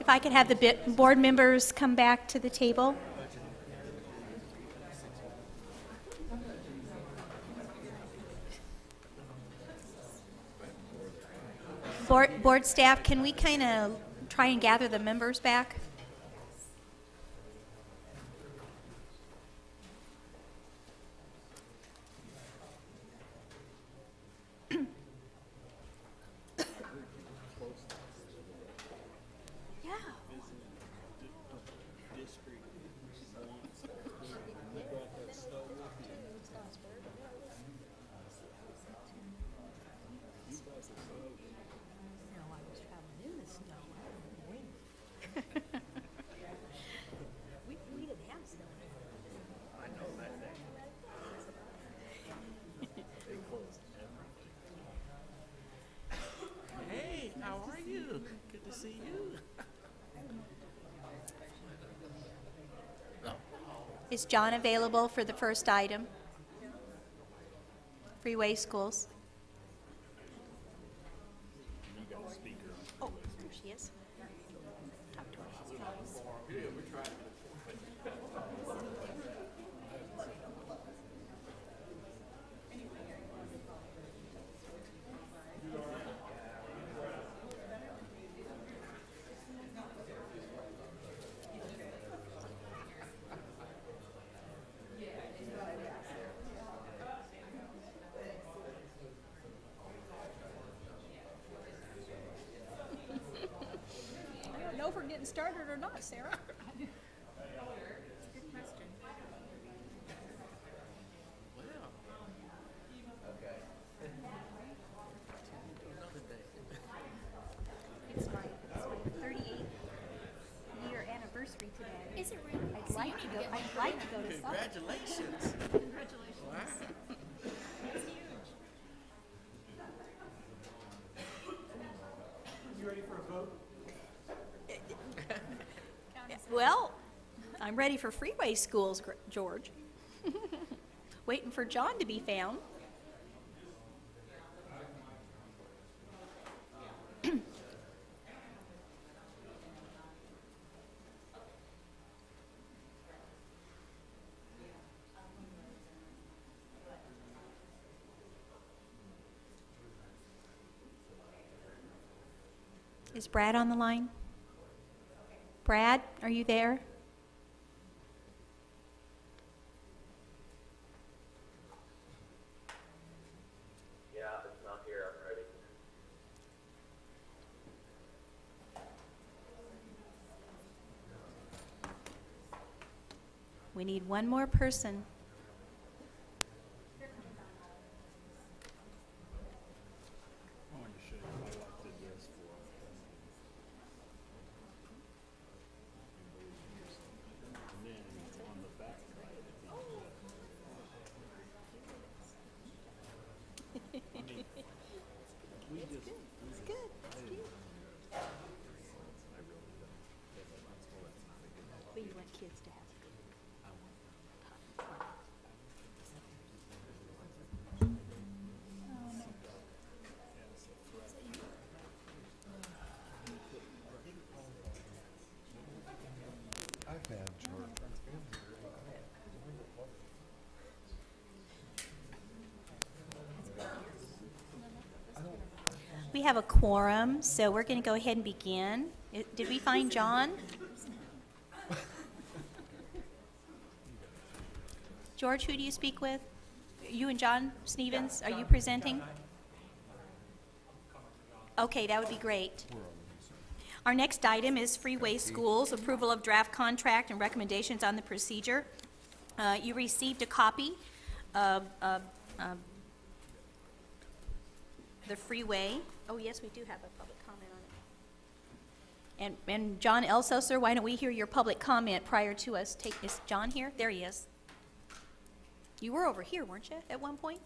If I could have the board members come back to the table. Board staff, can we kind of try and gather the members back? Yeah. We didn't have snow. Hey, how are you? Good to see you. Is John available for the first item? Freeway schools. Oh, there she is. Talk to her. I don't know if we're getting started or not, Sarah. It's my 38th year anniversary today. Is it really? I'd like to go to supper. Congratulations. Congratulations. Wow. That's huge. You ready for a vote? Well, I'm ready for freeway schools, George. Waiting for John to be found. Is Brad on the line? Brad, are you there? Yeah, if it's not here, I'm ready. We need one more person. I wanted to show you what I did this for. And then on the back, right? We just, It's good. It's cute. I really don't. But you want kids to have. I've had George. We have a quorum, so we're going to go ahead and begin. Did we find John? George, who do you speak with? You and John Stevens, are you presenting? Okay, that would be great. Our next item is Freeway Schools, approval of draft contract and recommendations on the procedure. You received a copy of the freeway. Oh, yes, we do have a public comment on it. And John Elsosser, why don't we hear your public comment prior to us take, is John here? There he is. You were over here, weren't you, at one point?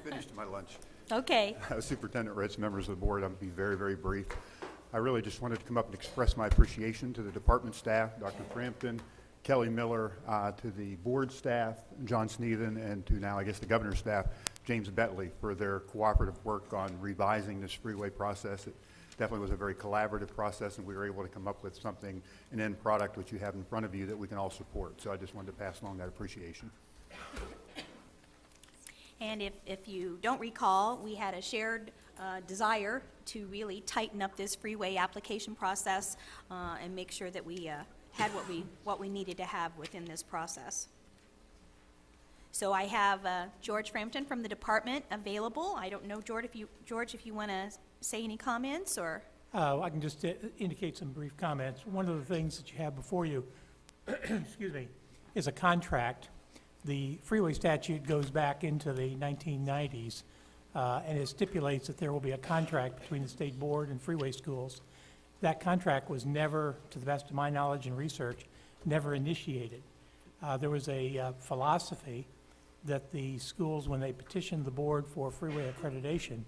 Finished my lunch. Okay. Superintendent Ritz, members of the board, I'll be very, very brief. I really just wanted to come up and express my appreciation to the department staff, Dr. Frampton, Kelly Miller, to the board staff, John Sneeden, and to now, I guess, the governor's staff, James Betley, for their cooperative work on revising this freeway process. definitely was a very collaborative process, and we were able to come up with something, an end product, which you have in front of you, that we can all support. So I just wanted to pass along that appreciation. And if you don't recall, we had a shared desire to really tighten up this freeway application process and make sure that we had what we needed to have within this process. So I have George Frampton from the department available. I don't know, George, if you want to say any comments, or? I can just indicate some brief comments. One of the things that you have before you, excuse me, is a contract. The freeway statute goes back into the 1990s, and it stipulates that there will be a contract between the state board and freeway schools. That contract was never, to the best of my knowledge and research, never initiated. There was a philosophy that the schools, when they petitioned the board for freeway accreditation,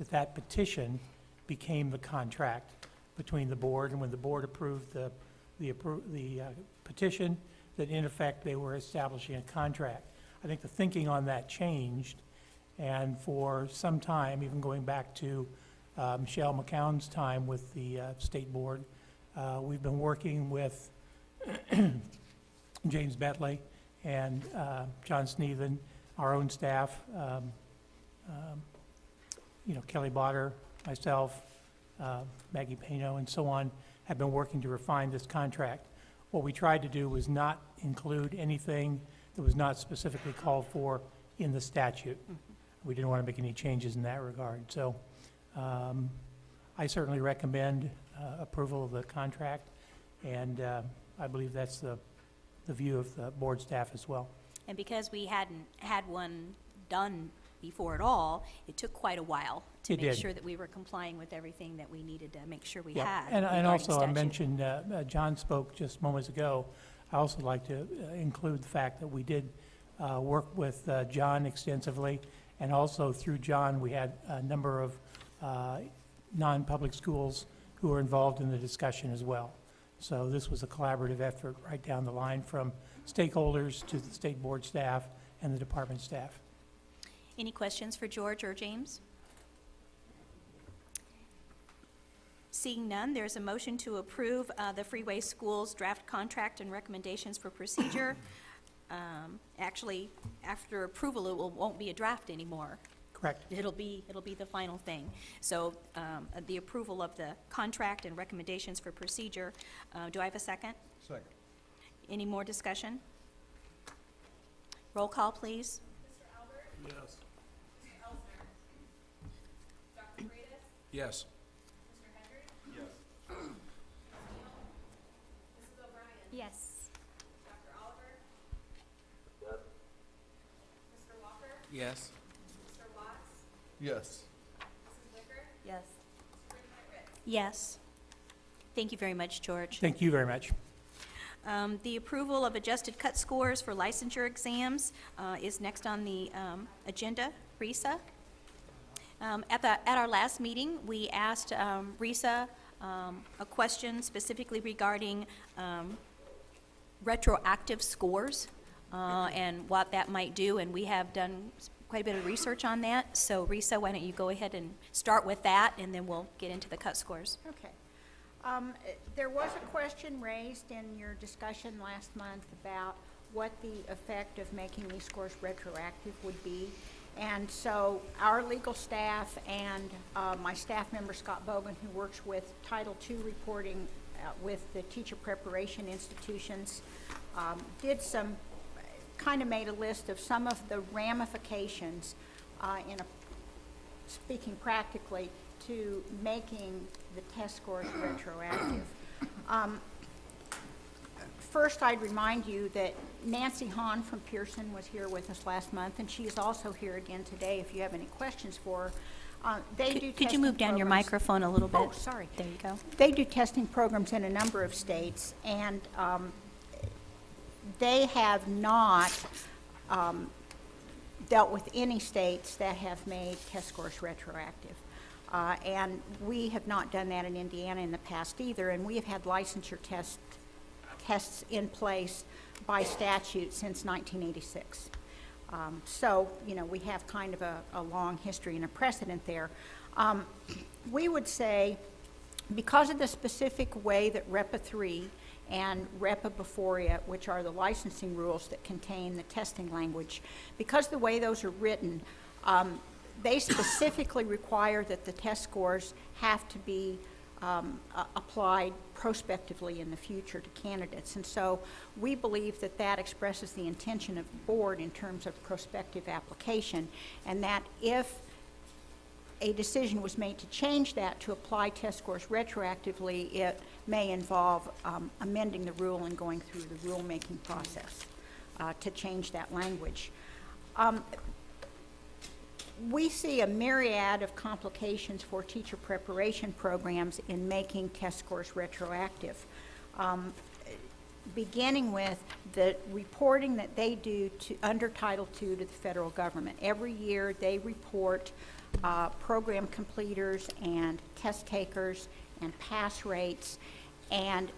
that petition became the contract between the board, and when the board approved the petition, that in effect they were establishing a contract. I think the thinking on that changed, and for some time, even going back to Michelle McCown's time with the state board, we've been working with James Bentley and John Sneathen, our own staff, Kelly Botter, myself, Maggie Pano, and so on, have been working to refine this contract. What we tried to do was not include anything that was not specifically called for in the statute. We didn't want to make any changes in that regard. So I certainly recommend approval of the contract, and I believe that's the view of the board staff as well. And because we hadn't had one done before at all, it took quite a while to It make did. sure that we were complying with everything that we needed to make sure we Yeah, had. and regarding also I statute. mentioned, John spoke just moments ago, I also like to include the fact that we did work with John extensively, and also through John, we had a number of non-public schools who were involved in the discussion as well. So this was a collaborative effort right down the line, from stakeholders to the state board staff and the department staff. Any questions for George or James? Seeing none, there's a motion to approve the Freeway Schools draft contract and recommendations for procedure. Actually, after approval, it won't be a draft anymore. Correct. It'll be the final thing. So the approval of the contract and recommendations for procedure. Do I have a second? Second. Any more discussion? Roll call, please. Yes. Yes. Yes. Yes. Yes. Yes. Yes. Thank you very much, George. Thank you very much. The approval of adjusted cut scores for licensure exams is next on the agenda. Risa? At our last meeting, we asked Risa a question specifically regarding retroactive scores and what that might do, and we have done quite a bit of research on that. So Risa, why don't you go ahead and start with that, and then we'll get into the cut scores. Okay. There was a question raised in your discussion last month about what the effect of making these scores retroactive would be. And so our legal staff and my staff member, Scott Bogan, who works with Title II reporting with the teacher preparation institutions, made a list of some of the ramifications speaking practically, to making the test scores retroactive. First, I'd remind you that Nancy Hahn from Pearson was here with us last month, and she's also here again today if you have any questions for her. Could you move down your microphone a little bit? Oh, sorry. There you go. They do testing programs in a number of states, and they have not dealt with any states that have made test scores retroactive. And we have not done that in Indiana in the past either, and we have had licensure tests in place by statute since 1986. So, we have kind of a long history and a precedent there. We would say Because of the specific way that REPA 3 and REPA before it, which are the licensing rules that contain the testing language, because the way those are written, they specifically require that the test scores have to be applied prospectively in the future to candidates. And so we believe that that expresses the intention of the board in terms of prospective application, and that if a decision was made to change that to apply test scores retroactively, it may involve amending the rule and going through the rulemaking process to change that language. We see a myriad of complications for teacher preparation programs in making test scores retroactive. Beginning with the reporting that they do under Title II to the federal government. Every year they report program completers and test takers and pass rates, and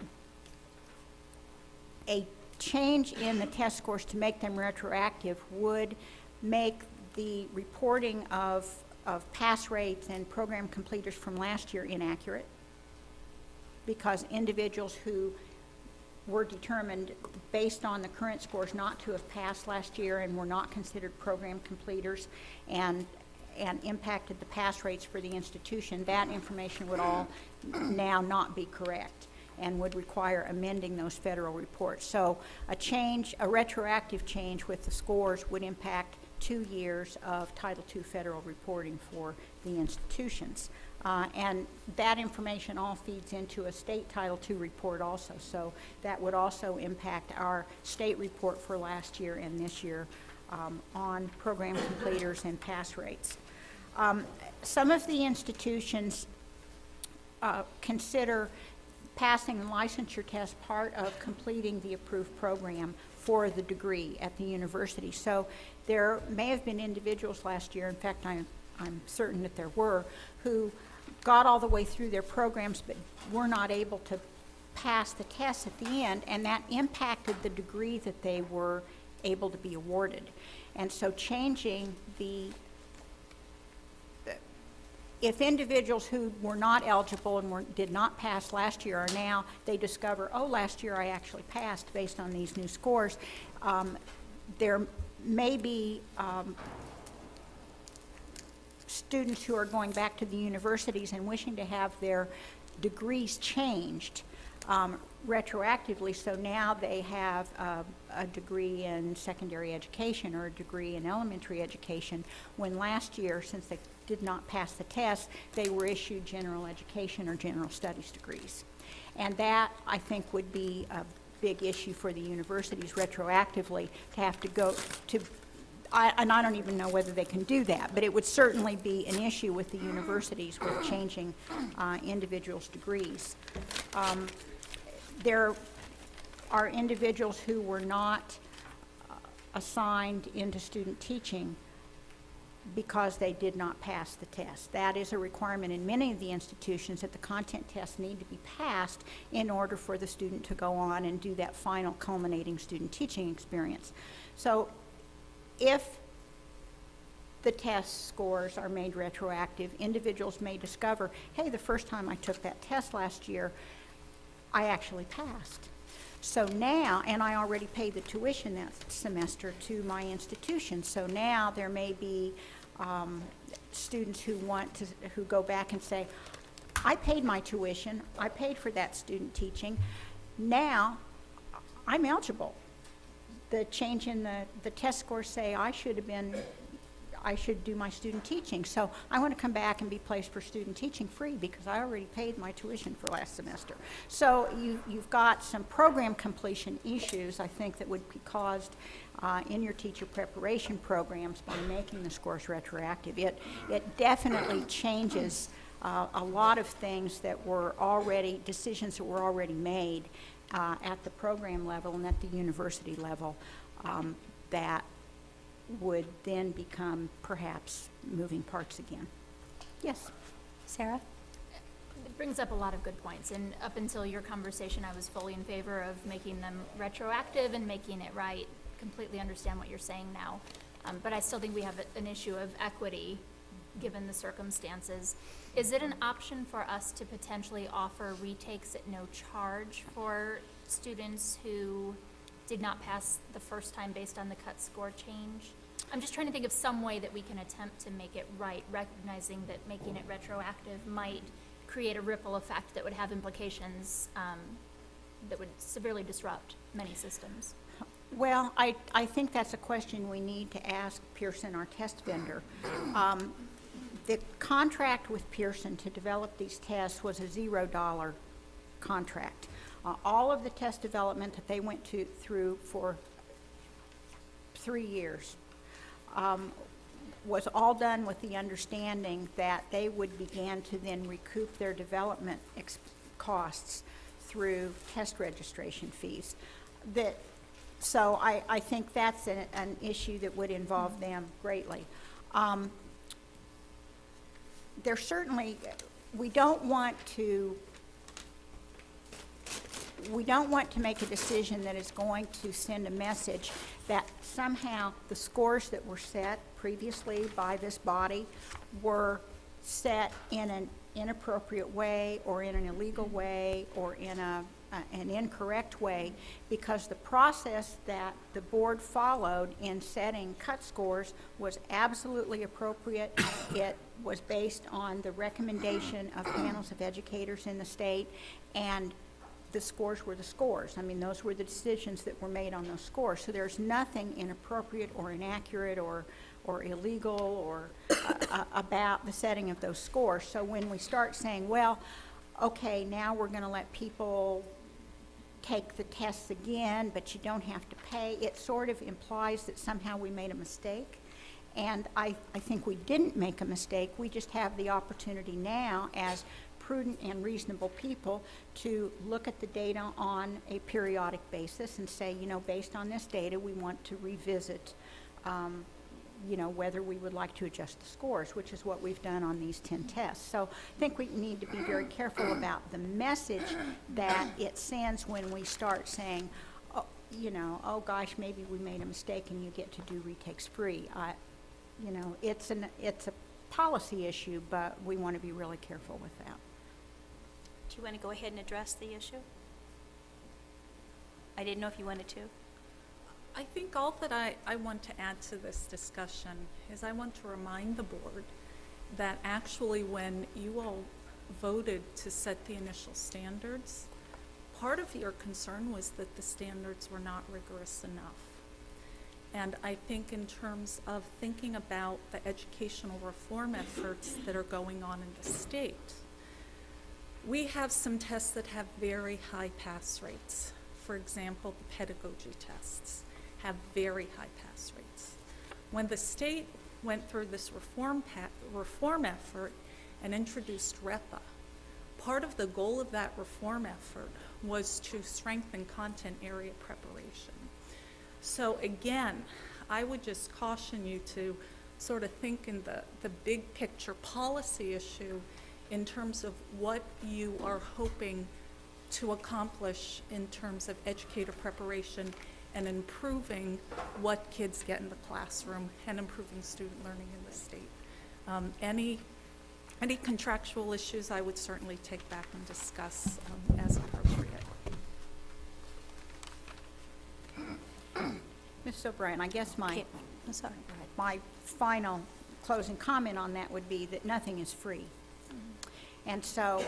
a change in the test scores to make them retroactive would make the reporting of pass rates and program completers from last year inaccurate, because individuals who were determined based on the current scores not to have passed last year and were not considered program completers and impacted the pass rates for the institution, that information would all now not be correct and would require amending those federal reports. So a retroactive change with the scores would impact 2 years of Title II federal reporting for the institutions. And that information all feeds into a state Title II report also. So that would also impact our state report for last year and this year on program completers and pass rates. Some of the institutions consider passing the licensure test part of completing the approved program for the degree at the university. So there may have been individuals last year, in fact I'm certain that there were, who got all the way through their programs but were not able to pass the test at the end, and that impacted the degree that they were able to be awarded. And so changing if individuals who were not eligible and did not pass last year are now, they discover, oh, last year I actually passed based on these new scores, there may be students who are going back to the universities and wishing to have their degrees changed retroactively, so now they have a degree in secondary education or a degree in elementary education, when last year, since they did not pass the test, they were issued general education or general studies degrees. And that, I think, would be a big issue for the universities retroactively to have to go to, and I don't even know whether they can do that, but it would certainly be an issue with the universities with changing individuals' degrees. There are individuals who were not assigned into student teaching because they did not pass the test. That is a requirement in many of the institutions, that the content tests need to be passed in order for the student to go on and do that final culminating student teaching experience. So if the test scores are made retroactive, individuals may discover, hey, the first time I took that test last year, I actually passed. So now, and I already paid the tuition that semester to my institution, so now there may be students who who go back and say, I paid my tuition, I paid for that student teaching, now I'm eligible. The change in the test scores say I should do my student teaching. So I want to come back and be placed for student teaching free because I already paid my tuition for last semester. So you've got some program completion issues, I think, that would be caused in your teacher preparation programs by making the scores retroactive. It definitely changes a lot of things that were already, decisions that were already made at the program level and at the university level that would then become perhaps moving parts again. Yes? Sarah? It brings up a lot of good points, and up until your conversation, I was fully in favor of making them retroactive and making it right. Completely understand what you're saying now, but I still think we have an issue of equity given the circumstances. Is it an option for us to potentially offer retakes at no charge for students who did not pass the first time based on the cut score change? I'm just trying to think of some way that we can attempt to make it right, recognizing that making it retroactive might create a ripple effect that would have implications that would severely disrupt many systems. Well, I think that's a question we need to ask Pearson, our test vendor. The contract with Pearson to develop these tests was a $0 contract. All of the test development that they went through for 3 years was all done with the understanding that they would begin to then recoup their development costs through test registration fees. So I think that's an issue that would involve them greatly. There certainly, we don't want to make a decision that is going to send a message that somehow the scores that were set previously by this body were set in an inappropriate way or in an illegal way or in an incorrect way, because the process that the board followed in setting cut scores was absolutely appropriate. It was based on the recommendation of panels of educators in the state, and the scores were the scores. I mean, those were the decisions that were made on those scores. So there's nothing inappropriate or inaccurate or illegal or about the setting of those scores. So when we start saying, well, okay, now we're going to let people take the tests again, but you don't have to pay, it sort of implies that somehow we made a mistake. And I think we didn't make a mistake. We just have the opportunity now as prudent and reasonable people to look at the data on a periodic basis and say, you know, based on this data, we want to revisit, you know, whether we would like to adjust the scores, which is what we've done on these 10 tests. So I think we need to be very careful about the message that it sends when we start saying, oh, you know, oh gosh, maybe we made a mistake and you get to do retakes free. You know, it's a policy issue, but we want to be really careful with that. Do you want to go ahead and address the issue? I didn't know if you wanted to. I think all that I want to add to this discussion is I want to remind the board that actually when you all voted to set the initial standards, part of your concern was that the standards were not rigorous enough. And I think in terms of thinking about the educational reform efforts that are going on in the state, we have some tests that have very high pass rates. For example, the pedagogy tests have very high pass rates. When the state went through this reform effort and introduced REPA, part of the goal of that reform effort was to strengthen content area preparation. So again, I would just caution you to sort of think in the big picture policy issue in terms of what you are hoping to accomplish in terms of educator preparation and improving what kids get in the classroom and improving student learning in the state. Any contractual issues I would certainly take back and discuss as appropriate. Ms. O'Brien, I guess Okay, I'm sorry, go ahead. my final closing comment on that would be that nothing is free. And so,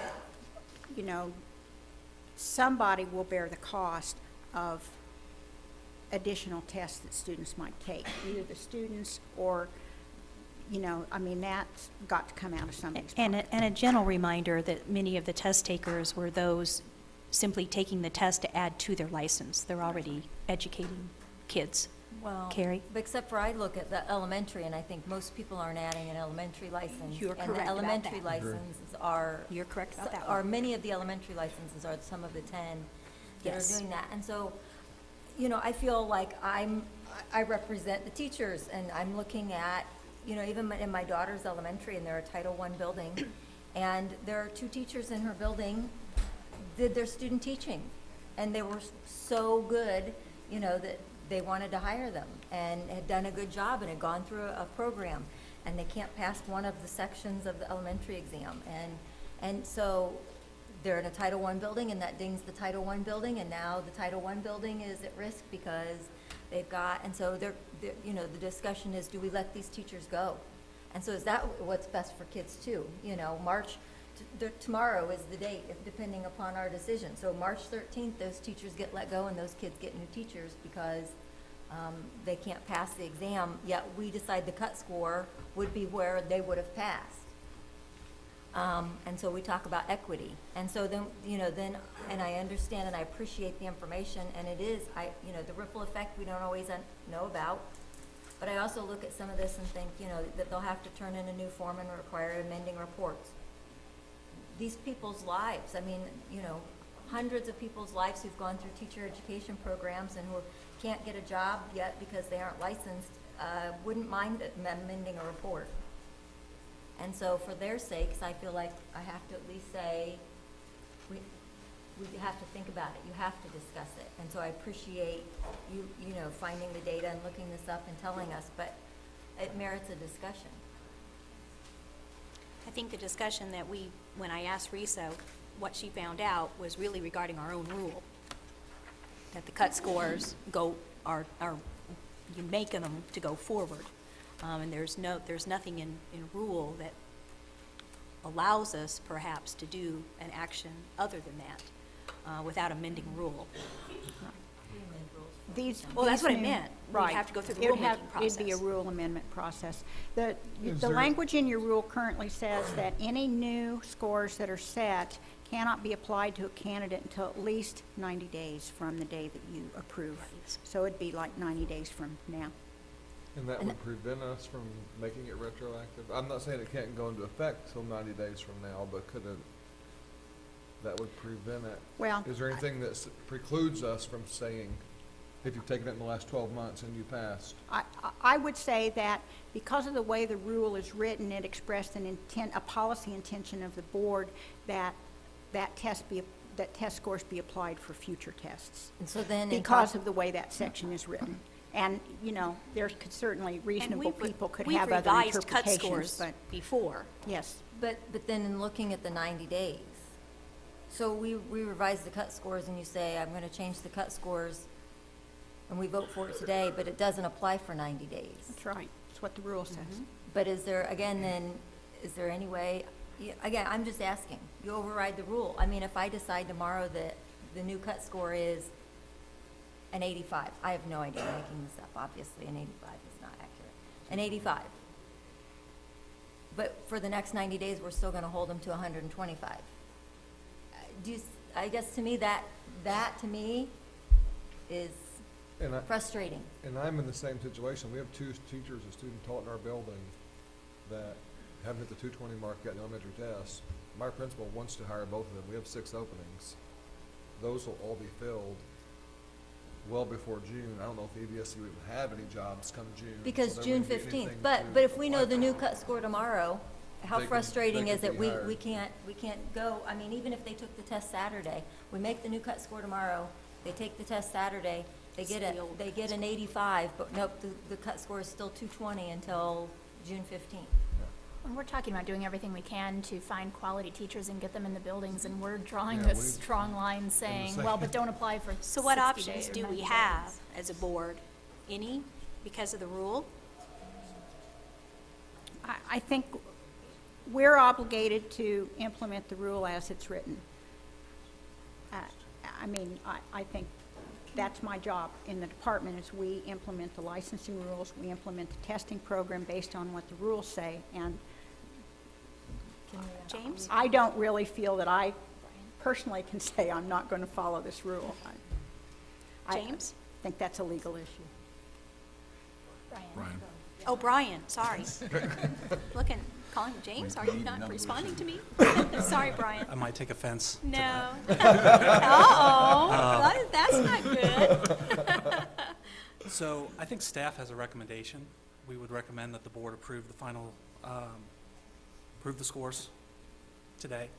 you know, somebody will bear the cost of additional tests that students might take, either the students or, you know, I mean, that's got to come out of somebody's pocket. And a gentle reminder that many of the test takers were those simply taking the test to add to their license. They're already educating kids. Well, Carrie? except for I look at the elementary, and I think most people aren't adding an elementary license. You're correct about And the elementary that. licenses are. You're correct about that Are one. many of the elementary licenses are some of the 10 that Yes. are doing that. And so, you know, I feel like I represent the teachers, and I'm looking at, you know, even in my daughter's elementary, and they're a Title I building, and there are 2 teachers in her building did their student teaching, and they were so good, you know, that they wanted to hire them and had done a good job and had gone through a program. and they can't pass one of the sections of the elementary exam. And so they're in a Title I building, and that dings the Title I building, and now the Title I building is at risk because they've got, and so you know, the discussion is, do we let these teachers go? And so is that what's best for kids too? You know, tomorrow is the date, depending upon our decision. So March 13th, those teachers get let go and those kids get new teachers because they can't pass the exam, yet we decide the cut score would be where they would have passed. And so we talk about equity. And so then, you know, and I understand and I appreciate the information, and it is, you know, the ripple effect we don't always know about. But I also look at some of this and think, you know, that they'll have to turn in a new form and require amending reports. These people's lives, I mean, you know, hundreds of people's lives who've gone through teacher education programs and who can't get a job yet because they aren't licensed, wouldn't mind amending a report. And so for their sakes, I feel like I have to at least say, we have to think about it. You have to discuss it. And so I appreciate you know, finding the data and looking this up and telling us, but it merits a discussion. I think the discussion that when I asked Risa what she found out was really regarding our own rule, that the cut scores are you making them to go forward. And there's nothing in rule that allows us perhaps to do an action other than that, without amending rule. Well, that's what I meant. We'd Right. have to go through the It would rulemaking process. It'd be a rule amendment process. The Is the there- language in your rule currently says that any new scores that are set cannot be applied to a candidate until at least 90 days from the day that you approve. So it'd be like 90 days from now. And that would prevent us from making it retroactive? I'm not saying it can't go into effect till 90 days from now, but could it, that would prevent it? Well, Is there anything that precludes us from saying, if you've taken it in the last 12 months and you passed? I would say that because of the way the rule is written, it expressed an intent, a policy intention of the board that test scores be applied for future tests. And so then Because of the way that section is written. And, you know, there could certainly, reasonable people could have other We've revised cut interpretations, scores but, before. yes. But then in looking at the 90 days, so we revise the cut scores and you say, I'm going to change the cut scores, and we vote for it today, but it doesn't apply for 90 days. That's right. That's what the rule says. But is there, again, then, is there any way, again, I'm just asking, you override the rule. I mean, if I decide tomorrow that the new cut score is an 85, I have no idea, I'm making this up, obviously, an 85 is not accurate, an 85. But for the next 90 days, we're still gonna hold them to 125. I guess to me, that to me is And frustrating. And I'm in the same situation. We have 2 teachers and student taught in our building that haven't hit the 220 mark yet in the elementary test. My principal wants to hire both of them. We have 6 openings. Those will all be filled well before June. I don't know if EVSC would have any jobs come June. Because so there June wouldn't be 15th, anything but to if we know the apply new for. cut score tomorrow, how They could- frustrating they is could it, be we hired. can't go, I mean, even if they took the test Saturday, we make the new cut score tomorrow, they take the test Saturday, they It's get the old they get an 85, but nope, the cut score is still 220 until June 15th. And we're talking about doing everything we can to find quality teachers and get them in the buildings, and we're drawing Yeah, this we- strong line saying, same- well, but don't apply for 60 So what days options or do 90 we have days. as a board? Any, because of the rule? I think we're obligated to implement the rule as it's written. I mean, I think that's my job in the department, is we implement the licensing rules, we implement the testing program based on what the rules say, and James? I don't really feel that I personally can say I'm not going to follow this rule. James? I think that's a legal issue. Brian? Oh, Brian, sorry. Calling him James, are you not responding to me? Sorry, Brian. I might take offense to No. that. Uh-oh, that's not good. So I think staff has a recommendation. We would recommend that the board approve the final, approve the scores today.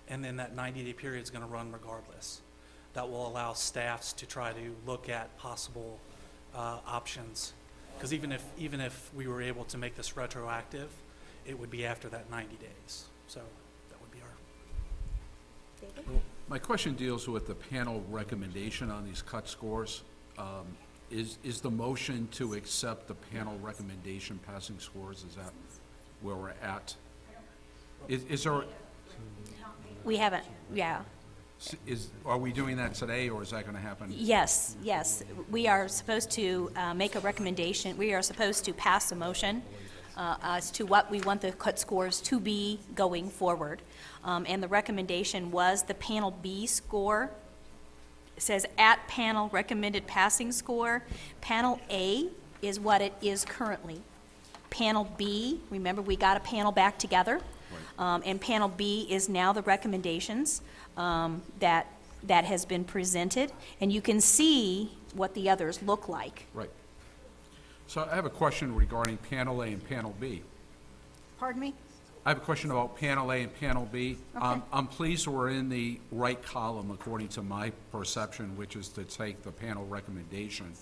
And then that 90-day period is going to run regardless. That will allow staffs to try to look at possible options Because even if we were able to make this retroactive, it would be after that 90 days. So that would be our, David? My question deals with the panel recommendation on these cut scores. Is the motion to accept the panel recommendation passing scores, is that where we're at? Is there, We haven't, yeah. are we doing that today, or is that gonna happen? Yes, yes. We are supposed to make a recommendation. We are supposed to pass a motion as to what we want the cut scores to be going forward. And the recommendation was the Panel B score. It says at panel recommended passing score. Panel A is what it is currently. Panel B, remember, we got a panel back together. And Panel B is now the recommendations that has been presented. And you can see what the others look like. Right. So I have a question regarding Panel A and Panel B. Pardon me? I have a question about Panel A and Panel B. Okay. I'm pleased we're in the right column according to my perception, which is to take the panel recommendation,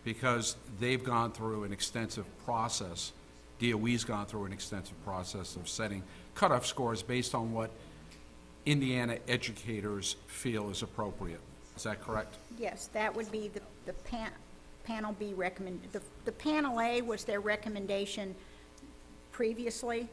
because they've gone through an extensive process. DOE's gone through an extensive process of setting cutoff scores based on what Indiana educators feel is appropriate. Is that correct? Yes, that would be the Panel B recommend, the Panel A was their recommendation previously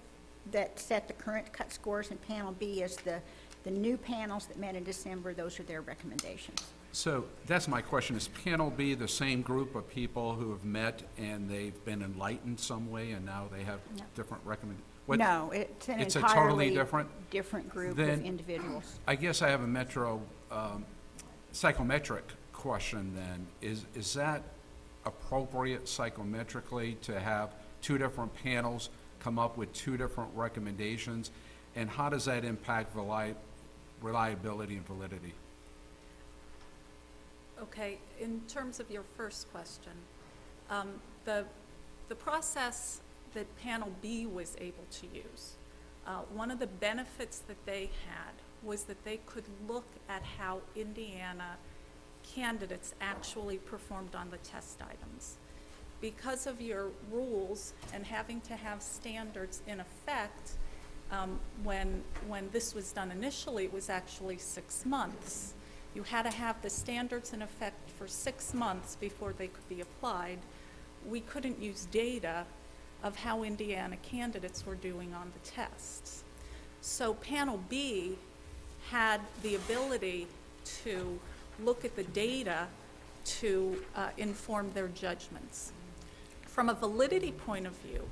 that set the current cut scores, and Panel B is the new panels that met in December. Those are their recommendations. So that's my question. Is Panel B the same group of people who have met and they've been enlightened some way and now they have different recommendations? No, it's an It's a totally entirely different group Then- of individuals. I guess I have a psychometric question then. Is that appropriate psychometrically to have two different panels come up with two different recommendations? And how does that impact reliability and validity? Okay, in terms of your first question, the process that Panel B was able to use, one of the benefits that they had was that they could look at how Indiana candidates actually performed on the test items. Because of your rules and having to have standards in effect, when this was done initially, it was actually 6 months. You had to have the standards in effect for 6 months before they could be applied. We couldn't use data of how Indiana candidates were doing on the tests. So Panel B had the ability to look at the data to inform their judgments. From a validity point of view,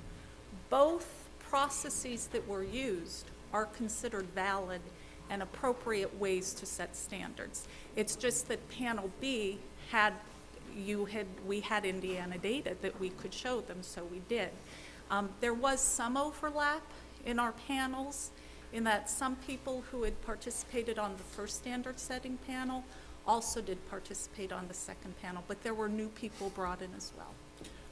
both processes that were used are considered valid and appropriate ways to set standards. It's just that Panel B we had Indiana data that we could show them, so we did. There was some overlap in our panels in that some people who had participated on the first standard setting panel also did participate on the second panel, but there were new people brought in as well.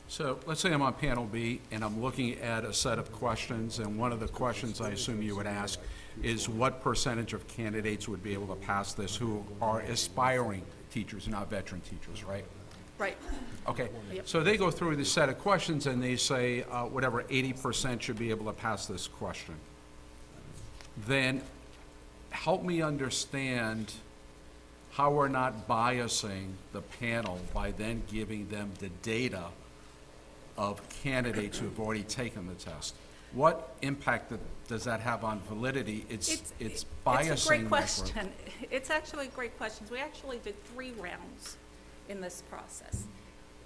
So let's say I'm on Panel B and I'm looking at a set of questions, and one of the questions I assume you would ask is what percentage of candidates would be able to pass this who are aspiring teachers, not veteran teachers, right? Right. Okay, Yep. so they go through this set of questions and they say, whatever, 80% should be able to pass this question. Then help me understand how we're not biasing the panel by then giving them the data of candidates who have already taken the test. What impact does that have on validity? It's biasing. It's a great that question. It's actually a great question. We actually did 3 rounds in this process.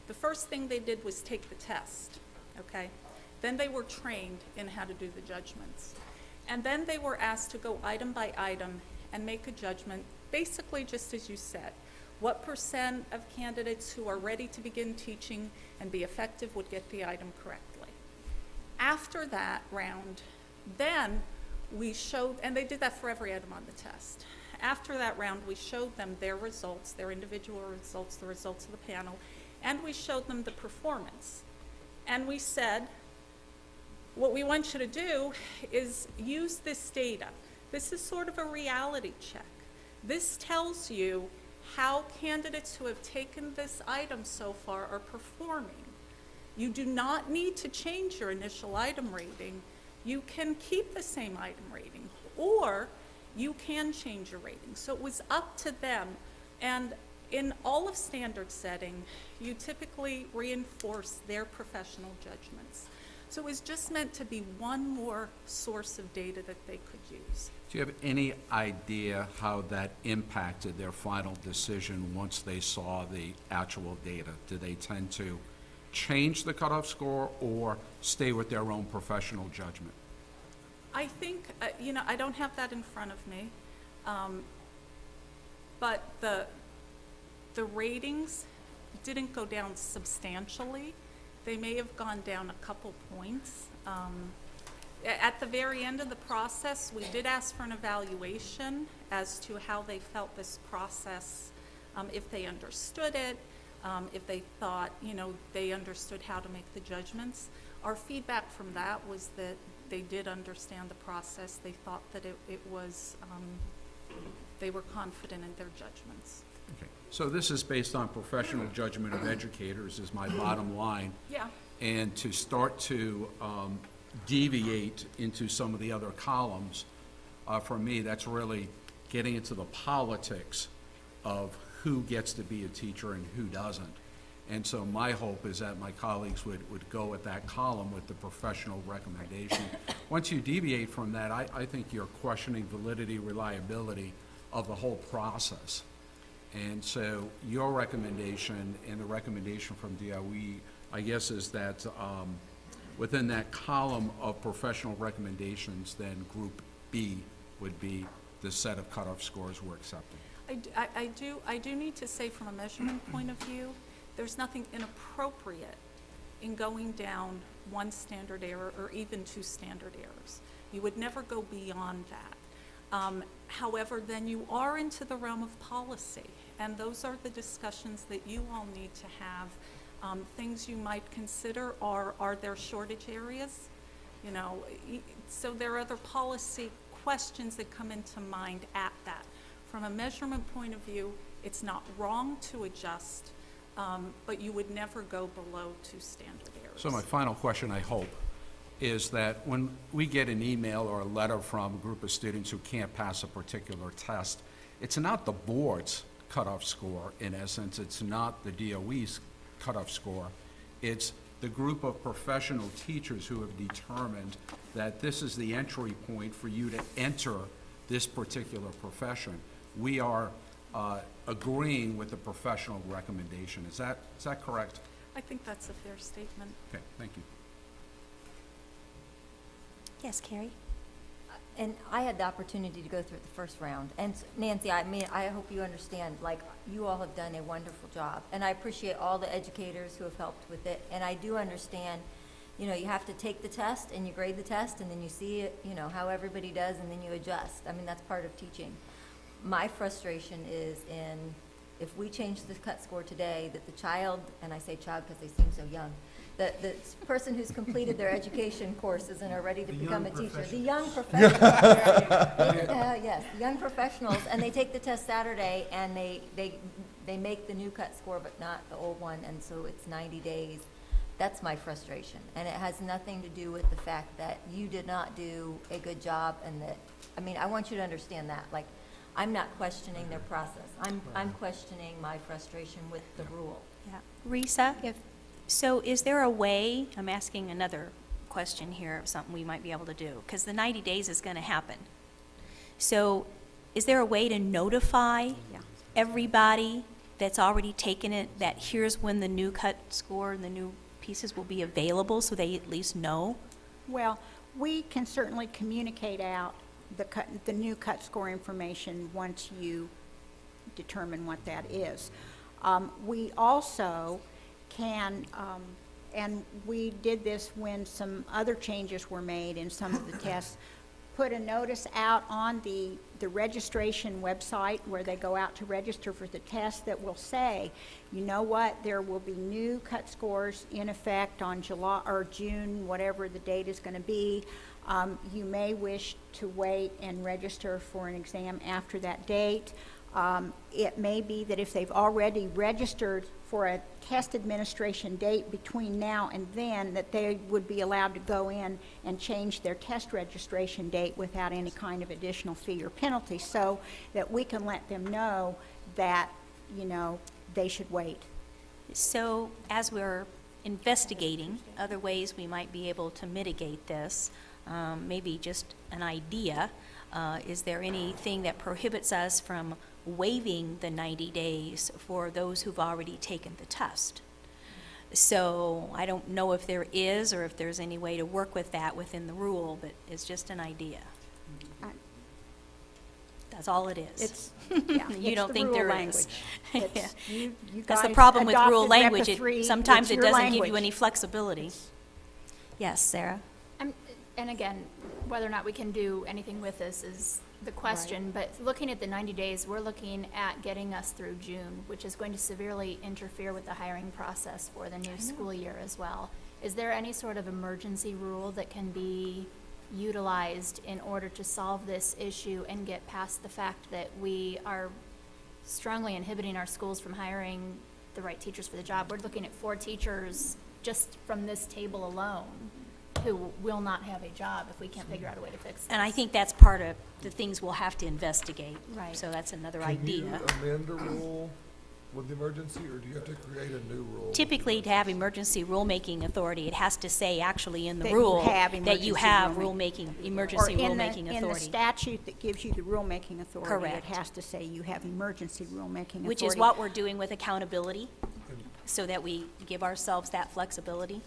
The first thing they did was take the test, okay? Then they were trained in how to do the judgments. And then they were asked to go item by item and make a judgment, basically just as you said. What % of candidates who are ready to begin teaching and be effective would get the item correctly? After that round, then we showed, and they did that for every item on the test. After that round, we showed them their results, their individual results, the results of the panel, and we showed them the performance. And we said, what we want you to do is use this data. This is sort of a reality check. This tells you how candidates who have taken this item so far are performing. You do not need to change your initial item rating. You can keep the same item rating, or you can change your rating. So it was up to them. And in all of standard setting, you typically reinforce their professional judgments. So it was just meant to be one more source of data that they could use. Do you have any idea how that impacted their final decision once they saw the actual data? Did they tend to change the cutoff score or stay with their own professional judgment? I think, I don't have that in front of me, but the ratings didn't go down substantially. They may have gone down a couple points. At the very end of the process, we did ask for an evaluation as to how they felt this process, if they understood it, if they thought, they understood how to make the judgments. Our feedback from that was that they did understand the process. They thought that it was, they were confident in their judgments. Okay. So this is based on professional judgment of educators is my bottom line. Yeah. And to start to deviate into some of the other columns, for me, that's really getting into the politics of who gets to be a teacher and who doesn't. And so my hope is that my colleagues would go at that column with the professional recommendation. Once you deviate from that, I think you're questioning validity, reliability of the whole process. And so your recommendation and the recommendation from DOE, I guess, is that within that column of professional recommendations, then Group B would be the set of cutoff scores we're accepting. I do need to say, from a measurement point of view, there's nothing inappropriate in going down one standard error or even two standard errors. You would never go beyond that. However, then you are into the realm of policy, and those are the discussions that you all need to have. Things you might consider are there shortage areas? So there are other policy questions that come into mind at that. From a measurement point of view, it's not wrong to adjust, but you would never go below two standard errors. So my final question, I hope, is that when we get an email or a letter from a group of students who can't pass a particular test, it's not the board's cutoff score, in essence. It's not the DOE's cutoff score. It's the group of professional teachers who have determined that this is the entry point for you to enter this particular profession. We are agreeing with the professional recommendation. Is that correct? I think that's a fair statement. Okay, thank you. Yes, Carrie? And I had the opportunity to go through it the first round. And Nancy, I hope you understand, you all have done a wonderful job. And I appreciate all the educators who have helped with it. And I do understand, you have to take the test and you grade the test and then you see it, how everybody does and then you adjust. That's part of teaching. My frustration is if we change the cut score today, that the child, and I say child because they seem so young, the person who's completed their education courses and are ready to become a teacher, the young professionals, yes, the young professionals, and they take the test Saturday and they make the new cut score but not the old one, and so it's 90 days. That's my frustration, and it has nothing to do with the fact that you did not do a good job, and that, I want you to understand that, I'm not questioning their process. I'm questioning my frustration with the rule. Yeah. Risa, so is there a way, I'm asking another question here of something we might be able to do, because the 90 days is going to happen. So is there a way to notify everybody that's already taken it that here's when the new cut score and the new pieces will be available so they at least know? Well, we can certainly communicate out the new cut score information once you determine what that is. We also can, and we did this when some other changes were made in some of the tests, put a notice out on the registration website where they go out to register for the test that will say, you know what, there will be new cut scores in effect on July or June, whatever the date is going to be. You may wish to wait and register for an exam after that date. It may be that if they've already registered for a test administration date between now and then, that they would be allowed to go in and change their test registration date without any kind of additional fee or penalty, so that we can let them know that, you know, they should wait. So as we're investigating other ways we might be able to mitigate this, maybe just an idea, is there anything that prohibits us from waiving the 90 days for those who've already taken the test? So I don't know if there is, or if there's any way to work with that within the rule, but it's just an idea. That's all it is. It's, yeah, You it's don't the think rule there language. is? It's- you That's the guys problem with rule adopted language. REPA 3, Sometimes it's it your doesn't give you language. any flexibility. Yes, Sarah? And again, whether or not we can do anything with this is the question, but looking at the 90 days, we're looking at getting us through June, which is going to severely interfere with the hiring process for the new school year as well. Is there any sort of emergency rule that can be utilized in order to solve this issue and get past the fact that we are strongly inhibiting our schools from hiring the right teachers for the job? We're looking at 4 teachers just from this table alone who will not have a job if we can't figure out a way to fix this. And I think that's part of the things we'll have to investigate. Right. So that's another Can you idea. amend a rule with the emergency, or do you have to create a new rule? Typically, to have emergency rulemaking authority, it has to say actually in the That you rule have that you emergency have rulemaking. emergency Or rulemaking in the authority. statute that gives you the rulemaking authority, Correct. it has to say you have emergency rulemaking authority. Which is what we're doing with accountability, so that we give ourselves that flexibility.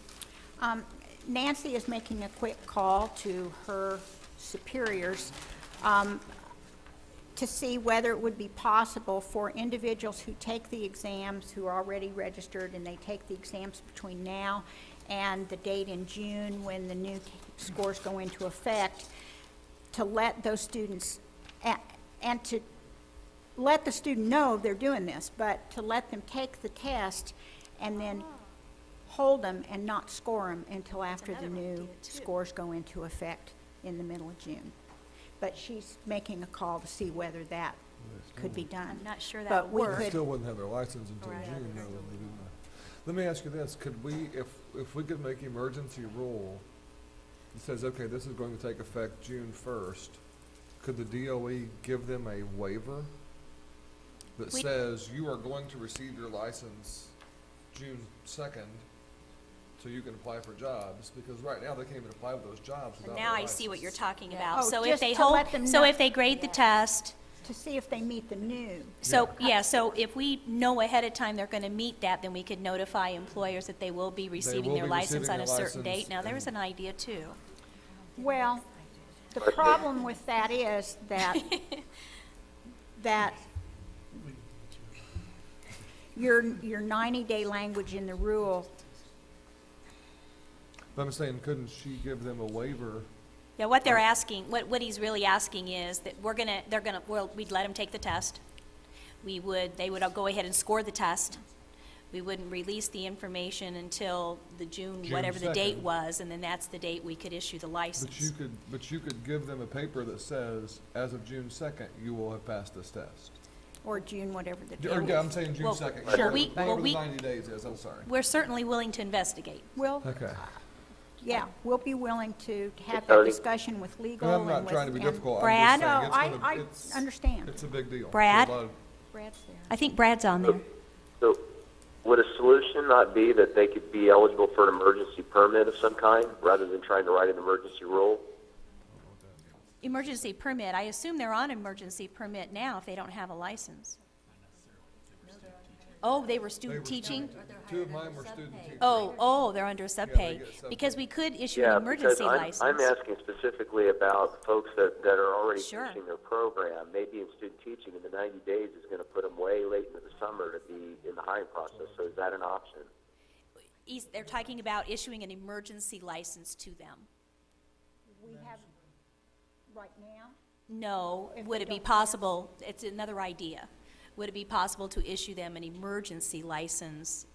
Nancy is making a quick call to her superiors to see whether it would be possible for individuals who take the exams, who are already registered, and they take the exams between now and the date in June when the new scores go into effect, to let those students, and to let the student know they're doing this, but to let them take the test and then hold them and not score them until after the new scores go into effect in the middle of June. But she's making a call to see whether that could be done. I'm not sure But that we would could- work. They still wouldn't have their license until Right. June, though. If they didn't. Let me ask you this, could we, if we could make emergency rule that says, okay, this is going to take effect June 1st, could the DOE give them a waiver that We- says you are going to receive your license June 2nd, so you can apply for jobs? Because right now, they can't even apply for those jobs without Now their I see what you're license. talking about. Oh, So if just they to hold, let them so know. if they grade the test, To see if they meet the new. so, yeah, so if we know ahead of time they're gonna meet that, then we could notify employers that they will be receiving will their be license on receiving a their certain license date. Now, there's and- an idea too. Well, the problem with that is that, that your 90-day language in the rule, But I'm saying, couldn't she give them a waiver? Yeah, what they're asking, what he's really asking is that we'd let them take the test. They would go ahead and score the test. We wouldn't release the information until the June, June whatever the date 2nd. was, and then that's the date we could issue the license. But you could give them a paper that says, as of June 2nd, you will have passed this test. or June, whatever the Or, date yeah, I'm is. saying June Well, 2nd. well, Whatever the we- 90 days is, I'm sorry. We're certainly willing to investigate. Well, Okay. yeah, we'll be willing to have that Tony? discussion with legal And I'm and not with. trying to be and- difficult, Brad? I'm just saying, No, it's I gonna, it's, understand. it's a big deal. Brad? For a lot of- Brad's there. I think Brad's on there. So, would a solution not be that they could be eligible for an emergency permit of some kind, rather than trying to write an emergency rule? Emergency permit, I assume they're on emergency permit now if they don't have a license. Oh, they were student teaching? Two of mine were student teachers. Oh, they're under they subpay. get subpay. Because we could issue an Yeah, emergency because license. I'm asking specifically about folks that are already Sure. finishing their program, maybe in student teaching, and the 90 days is going to put them way late into the summer to be in the hiring process. So is that an option? They're talking about issuing an emergency license to them. We have, right now, No, If would they it be don't have- possible, it's another idea, would it be possible to issue them an emergency license,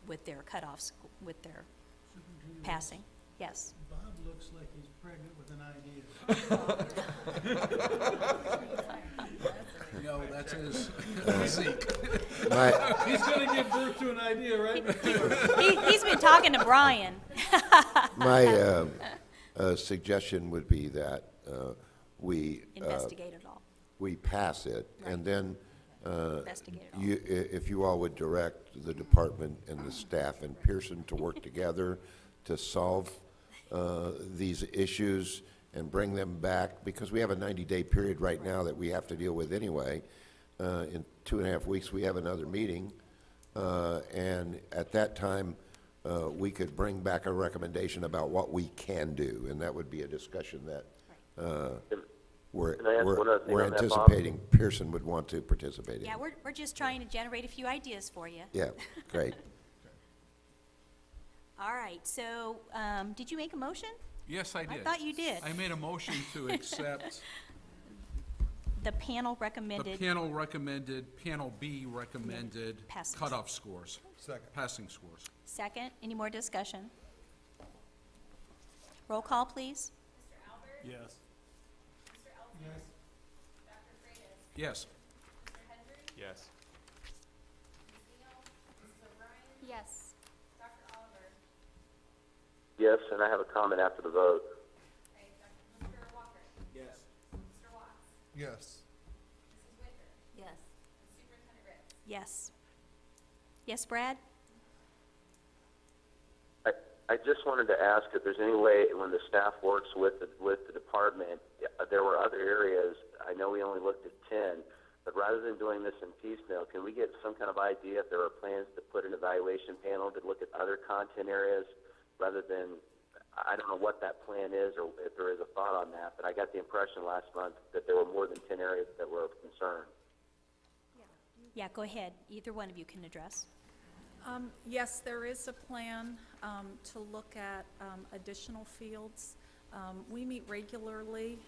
with their cutoffs, with their passing? Yes. Bob looks like he's pregnant with an idea. You know, that's his physique. My, He's gonna give birth to an idea, right? He's been talking to Brian. my suggestion would be that we Investigate it all. we pass it, and then Investigate it all. if you all would direct the department and the staff and Pearson to work together to solve these issues and bring them back, because we have a 90-day period right now that we have to deal with anyway. In 2.5 weeks, we have another meeting, and at that time, we could bring back a recommendation about what we can do, and that would be a discussion that we're Can I ask one other thing we're on that, Bob? anticipating Pearson would want to participate in. Yeah, we're just trying to generate a few ideas for you. Yeah, great. All right, so, did you make a motion? Yes, I did. thought you did. I made a motion to accept The panel the recommended, Panel B recommended Passes. cutoff scores. Second. Passing scores. second, any more discussion? Roll call, please. Yes. Yes. Yes. Yes. Yes, and I have a comment after the vote. Yes. Yes. Yes. Yes. Yes, Brad? I just wanted to ask if there's any way, when the staff works with the department, there were other areas, I know we only looked at 10, but rather than doing this in piecemeal, can we get some kind of idea if there are plans to put an evaluation panel to look at other content areas rather than, I don't know what that plan is or if there is a thought on that, but I got the impression last month that there were more than 10 areas that were of concern. Yeah, go ahead. Either one of you can address. Yes, there is a plan to look at additional fields. We meet regularly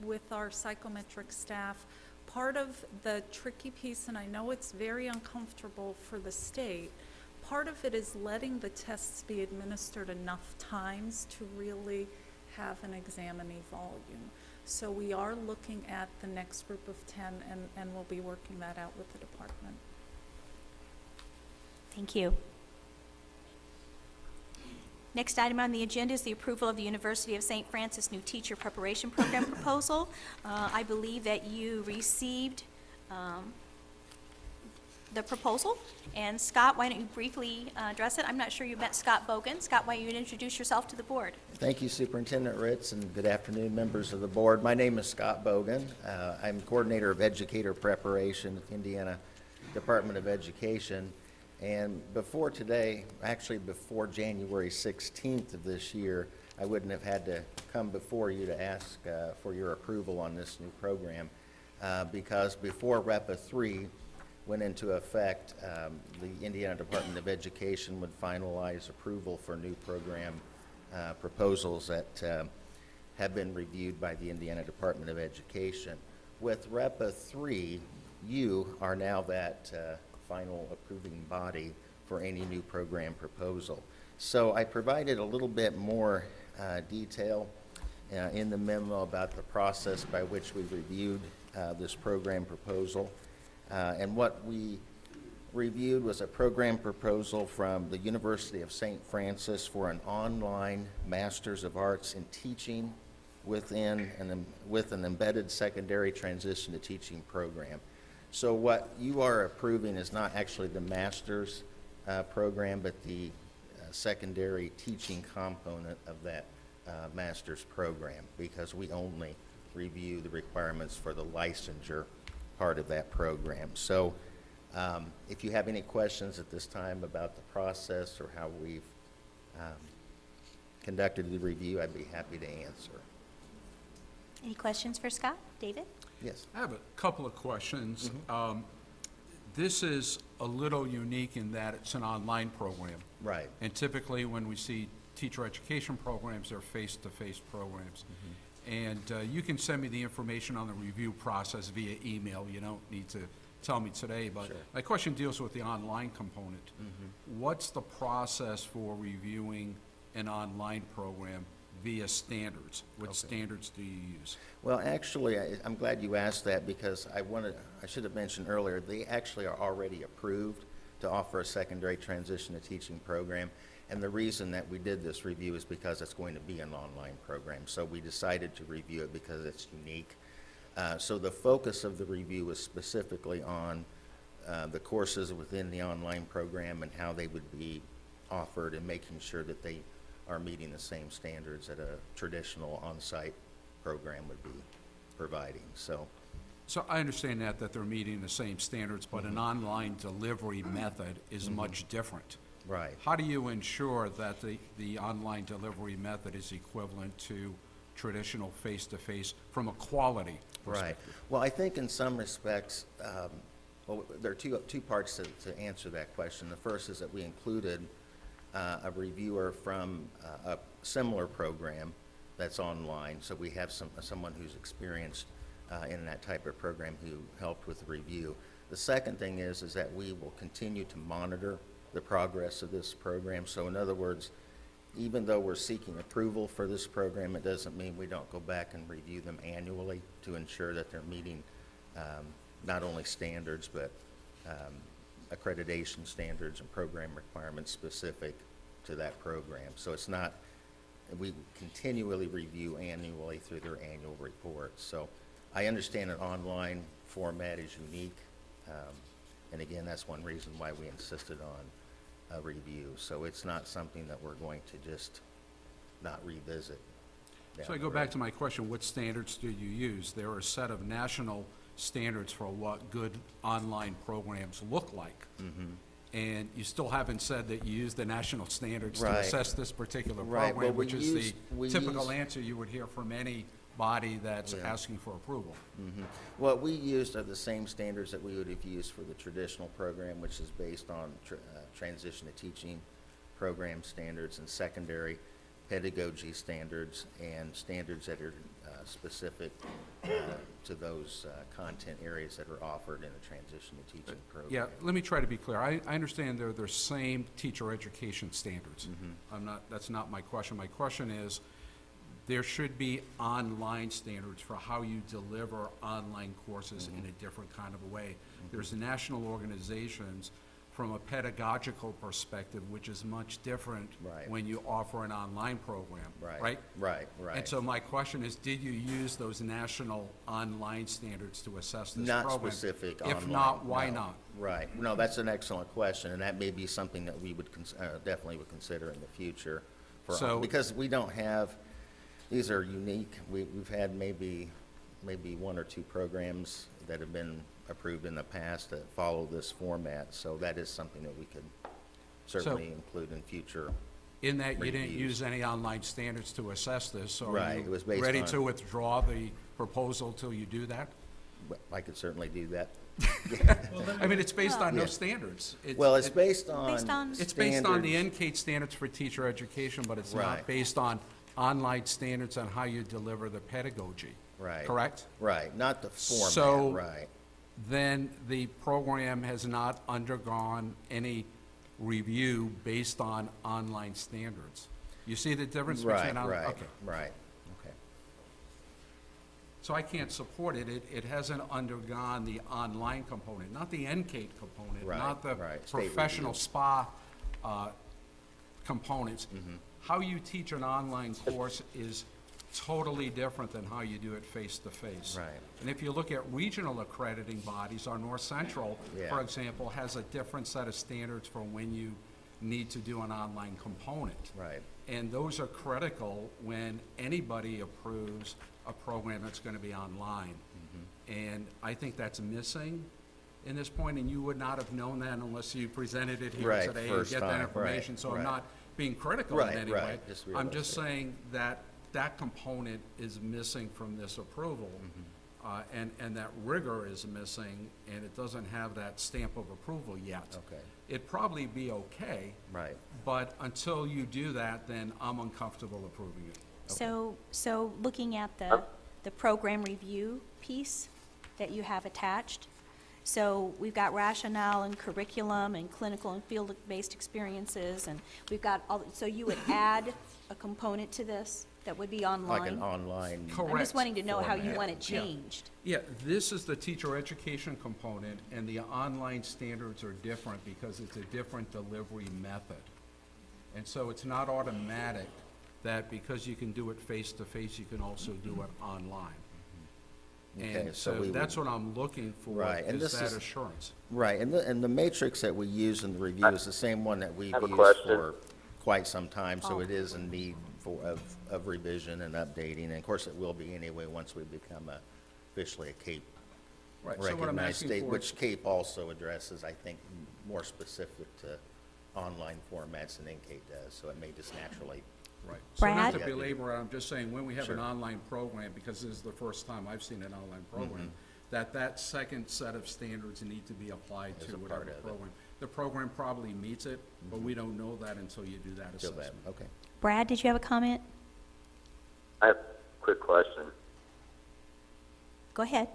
with our psychometric staff. Part of the tricky piece, and I know it's very uncomfortable for the state, part of it is letting the tests be administered enough times to really have an examinee volume. So we are looking at the next group of 10, and we'll be working that out with the department. Thank you. Next item on the agenda is the approval of the University of St. Francis new teacher preparation program proposal. I believe that you received the proposal. And Scott, why don't you briefly address it? I'm not sure you met Scott Bogan. Scott, why don't you introduce yourself to the board? Thank you, Superintendent Ritz, and good afternoon, members of the board. My name is Scott Bogan. I'm Coordinator of Educator Preparation at the Indiana Department of Education. And before today, actually before January 16th of this year, I wouldn't have had to come before you to ask for your approval on this new program because before REPA 3 went into effect, the Indiana Department of Education would finalize approval for new program proposals that have been reviewed by the Indiana Department of Education. With REPA 3, you are now that final approving body for any new program proposal. So I provided a little bit more detail in the memo about the process by which we reviewed this program proposal. And what we reviewed was a program proposal from the University of St. Francis for an online Master's of Arts in Teaching with an embedded secondary transition to teaching program. So what you are approving is not actually the master's program, but the secondary teaching component of that master's program, because we only review the requirements for the licensure part of that program. So if you have any questions at this time about the process or how we've conducted the review, I'd be happy to answer. Any questions for Scott? David? Yes. I have a couple of questions. This is a little unique in that it's an online program. Right. And typically, when we see teacher education programs, they're face-to-face programs. And you can send me the information on the review process via email. You don't need to tell me today, but Sure. my question deals with the online component. What's the process for reviewing an online program via standards? What standards do you use? Well, actually, I'm glad you asked that because I should have mentioned earlier, they actually are already approved to offer a secondary transition to teaching program. And the reason that we did this review is because it's going to be an online program. So we decided to review it because it's unique. So the focus of the review was specifically on the courses within the online program and how they would be offered and making sure that they are meeting the same standards that a traditional on-site program would be providing. So I understand that they're meeting the same standards, but an online delivery method is much different. right. How do you ensure that the online delivery method is equivalent to traditional face-to-face from a quality Right. perspective? Well, I think in some respects, there are two parts to answer that question. The first is that we included a reviewer from a similar program that's online. So we have someone who's experienced in that type of program who helped with the review. The second thing is that we will continue to monitor the progress of this program. So in other words, even though we're seeking approval for this program, it doesn't mean we don't go back and review them annually to ensure that they're meeting not only standards, but accreditation standards and program requirements specific to that program. So it's not, we continually review annually through their annual reports. So I understand an online format is unique, and again, that's one reason why we insisted on a review. So it's not something that we're going to just not revisit. So I go back to my question, what standards do you use? There are a set of national standards for what good online programs look like. And you still haven't said that you use the national standards to Right. assess this particular Right. Well, program, we which is we the typical use- answer you would hear from any body that's Yeah. asking for approval. What we used are the same standards that we would have used for the traditional program, which is based on transition to teaching program standards and secondary pedagogy standards and standards that are specific to those content areas that are offered in a transition to teaching program. Yeah, let me try to be clear. I understand they're the same teacher education standards. That's not my question. My question is, there should be online standards for how you deliver online courses in a different kind of a way. There's national organizations from a pedagogical perspective, which is much different Right. when you offer an online program, right? Right. And so my question is, did you use those national online standards to assess this Not program? specific If online, not, why no. not? Right. No, that's an excellent question, and that may be something that we would definitely would consider in the future. So- Because we don't have, these are unique. We've had maybe one or two programs that have been approved in the past that follow this format, so that is something that we could certainly include in future. In that you didn't Reviews. use any online standards to assess this, so Right, are it was you based ready on- to withdraw the proposal till you do that? But I could certainly do that. I mean, it's based on no Yeah. standards. Well, it's based on Based on- It's based on the standards. NCATE standards for teacher education, but it's not Right. based on online standards on how you deliver the pedagogy. Right. Correct? Right, not the format, So- right. Then the program has not undergone any review based on online standards. You see the difference between? Right, right, Okay. right, okay. So I can't support it. It hasn't undergone the online component, not the NCATE component, Right, not the right, state professional review. SPA components. Mm-hmm. How you teach an online course is totally different than how you do it face-to-face. Right. And if you look at regional accrediting bodies, our North Central, Yeah. for example, has a different set of standards for when you need to do an online component. Right. And those are critical when anybody approves a program that's going to be online. And I think that's missing in this point, and you would not have known that unless you presented it here Right, today and first get that time, information. right, So I'm right. not being critical in Right, any right, way. just I'm just realistic. saying that that component is missing from this approval. And that rigor is missing, and it doesn't have that stamp of approval yet. Okay. It'd probably be okay, Right. but until you do that, then I'm uncomfortable approving it. So looking at the program review piece that you have attached, so we've got rationale and curriculum and clinical and field-based experiences, and we've got all, so you would add a component to this That would be online? like an online. Correct. I'm just wanting to know how you format. want it changed. Yeah, this is the teacher education component, and the online standards are different because it's a different delivery method. And so it's not automatic that because you can do it face-to-face, you can also do it online. Okay, And so so we that's would- what I'm looking for, Right, and is this that is- assurance. Right, and the matrix that we use in the review is the same one that we've I have a used question. for quite some time, so Oh. it is in need of revision and updating, and of course it will be anyway once we become officially a CAPE Right, so what I'm recognized asking state, for, which CAPE also addresses, I think, more specific to online formats than NCAPE does, so it may just naturally. right. So not Brad? to belabor it, I'm just saying, when we have an Sure. online program, because this is the first time I've seen an online program, Mm-hmm. that second set of standards need to be applied As to a whatever part of it. program. The program probably meets it, but we don't know that until you do that Feel that, assessment. okay. Brad, did you have a comment? I have a quick question. Go ahead.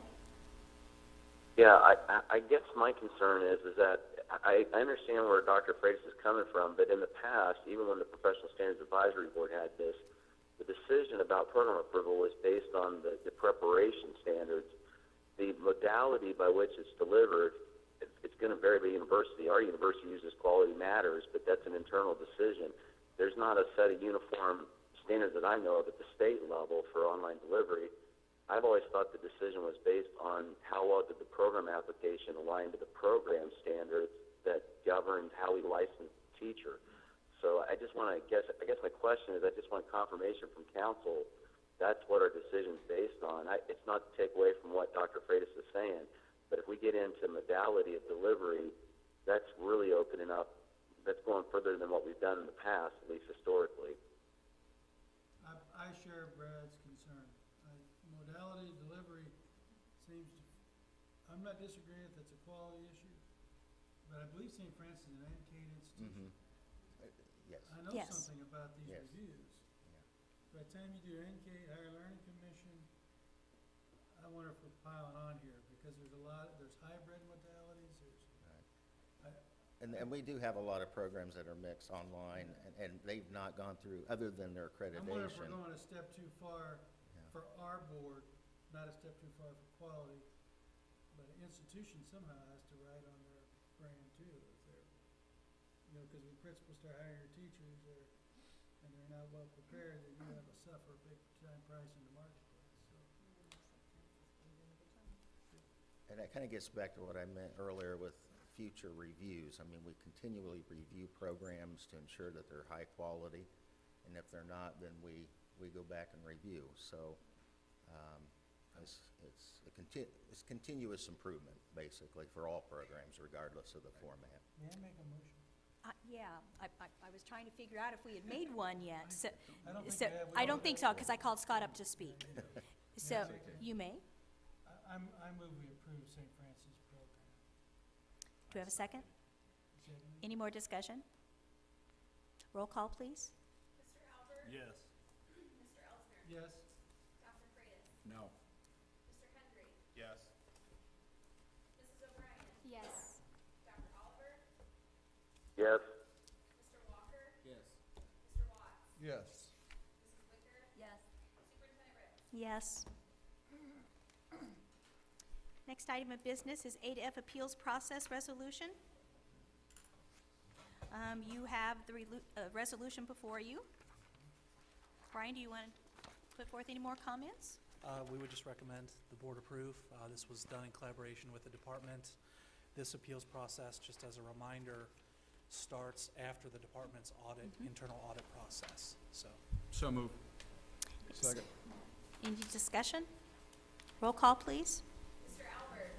Yeah, I guess my concern is that I understand where Dr. Freitas is coming from, but in the past, even when the Professional Standards Advisory Board had this, the decision about program approval was based on the preparation standards. The modality by which it's delivered, it's going to vary by university. Our university uses Quality Matters, but that's an internal decision. There's not a set of uniform standards that I know of at the state level for online delivery. I've always thought the decision was based on how well did the program application align to the program standards that governed how we license the teacher. So I just want to I guess my question is, I just want confirmation from council that's what our decision's based on. It's not to take away from what Dr. Freitas is saying, but if we get into modality of delivery, that's really opening up, that's going further than what we've done in the past, at least historically. I share Brad's concern. Modality delivery seems to, I'm not disagreeing if it's a quality issue, but I believe St. Francis is an NCATE institution. Yes. I know Yes. something about these Yes. reviews. By the time you do NCATE, Higher Learning Commission, I wonder if we're piling on here, because there's there's hybrid modalities, And we do have a lot of programs that are mixed online, and they've not gone through, other than their I wonder if we're accreditation. going a step too far for our board, not a step too far for quality, but an institution somehow has to write on their brand too, if they're, because when principals start hiring your teachers, and they're not well prepared, then you have to suffer a big time price in the marketplace, so. And that kind of gets back to what I meant earlier with future reviews. I mean, we continually review programs to ensure that they're high quality, and if they're not, then we go back and review. So it's continuous improvement, basically, for all programs, regardless of the format. May I make a motion? Yeah, I was trying to figure out if we had made one yet, so. I don't think so we have. I don't think so, because I called Scott up to speak. So, you may. I move we approve St. Francis program. Do we have a second? Any more discussion? Roll call, please. Yes. Yes. No. Yes. Yes. Yes? Yes. Yes. Next item of business is A to F Appeals Process Resolution. You have the resolution before you. Brian, do you want to put forth any more comments? We would just recommend the board approve. This was done in collaboration with the department. This appeals process, just as a reminder, starts after the department's internal audit process, so. So move. Second. Any discussion? Roll call, please.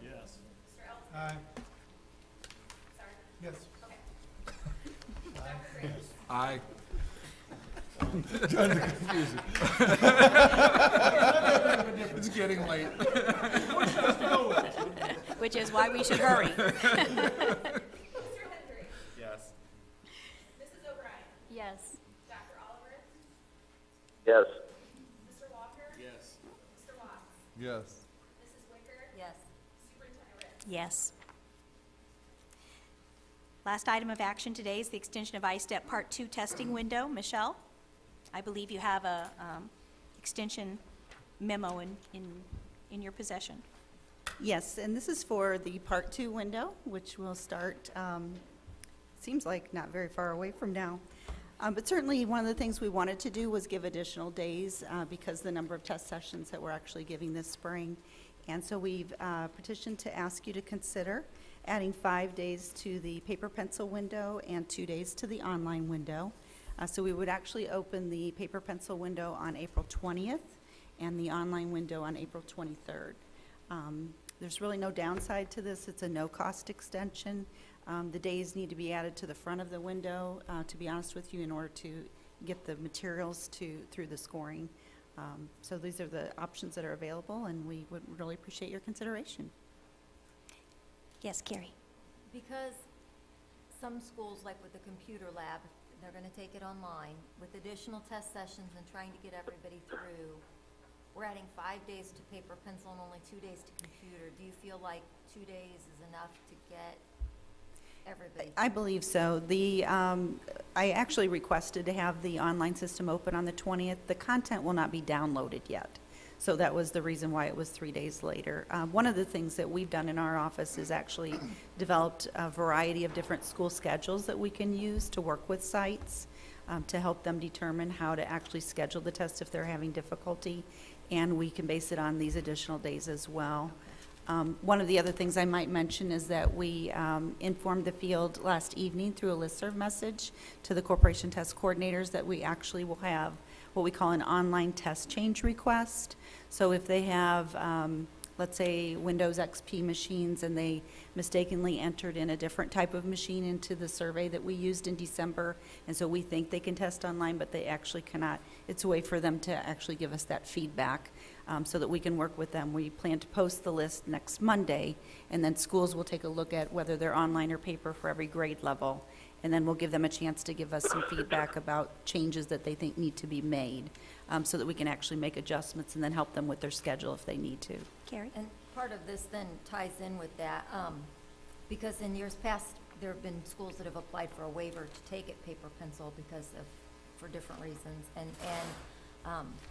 Yes. Aye. Yes. Aye. It's getting late. Which is why we should hurry. Yes. Yes. Yes. Yes. Yes. Yes. Yes. Last item of action today is the extension of ISTEP Part 2 testing window. Michelle, I believe you have a extension memo in your possession. Yes, and this is for the Part 2 window, which will start, seems like not very far away from now. But certainly, one of the things we wanted to do was give additional days because the number of test sessions that we're actually giving this spring. And so we've petitioned to ask you to consider adding 5 days to the paper pencil window and 2 days to the online window. So we would actually open the paper pencil window on April 20th and the online window on April 23rd. There's really no downside to this. It's a no-cost extension. The days need to be added to the front of the window, to be honest with you, in order to get the materials through the scoring. So these are the options that are available, and we would really appreciate your consideration. Yes, Carrie? Because some schools, like with the computer lab, they're gonna take it online with additional test sessions and trying to get everybody through. We're adding 5 days to paper pencil and only 2 days to computer. Do you feel like 2 days is enough to get everybody? I believe so. I actually requested to have the online system open on the 20th. The content will not be downloaded yet. So that was the reason why it was 3 days later. One of the things that we've done in our office is actually developed a variety of different school schedules that we can use to work with sites to help them determine how to actually schedule the test if they're having difficulty. And we can base it on these additional days as well. One of the other things I might mention is that we informed the field last evening through a listserv message to the corporation test coordinators that we actually will have what we call an online test change request. So if they have, let's say, Windows XP machines and they mistakenly entered in a different type of machine into the survey that we used in December, and so we think they can test online, but they actually cannot, it's a way for them to actually give us that feedback so that we can work with them. We plan to post the list next Monday, and then schools will take a look at whether they're online or paper for every grade level. And then we'll give them a chance to give us some feedback about changes that they think need to be made so that we can actually make adjustments and then help them with their schedule if they need to. Carrie? And part of this then ties in with that, because in years past, there have been schools that have applied for a waiver to take it paper pencil for different reasons. And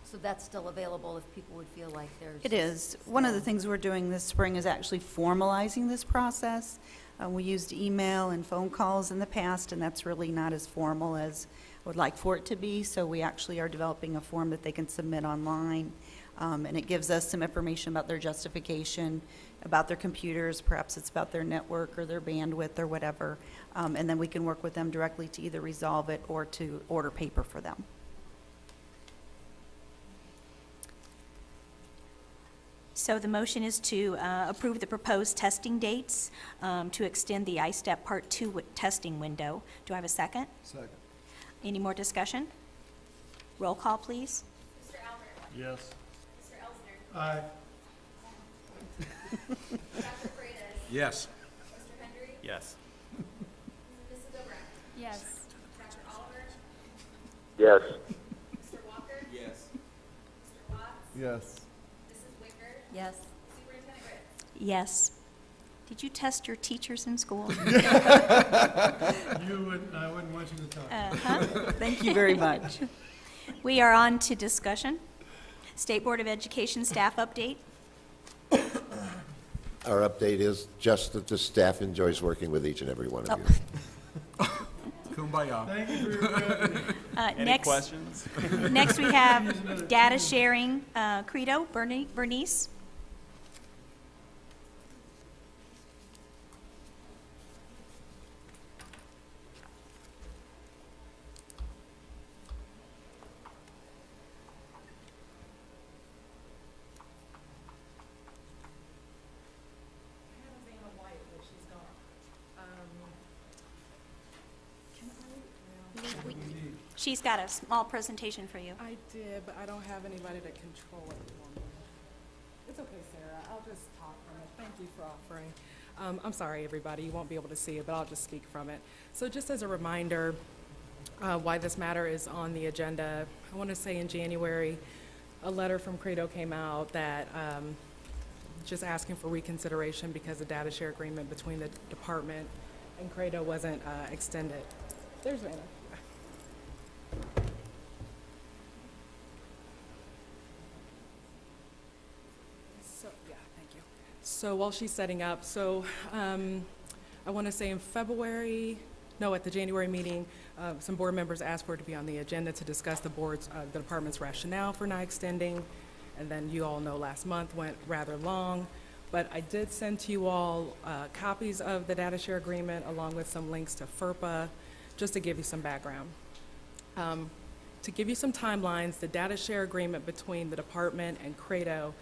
so that's still available if people would feel like there's. It is. One of the things we're doing this spring is actually formalizing this process. We used email and phone calls in the past, and that's really not as formal as I would like for it to be. So we actually are developing a form that they can submit online, and it gives us some information about their justification, about their computers, perhaps it's about their network or their bandwidth or whatever, and then we can work with them directly to either resolve it or to order paper for them. So the motion is to approve the proposed testing dates to extend the ISTEP Part 2 testing window. Do I have a second? Second. Any more discussion? Roll call, please. Yes. Aye. Yes. Yes. Yes. Yes. Yes. Yes. Yes. Did you test your teachers in school? I wouldn't want you to talk. Uh-huh. Thank you very much. We are on to discussion. State Board of Education staff update. Our update is just that the staff enjoys working with each and every one of you. Kumbaya. Thank you for your revenue. Any questions? Next, we have data sharing credo. Bernice? She's got a small presentation for you. I did, but I don't have anybody to control it for me. It's okay, Sarah. I'll just talk from it. Thank you for offering. I'm sorry, everybody. You won't be able to see it, but I'll just speak from it. So just as a reminder, why this matter is on the agenda, I want to say in January, a letter from Credo came out that just asking for reconsideration because the data share agreement between the department and Credo wasn't extended. There's Vanna. So while she's setting up, I want to say at the January meeting, some board members asked for it to be on the agenda to discuss the department's rationale for not extending. And then you all know last month went rather long. But I did send to you all copies of the data share agreement along with some links to FERPA, just to give you some background. To give you some timelines, the data share agreement between the department and Credo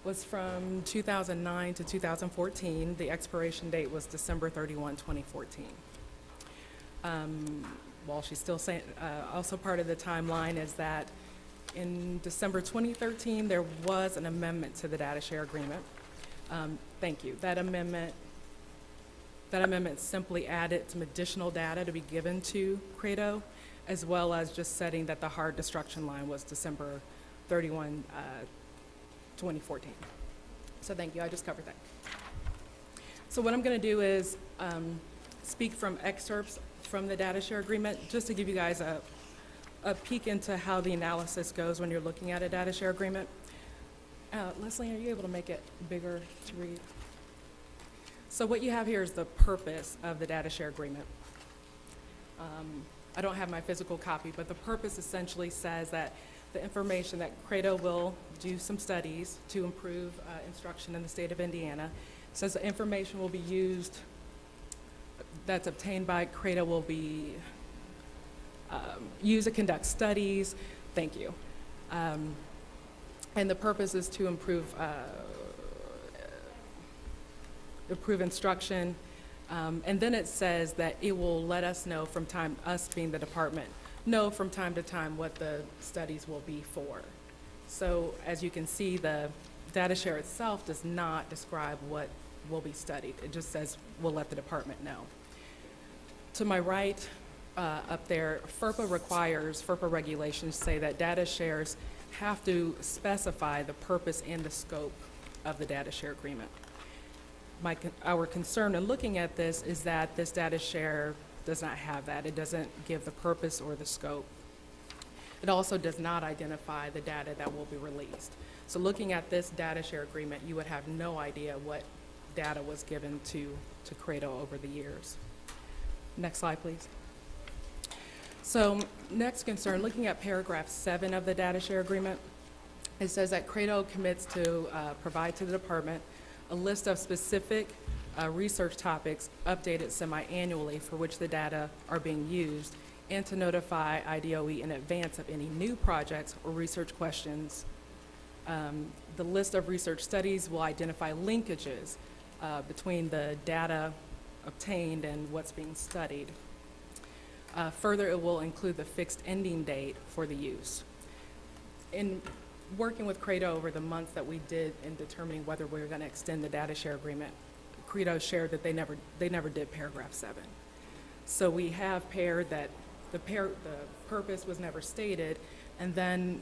was from 2009 to 2014. The expiration date was December 31, 2014. While she's still saying, also part of the timeline is that in December 2013, there was an amendment to the data share agreement. Thank you. That amendment simply added some additional data to be given to Credo, as well as just setting that the hard destruction line was December 31, 2014. So thank you, I just covered that. So what I'm gonna do is speak from excerpts from the data share agreement, just to give you guys a peek into how the analysis goes when you're looking at a data share agreement. Leslie, are you able to make it bigger to read? So what you have here is the purpose of the data share agreement. I don't have my physical copy, but the purpose essentially says that the information that Credo will do some studies to improve instruction in the state of Indiana. Says the information will be used that's obtained by Credo will be used to conduct studies. Thank you. And the purpose is to improve instruction. And then it says that it will let us know from time, us being the department, know from time to time what the studies will be for. So as you can see, the data share itself does not describe what will be studied. It just says we'll let the department know. To my right, up there, FERPA regulations say that data shares have to specify the purpose and the scope of the data share agreement. Our concern in looking at this is that this data share does not have that. It doesn't give the purpose or the scope. It also does not identify the data that will be released. So looking at this data share agreement, you would have no idea what data was given to Credo over the years. Next slide, please. So next concern, looking at paragraph 7 of the data share agreement, it says that Credo commits to provide to the department a list of specific research topics updated semi-annually for which the data are being used, and to notify IDOE in advance of any new projects or research questions. The list of research studies will identify linkages between the data obtained and what's being studied. Further, it will include the fixed ending date for the use. In working with Credo over the months that we did in determining whether we were going to extend the data share agreement, Credo shared that they never did paragraph 7. So we have paired that the purpose was never stated, and then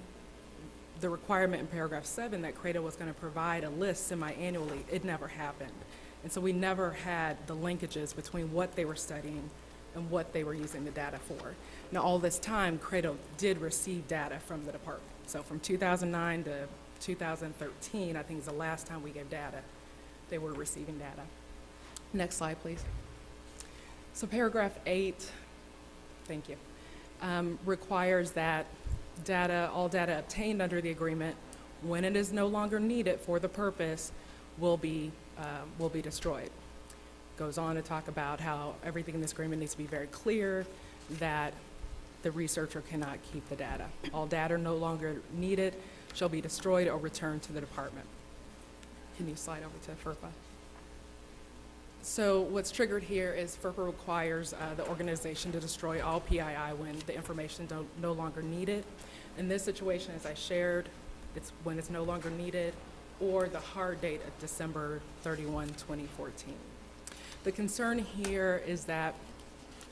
the requirement in paragraph 7 that Credo was going to provide a list semi-annually, it never happened. And so we never had the linkages between what they were studying and what they were using the data for. Now, all this time, Credo did receive data from the department. So from 2009 to 2013, I think is the last time we gave data, they were receiving data. Next slide, please. So paragraph 8, thank you, requires that all data obtained under the agreement, when it is no longer needed for the purpose, will be destroyed. Goes on to talk about how everything in this agreement needs to be very clear, that the researcher cannot keep the data. All data no longer needed shall be destroyed or returned to the department. Can you slide over to FERPA? So what's triggered here is FERPA requires the organization to destroy all PII when the information is no longer needed. In this situation, as I shared, it's when it's no longer needed, or the hard date of December 31, 2014. The concern here is that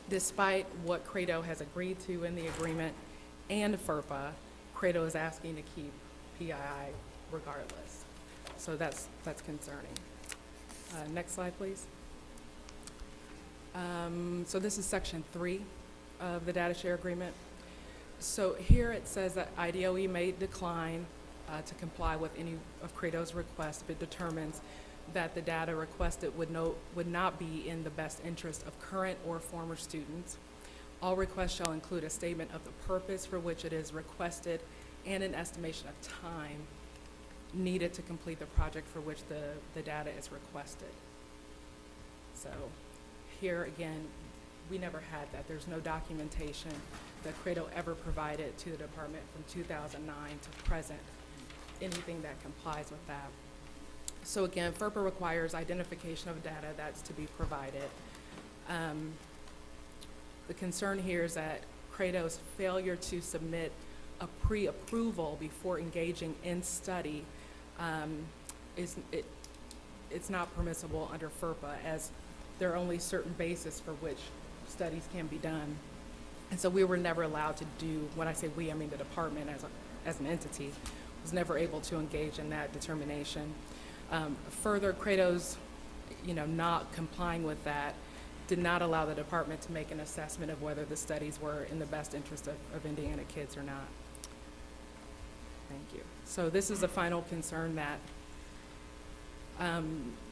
despite what Credo has agreed to in the agreement and FERPA, Credo is asking to keep PII regardless. So that's concerning. Next slide, please. So this is section 3 of the data share agreement. So here it says that IDOE may decline to comply with any of Credo's requests if it determines that the data requested would not be in the best interest of current or former students. All requests shall include a statement of the purpose for which it is requested and an estimation of time needed to complete the project for which the data is requested. So here again, we never had that. There's no documentation that Credo ever provided to the department from 2009 to present, anything that complies with that. So again, FERPA requires identification of data that's to be provided. The concern here is that Credo's failure to submit a pre-approval before engaging in study it's not permissible under FERPA, as there are only certain bases for which studies can be done. And so we were never allowed to do, when I say we, I mean the department as an entity, was never able to engage in that determination. Further, Credo's, not complying with that did not allow the department to make an assessment of whether the studies were in the best interest of Indiana kids or not. Thank you. So this is a final concern that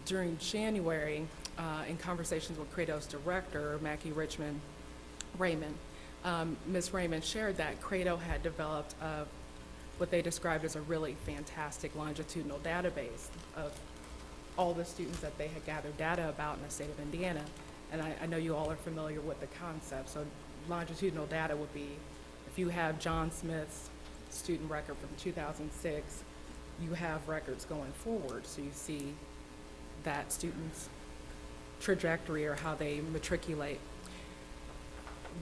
during January, in conversations with Credo's director, Mackie Raymond, Ms. Raymond shared that Credo had developed what they described as a really fantastic longitudinal database of all the students that they had gathered data about in the state of Indiana. And I know you all are familiar with the concept. So longitudinal data would be, if you have John Smith's student record from 2006, you have records going forward. So you see that student's trajectory or how they matriculate.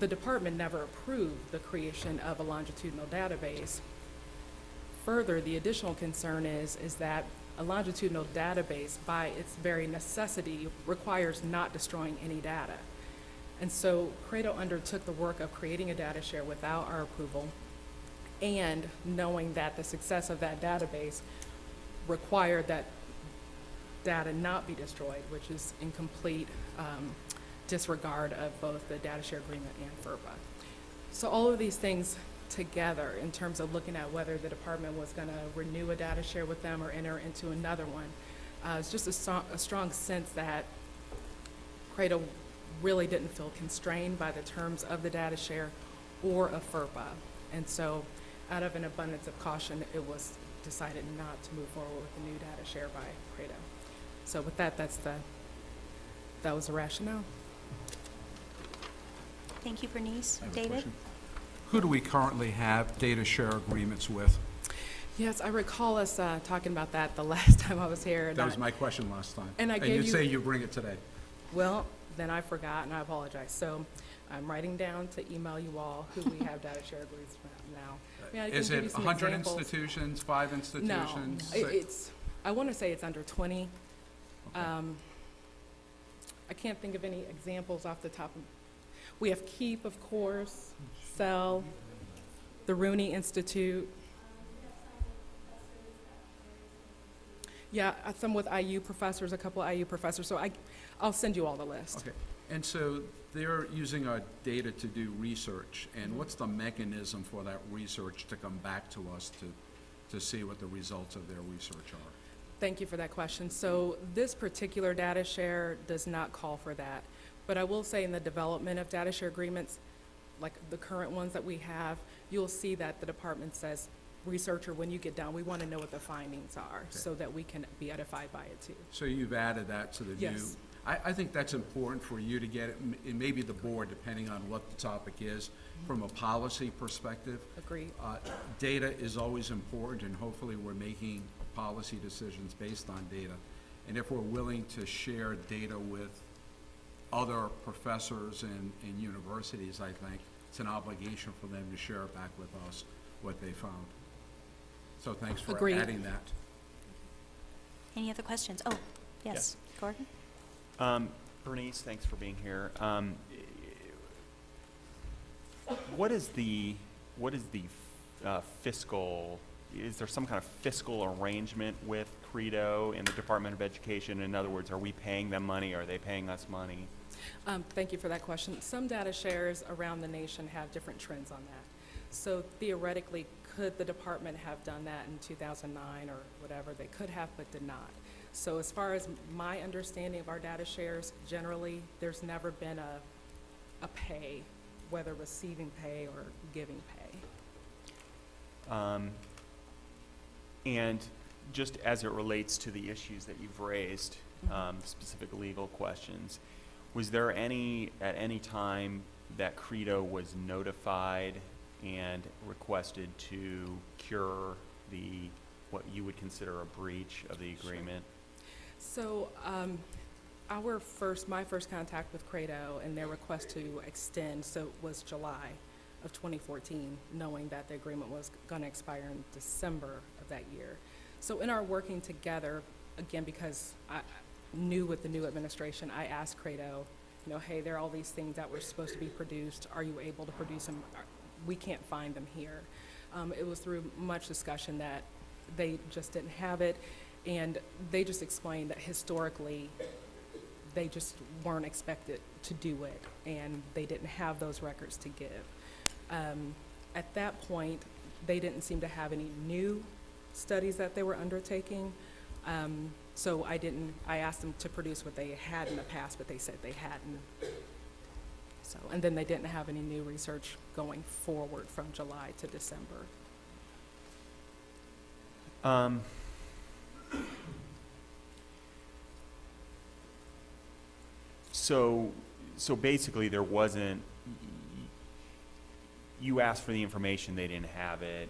The department never approved the creation of a longitudinal database. Further, the additional concern is that a longitudinal database, by its very necessity, requires not destroying any data. And so Credo undertook the work of creating a data share without our approval, and knowing that the success of that database required that data not be destroyed, which is in complete disregard of both the data share agreement and FERPA. So all of these things together, in terms of looking at whether the department was going to renew a data share with them or enter into another one, it's just a strong sense that Credo really didn't feel constrained by the terms of the data share or of FERPA. And so out of an abundance of caution, it was decided not to move forward with the new data share by Credo. So with that, that was the rationale. Thank you, Bernice. I have a David? question. Who do we currently have data share agreements with? Yes, I recall us talking about that the last time I was here. That was my question last time. And I you gave say you bring it today. Well, then I forgot, and I apologize. So I'm writing down to email you all who we have data share agreements with now. I mean, I Is can give you it some 100 examples. institutions, 5 institutions? No, I want to say it's under 20. Okay. I can't think of any examples off the top of. We have Keep, of course, Cell, the Rooney Institute. Yeah, some with IU professors, a couple of IU professors. So I'll send you all the list. Okay, and so they're using our data to do research, and what's the mechanism for that research to come back to us to see what the results of their research are? Thank you for that question. So this particular data share does not call for that. But I will say in the development of data share agreements, like the current ones that we have, you'll see that the department says, researcher, when you get done, we want to know what the findings are so that we can be edified by it too. So you've added that to the new? Yes. I think that's important for you to get it, and maybe the board, depending on what the topic is, from a policy perspective. Agreed. Data is always important, and hopefully we're making policy decisions based on data. And if we're willing to share data with other professors and universities, I think it's an obligation for them to share back with us what they found. So thanks for Agreed. adding that. Any other questions? Oh, yes, Gordon? Bernice, thanks for being here. What is the fiscal, is there some kind of fiscal arrangement with Credo and the Department of Education? In other words, are we paying them money? Are they paying us money? Thank you for that question. Some data shares around the nation have different trends on that. So theoretically, could the department have done that in 2009 or whatever? They could have, but did not. So as far as my understanding of our data shares, generally, there's never been a pay, whether receiving pay or giving pay. And just as it relates to the issues that you've raised, specific legal questions, was there at any time that Credo was notified and requested to cure what you would consider a breach of the agreement? So, my first contact with Credo and their request to extend, so it was July of 2014, knowing that the agreement was going to expire in December of that year. So in our working together, again, because I knew with the new administration, I asked Credo, hey, there are all these things that were supposed to be produced. Are you able to produce them? We can't find them here. It was through much discussion that they just didn't have it, and they just explained that historically they just weren't expected to do it, and they didn't have those records to give. At that point, they didn't seem to have any new studies that they were undertaking, so I asked them to produce what they had in the past, but they said they hadn't. So, and then they didn't have any new research going forward from July to December. So basically there wasn't, you asked for the information, they didn't have it.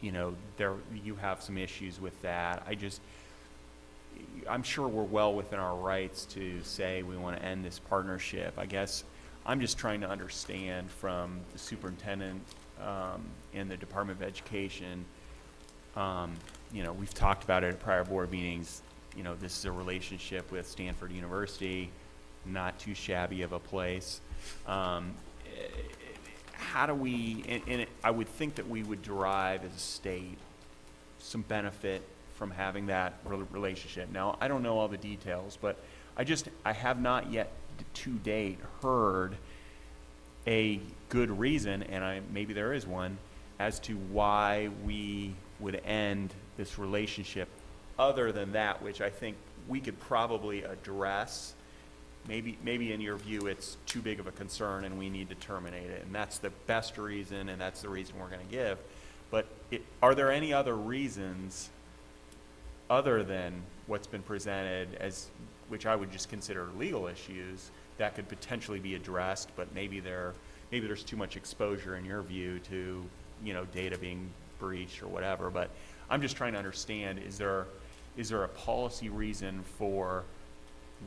You have some issues with that. I'm sure we're well within our rights to say we want to end this partnership. I guess I'm just trying to understand from the superintendent and the Department of Education. We've talked about it at prior board meetings. This is a relationship with Stanford University, not too shabby of a place. How do we, I would think that we would derive as a state some benefit from having that relationship. Now, I don't know all the details, but I have not yet to date heard a good reason, and maybe there is one, as to why we would end this relationship other than that, which I think we could probably address. Maybe in your view it's too big of a concern and we need to terminate it, and that's the best reason, and that's the reason we're going to give. But are there any other reasons other than what's been presented, which I would just consider legal issues, that could potentially be addressed, but maybe there's too much exposure in your view to data being breached or whatever? But I'm just trying to understand, is there a policy reason for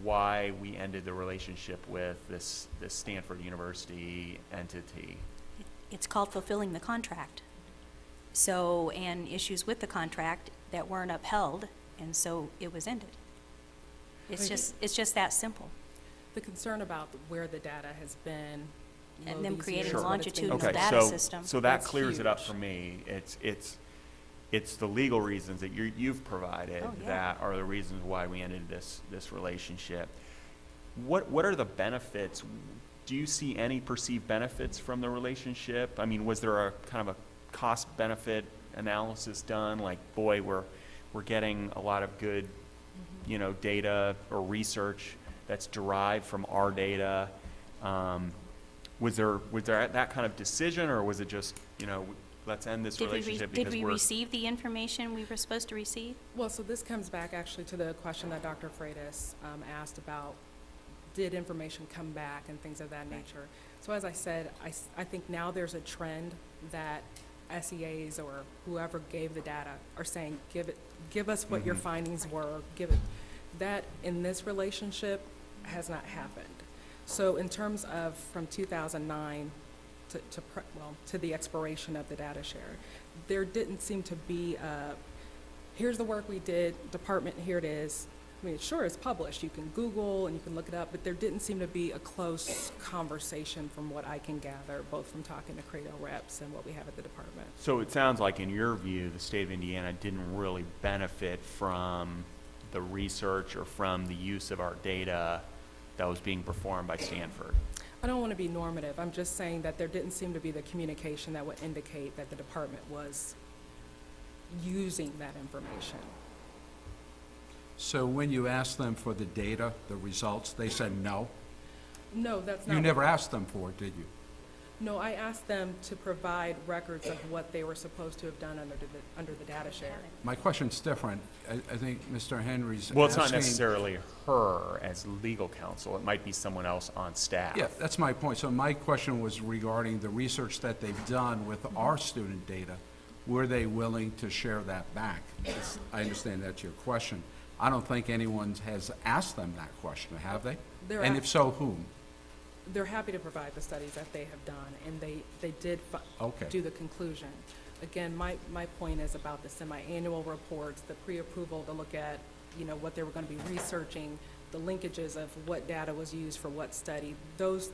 why we ended the relationship with this Stanford University entity? It's called fulfilling the contract. So, and issues with the contract that weren't upheld, and so it was ended. It's just that simple. The concern about where the data has been, And them these creating years, a what it's been longitudinal used. data system. So that That's clears it up huge. for me. It's the legal reasons that you've provided Oh, yeah. that are the reasons why we ended this relationship. What are the benefits? Do you see any perceived benefits from the relationship? I mean, was there a kind of a cost-benefit analysis done? Like, boy, we're getting a lot of good, data or research that's derived from our data. Was there that kind of decision, or was it just, let's end this relationship because Did we we're... receive the information we were supposed to receive? Well, so this comes back actually to the question that Dr. Freitas asked about, did information come back and things of that nature. So as I said, I think now there's a trend that SEAs or whoever gave the data are saying, give us what your findings were, give it. That in this relationship has not happened. So in terms of from 2009 to the expiration of the data share, there didn't seem to be here's the work we did, department, here it is. I mean, sure, it's published. You can Google and you can look it up, but there didn't seem to be a close conversation from what I can gather, both from talking to Credo reps and what we have at the department. So it sounds like, in your view, the state of Indiana didn't really benefit from the research or from the use of our data that was being performed by Stanford. I don't want to be normative. I'm just saying that there didn't seem to be the communication that would indicate that the department was using that information. So when you asked them for the data, the results, they said no? No, that's not. You never asked them for it, did you? No, I asked them to provide records of what they were supposed to have done under the data share. My question's different. I think Mr. Henry's Well, it's not asking- necessarily her as legal counsel. It might be someone else on staff. Yeah, that's my point. So my question was regarding the research that they've done with our student data. Were they willing to share that back? I understand that's your question. I don't think anyone has asked them that question, have they? They're And ask- if so, whom? They're happy to provide the studies that they have done, and they did Okay. do the conclusion. Again, my point is about the semi-annual reports, the pre-approval to look at, what they were going to be researching, the linkages of what data was used for what study. Those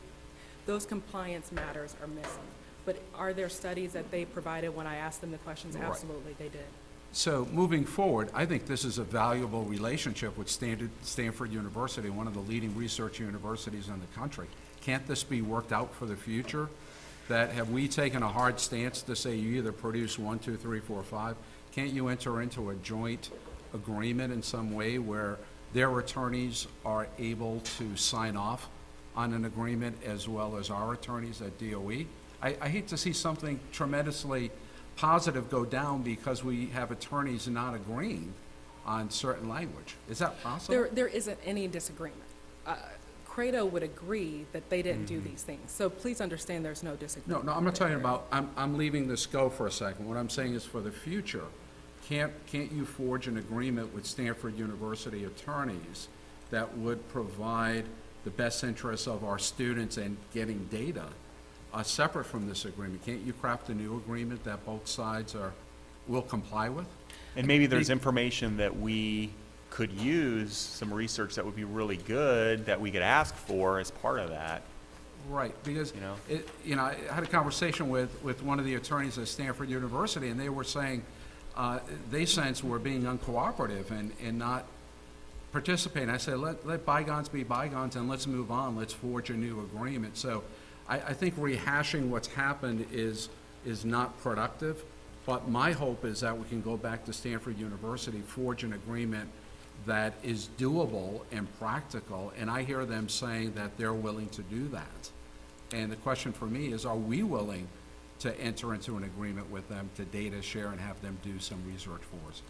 compliance matters are missing. But are there studies that they provided when I asked them the questions? Right. Absolutely, they did. So moving forward, I think this is a valuable relationship with Stanford University, one of the leading research universities in the country. Can't this be worked out for the future? That have we taken a hard stance to say you either produce 1, 2, 3, 4, 5? Can't you enter into a joint agreement in some way where their attorneys are able to sign off on an agreement as well as our attorneys at DOE? I hate to see something tremendously positive go down because we have attorneys not agreeing on certain language. Is that possible? There isn't any disagreement. Credo would agree that they didn't do these things. So please understand there's no disagreement. No, I'm not talking about, I'm leaving this go for a second. What I'm saying is for the future, can't you forge an agreement with Stanford University attorneys that would provide the best interests of our students and getting data separate from this agreement? Can't you craft a new agreement that both sides will comply with? And maybe there's information that we could use, some research that would be really good that we could ask for as part of that. Right, because, You know? I had a conversation with one of the attorneys at Stanford University, and they were saying they sense we're being uncooperative and not participating. I said, let bygones be bygones and let's move on. Let's forge a new agreement. So I think rehashing what's happened is not productive, but my hope is that we can go back to Stanford University, forge an agreement that is doable and practical, and I hear them saying that they're willing to do that. And the question for me is, are we willing to enter into an agreement with them to data share and have them do some research for us?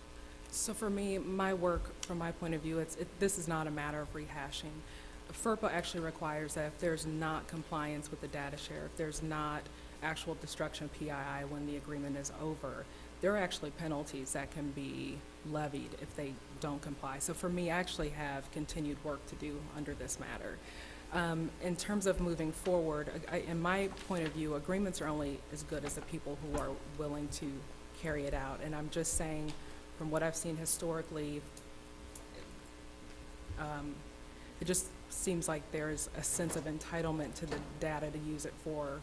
So for me, my work, from my point of view, this is not a matter of rehashing. FERPA actually requires that if there's not compliance with the data share, if there's not actual destruction of PII when the agreement is over, there are actually penalties that can be levied if they don't comply. So for me, I actually have continued work to do under this matter. In terms of moving forward, in my point of view, agreements are only as good as the people who are willing to carry it out. And I'm just saying, from what I've seen historically, it just seems like there's a sense of entitlement to the data to use it for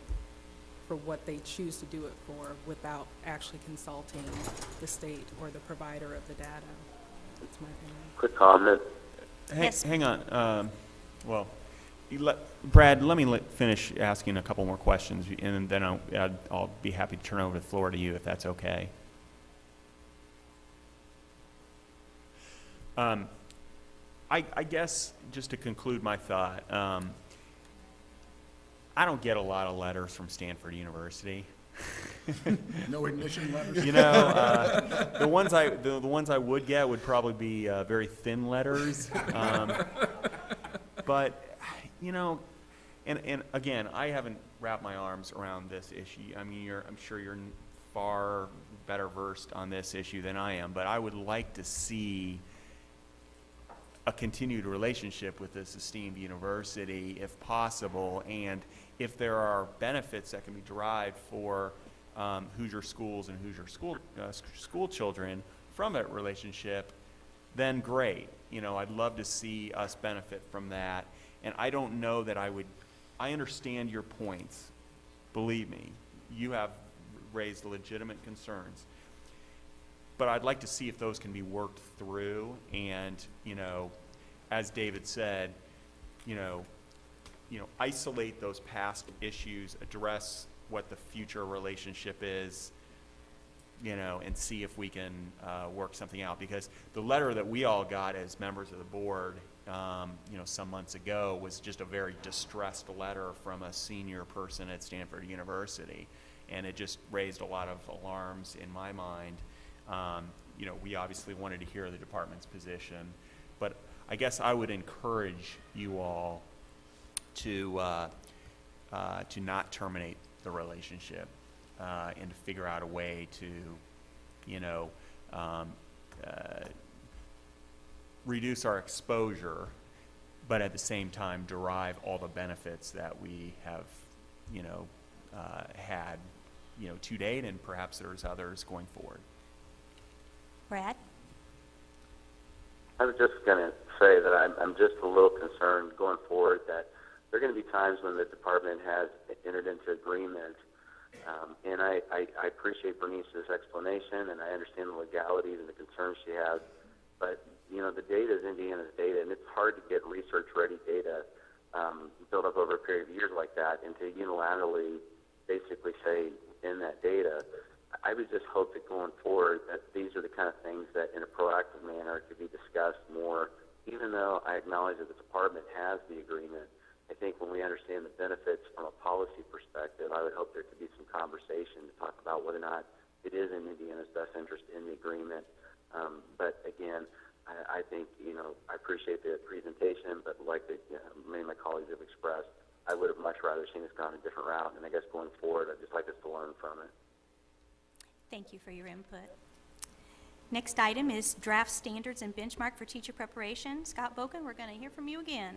what they choose to do it for without actually consulting the state or the provider of the data. That's my opinion. Quick comment. Yes. Hang on. Well, Brad, let me finish asking a couple more questions, and then I'll be happy to turn over the floor to you if that's okay. I guess, just to conclude my thought, I don't get a lot of letters from Stanford University. No admission letters? You know, the ones I would get would probably be very thin letters. But, you know, and again, I haven't wrapped my arms around this issue. I mean, I'm sure you're far better versed on this issue than I am, but I would like to see a continued relationship with this esteemed university if possible, and if there are benefits that can be derived for Hoosier schools and Hoosier school children from that relationship, then great. You know, I'd love to see us benefit from that. And I don't know that I understand your points. Believe me, you have raised legitimate concerns. But I'd like to see if those can be worked through and, you know, as David said, you know, isolate those past issues, address what the future relationship is, and see if we can work something out. Because the letter that we all got as members of the board, some months ago was just a very distressed letter from a senior person at Stanford University. And it just raised a lot of alarms in my mind. We obviously wanted to hear the department's position, but I guess I would encourage you all to not terminate the relationship and to figure out a way to, reduce our exposure, but at the same time derive all the benefits that we have, had, to date, and perhaps there's others going forward. Brad? I was just going to say that I'm just a little concerned going forward that there are going to be times when the department has entered into agreement, and I appreciate Bernice's explanation, and I understand the legalities and the concerns she has, but, the data is Indiana's data, and it's hard to get research-ready data built up over a period of years like that, and to unilaterally basically say in that data, I would just hope that going forward that these are the kind of things that in a proactive manner could be discussed more, even though I acknowledge that the department has the agreement. I think when we understand the benefits from a policy perspective, I would hope there could be some conversation to talk about whether or not it is in Indiana's best interest in the agreement. But again, I think, I appreciate the presentation, but like many of my colleagues have expressed, I would have much rather seen us gone a different route, and I guess going forward, I'd just like us to learn from it. Thank you for your input. Next item is draft standards and benchmark for teacher preparation. Scott Bogan, we're going to hear from you again.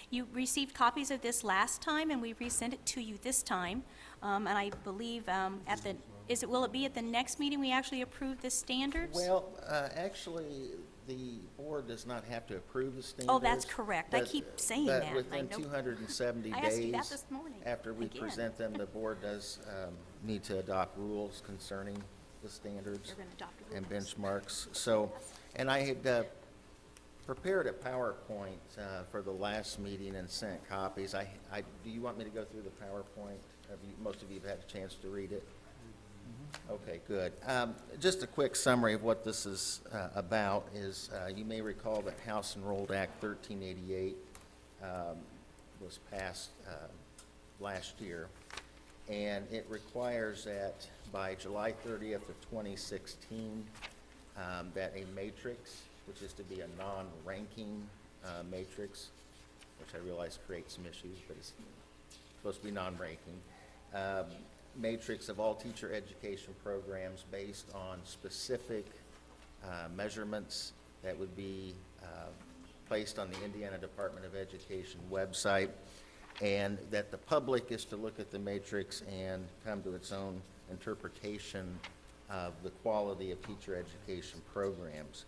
You received copies of this last time, and we resent it to you this time. And I believe will it be at the next meeting we actually approve the standards? Well, actually, the board does not have to approve the standards. Oh, that's correct. I keep saying that. But within I know. 270 I asked you that days this morning. after we Again. present them, the board does need to adopt rules concerning the standards They're gonna adopt the and rules. benchmarks. So, and I had prepared a PowerPoint for the last meeting and sent copies. Do you want me to go through the PowerPoint? Most of you have had a chance to read it? Okay, good. Just a quick summary of what this is about is you may recall that House Enrolled Act 1388 was passed last year, and it requires that by July 30th of 2016 that a matrix, which is to be a non-ranking matrix, which I realize creates some issues, but it's supposed to be non-ranking, matrix of all teacher education programs based on specific measurements that would be placed on the Indiana Department of Education website, and that the public is to look at the matrix and come to its own interpretation of the quality of teacher education programs.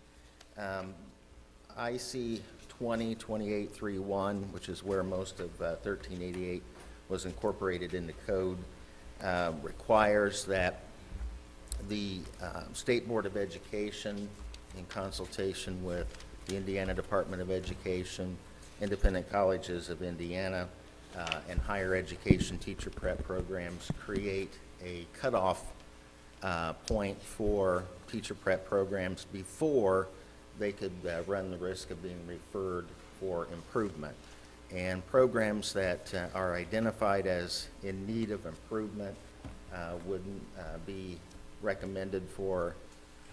IC 202831, which is where most of 1388 was incorporated into code, requires that the State Board of Education, in consultation with the Indiana Department of Education, independent colleges of Indiana, and higher education teacher prep programs, create a cutoff point for teacher prep programs before they could run the risk of being referred for improvement. And programs that are identified as in need of improvement would be recommended for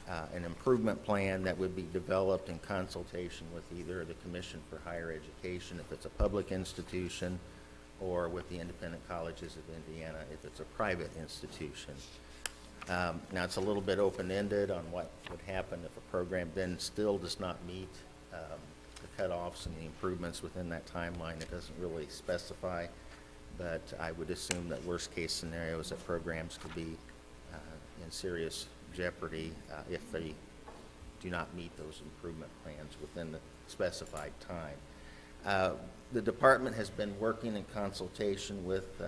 an improvement plan that would be developed in consultation with either the Commission for Higher Education if it's a public institution, or with the independent colleges of Indiana if it's a private institution. Now, it's a little bit open-ended on what would happen if a program then still does not meet the cutoffs and the improvements within that timeline. It doesn't really specify, but I would assume that worst-case scenarios that programs could be in serious jeopardy if they do not meet those improvement plans within the specified time. The department has been working in consultation with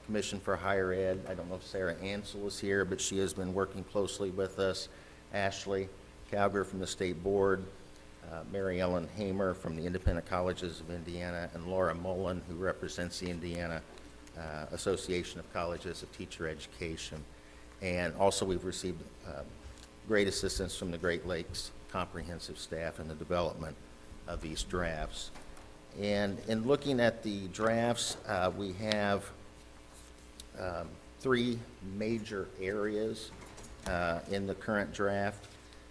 Commission for Higher Ed. I don't know if Sarah Ansel is here, but she has been working closely with us. Ashley Calger from the State Board, Mary Ellen Hamer from the Independent Colleges of Indiana, and Laura Mullen, who represents the Indiana Association of Colleges of Teacher Education. And also, we've received great assistance from the Great Lakes Comprehensive staff in the development of these drafts. And in looking at the drafts, we have 3 major areas in the current draft,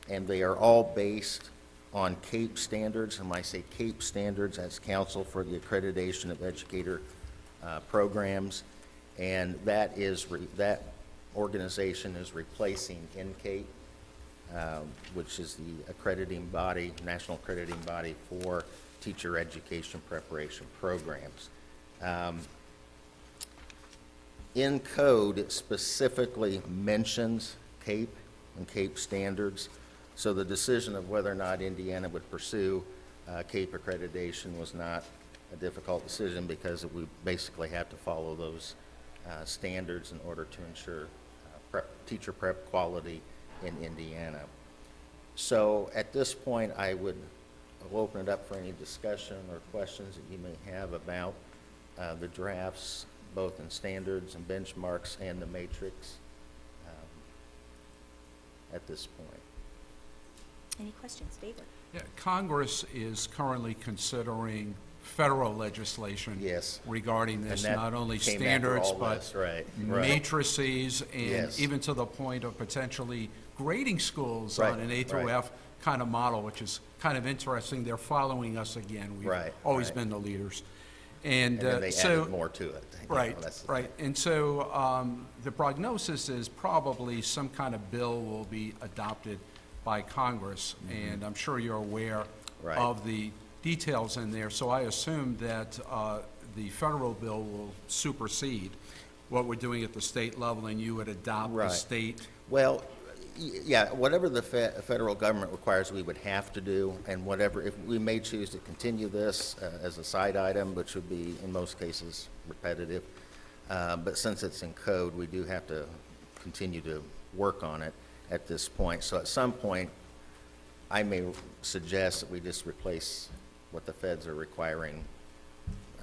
and they are all based on CAPE standards. And when I say CAPE standards, that's Council for the Accreditation of Educator Programs, and that organization is replacing NCAPE, which is the accrediting body, national accrediting body for teacher education preparation programs. In code, it specifically mentions CAPE and CAPE standards, so the decision of whether or not Indiana would pursue CAPE accreditation was not a difficult decision, because we basically have to follow those standards in order to ensure teacher prep quality in Indiana. So at this point, I'll open it up for any discussion or questions that you may have about the drafts, both in standards and benchmarks and the matrix at this point. Any questions, David? Yeah, Congress is currently considering federal legislation Yes. regarding this, And that not only came after standards, all but this, right. matrices, and Yes. even to the point of potentially grading schools Right, on an A through right. F kind of model, which is kind of interesting. They're following us again. We've Right, always right. been the leaders. And And then they so, added more to it. You know, right, that's the right. And so the prognosis is probably some kind of bill will be adopted by Congress, and I'm sure you're aware Right. of the details in there. So I assume that the federal bill will supersede what we're doing at the state level, and you would adopt the Right. state. Well, yeah, whatever the federal government requires, we would have to do, and whatever, if we may choose to continue this as a side item, which would be, in most cases, repetitive, but since it's in code, we do have to continue to work on it at this point. So at some point, I may suggest that we just replace what the feds are requiring,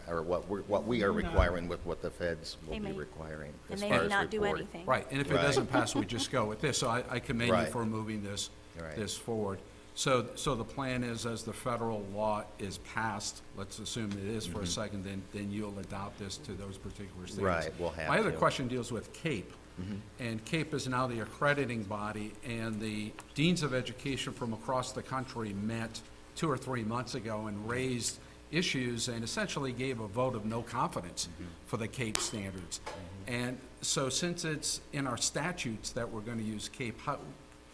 or what we are requiring with what the feds will They be may- requiring And as they far may as not do reporting. anything. Right, and if it Right. doesn't pass, we just go with this. So I commend you Right. for moving this, Right. this forward. So the plan is, as the federal law is passed, let's assume it is for a second, then you'll adopt this to those particular states. Right, we'll have My other to. question deals with CAPE. And CAPE is now the accrediting body, and the deans of education from across the country met 2 or 3 months ago and raised issues and essentially gave a vote of no confidence for the CAPE standards. And so since it's in our statutes that we're going to use CAPE,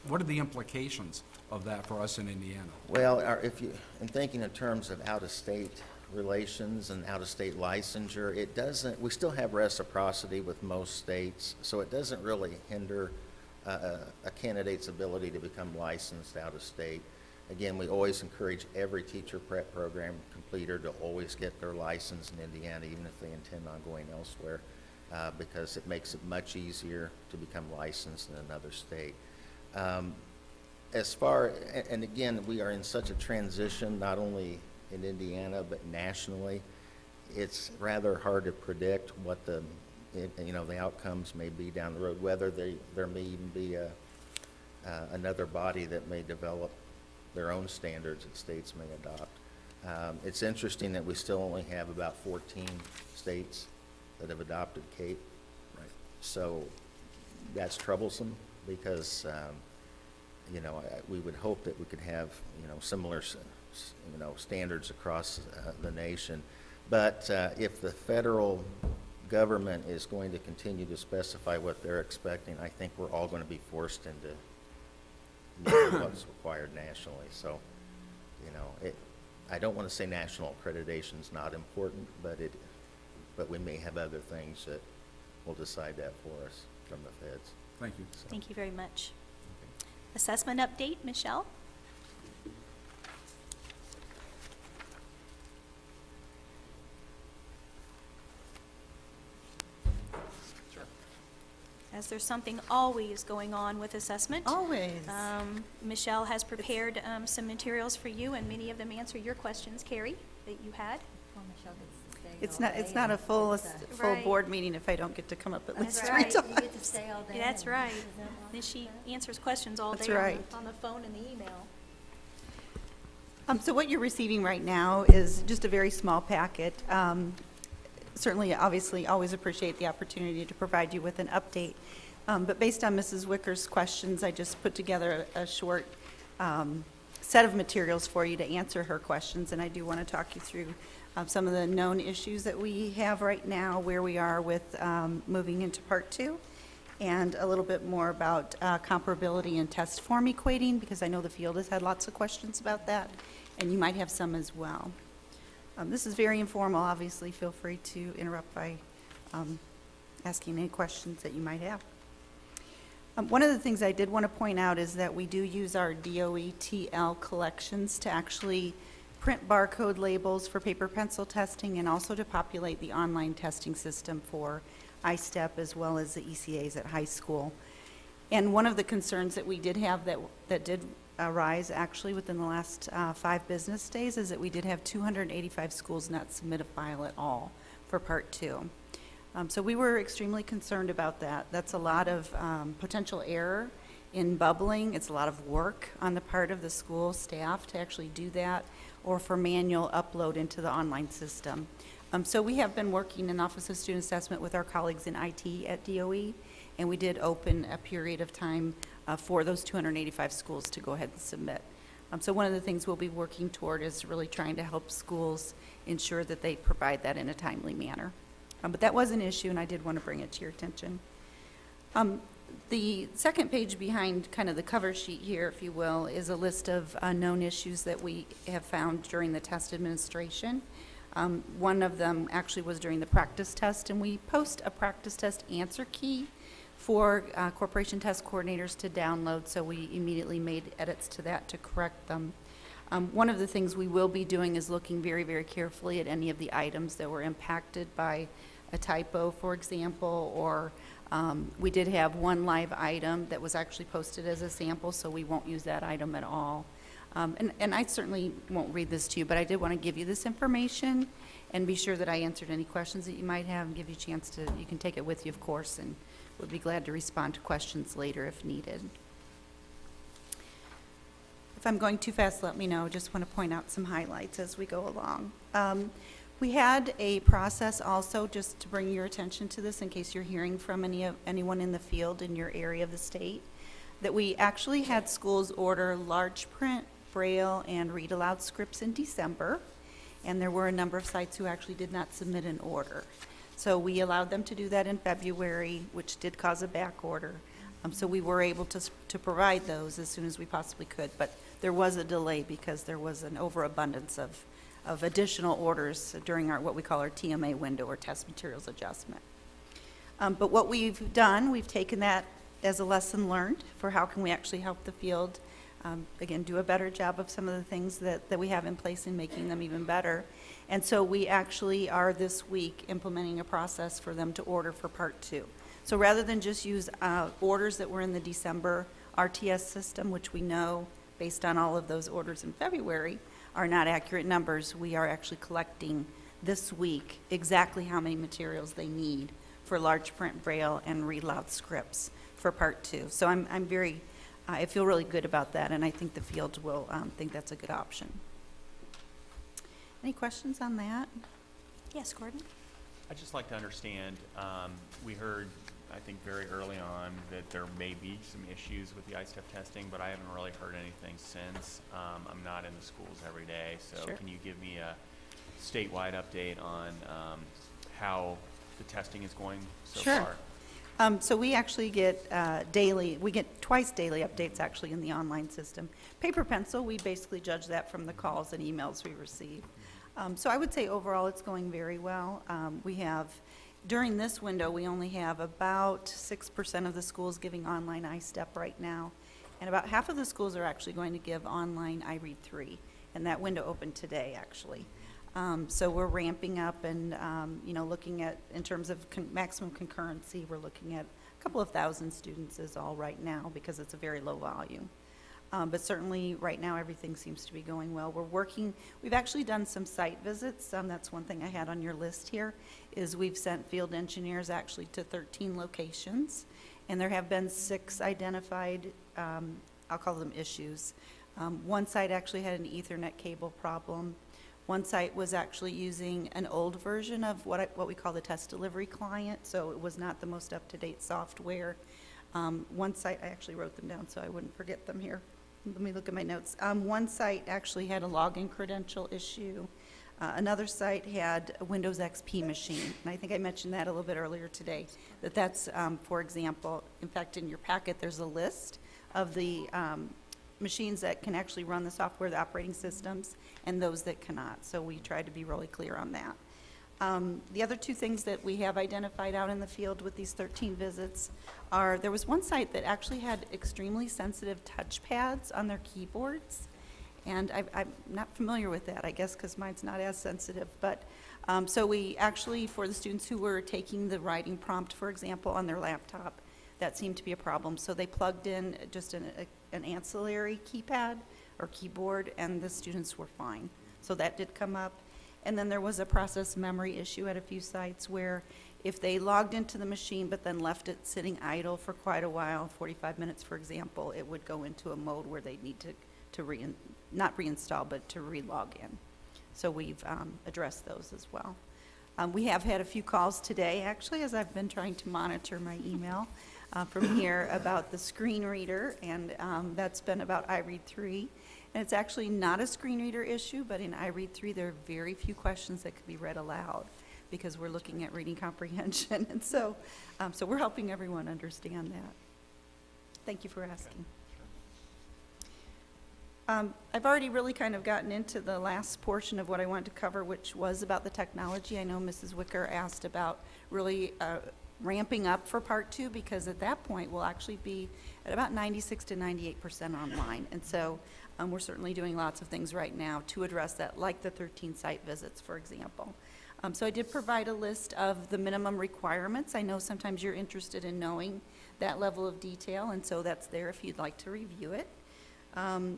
what are the implications of that for us in Indiana? Well, in thinking in terms of out-of-state relations and out-of-state licensure, it doesn't, we still have reciprocity with most states, so it doesn't really hinder a candidate's ability to become licensed out-of-state. Again, we always encourage every teacher prep program completer to always get their license in Indiana, even if they intend on going elsewhere, because it makes it much easier to become licensed in another state. And again, we are in such a transition, not only in Indiana, but nationally. It's rather hard to predict what the outcomes may be down the road, whether there may even be another body that may develop their own standards that states may adopt. It's interesting that we still only have about 14 states that have adopted CAPE. Right. So that's troublesome, because we would hope that we could have similar standards across the nation. But if the federal government is going to continue to specify what they're expecting, I think we're all going to be forced into meeting what's required nationally. So, I don't want to say national accreditation is not important, but we may have other things that will decide that for us from the feds. Thank you. Thank you very much. Assessment update, Michelle? As there's something always going on with assessment. Always. Michelle has prepared some materials for you, and many of them answer your questions, Carrie, that you had. Well, Michelle gets to stay. It's all not, it's day not a and full, it's, full Right. board meeting if I don't get to come up at least That's three right. times. You get to stay all day. Yeah, that's and- right. Isn't that wonderful? Then she answers questions all That's day on right. on the phone and the email. So what you're receiving right now is just a very small packet. Certainly, obviously, always appreciate the opportunity to provide you with an update. But based on Mrs. Wicker's questions, I just put together a short set of materials for you to answer her questions. And I do want to talk you through some of the known issues that we have right now, where we are with moving into Part 2, and a little bit more about comparability and test form equating, because I know the field has had lots of questions about that, and you might have some as well. This is very informal. Obviously, feel free to interrupt by asking any questions that you might have. One of the things I did want to point out is that we do use our DOE-TL collections to actually print barcode labels for paper pencil testing, and also to populate the online testing system for ISTEP as well as the ECAs at high school. And one of the concerns that we did have that did arise actually within the last 5 business days is that we did have 285 schools not submit a file at all for Part 2. So we were extremely concerned about that. That's a lot of potential error in bubbling. It's a lot of work on the part of the school staff to actually do that, or for manual upload into the online system. So we have been working in Office of Student Assessment with our colleagues in IT at DOE, and we did open a period of time for those 285 schools to go ahead and submit. So one of the things we'll be working toward is really trying to help schools ensure that they provide that in a timely manner. But that was an issue, and I did want to bring it to your attention. The second page behind kind of the cover sheet here, if you will, is a list of known issues that we have found during the test administration. One of them actually was during the practice test, and we post a practice test answer key for corporation test coordinators to download, so we immediately made edits to that to correct them. One of the things we will be doing is looking very, very carefully at any of the items that were impacted by a typo, for example, or we did have one live item that was actually posted as a sample, so we won't use that item at all. And I certainly won't read this to you, but I did want to give you this information and be sure that I answered any questions that you might have, and give you a chance to, you can take it with you, of course, and would be glad to respond to questions later if needed. If I'm going too fast, let me know. Just want to point out some highlights as we go along. We had a process also, just to bring your attention to this in case you're hearing from anyone in the field in your area of the state, that we actually had schools order large print, Braille, and read aloud scripts in December, and there were a number of sites who actually did not submit an order. So we allowed them to do that in February, which did cause a back order. So we were able to provide those as soon as we possibly could, but there was a delay because there was an overabundance of additional orders during our, what we call our TMA window, or test materials adjustment. But what we've done, we've taken that as a lesson learned for how can we actually help the field, again, do a better job of some of the things that we have in place and making them even better. And so we actually are this week implementing a process for them to order for Part 2. So rather than just use orders that were in the December RTS system, which we know, based on all of those orders in February, are not accurate numbers, we are actually collecting this week exactly how many materials they need for large print Braille and read loud scripts for Part 2. So I'm very, I feel really good about that, and I think the field will think that's a good option. Any questions on that? Yes, Gordon? I'd just like to understand, we heard, I think very early on, that there may be some issues with the ISTEP testing, but I haven't really heard anything since. I'm not in the schools every day, so Sure. can you give me a statewide update on how the testing is going so Sure. far? So we actually get we get twice daily updates actually in the online system. Paper pencil, we basically judge that from the calls and emails we receive. So I would say overall it's going very well. We have, during this window, we only have about 6% of the schools giving online ISTEP right now, and about half of the schools are actually going to give online iRead 3, and that window opened today actually. So we're ramping up and, looking at, in terms of maximum concurrency, we're looking at a couple of thousand students is all right now because it's a very low volume. But certainly, right now, everything seems to be going well. We've actually done some site visits. That's one thing I had on your list here, is we've sent field engineers actually to 13 locations, and there have been 6 identified, I'll call them issues. One site actually had an Ethernet cable problem. One site was actually using an old version of what we call the test delivery client, so it was not the most up-to-date software. One site, I actually wrote them down so I wouldn't forget them here. Let me look at my notes. One site actually had a login credential issue. Another site had a Windows XP machine, and I think I mentioned that a little bit earlier today. That's, for example, in fact, in your packet, there's a list of the machines that can actually run the software, the operating systems, and those that cannot. So we tried to be really clear on that. The other 2 things that we have identified out in the field with these 13 visits are, there was one site that actually had extremely sensitive touch pads on their keyboards. And I'm not familiar with that, I guess, because mine's not as sensitive. But so we actually, for the students who were taking the writing prompt, for example, on their laptop, that seemed to be a problem. So they plugged in just an ancillary keypad or keyboard, and the students were fine. So that did come up. And then there was a process memory issue at a few sites where if they logged into the machine but then left it sitting idle for quite a while, 45 minutes, for example, it would go into a mode where they'd need to not reinstall, but to re-log in. So we've addressed those as well. We have had a few calls today, actually, as I've been trying to monitor my email from here about the screen reader, and that's been about iRead 3. And it's actually not a screen reader issue, but in iRead 3, there are very few questions that could be read aloud because we're looking at reading comprehension. And so we're helping everyone understand that. Thank you for asking. I've already really kind of gotten into the last portion of what I wanted to cover, which was about the technology. I know Mrs. Wicker asked about really ramping up for part 2, because at that point we'll actually be at about 96 to 98% online. And so we're certainly doing lots of things right now to address that, like the 13 site visits, for example. So I did provide a list of the minimum requirements. I know sometimes you're interested in knowing that level of detail, and so that's there if you'd like to review it.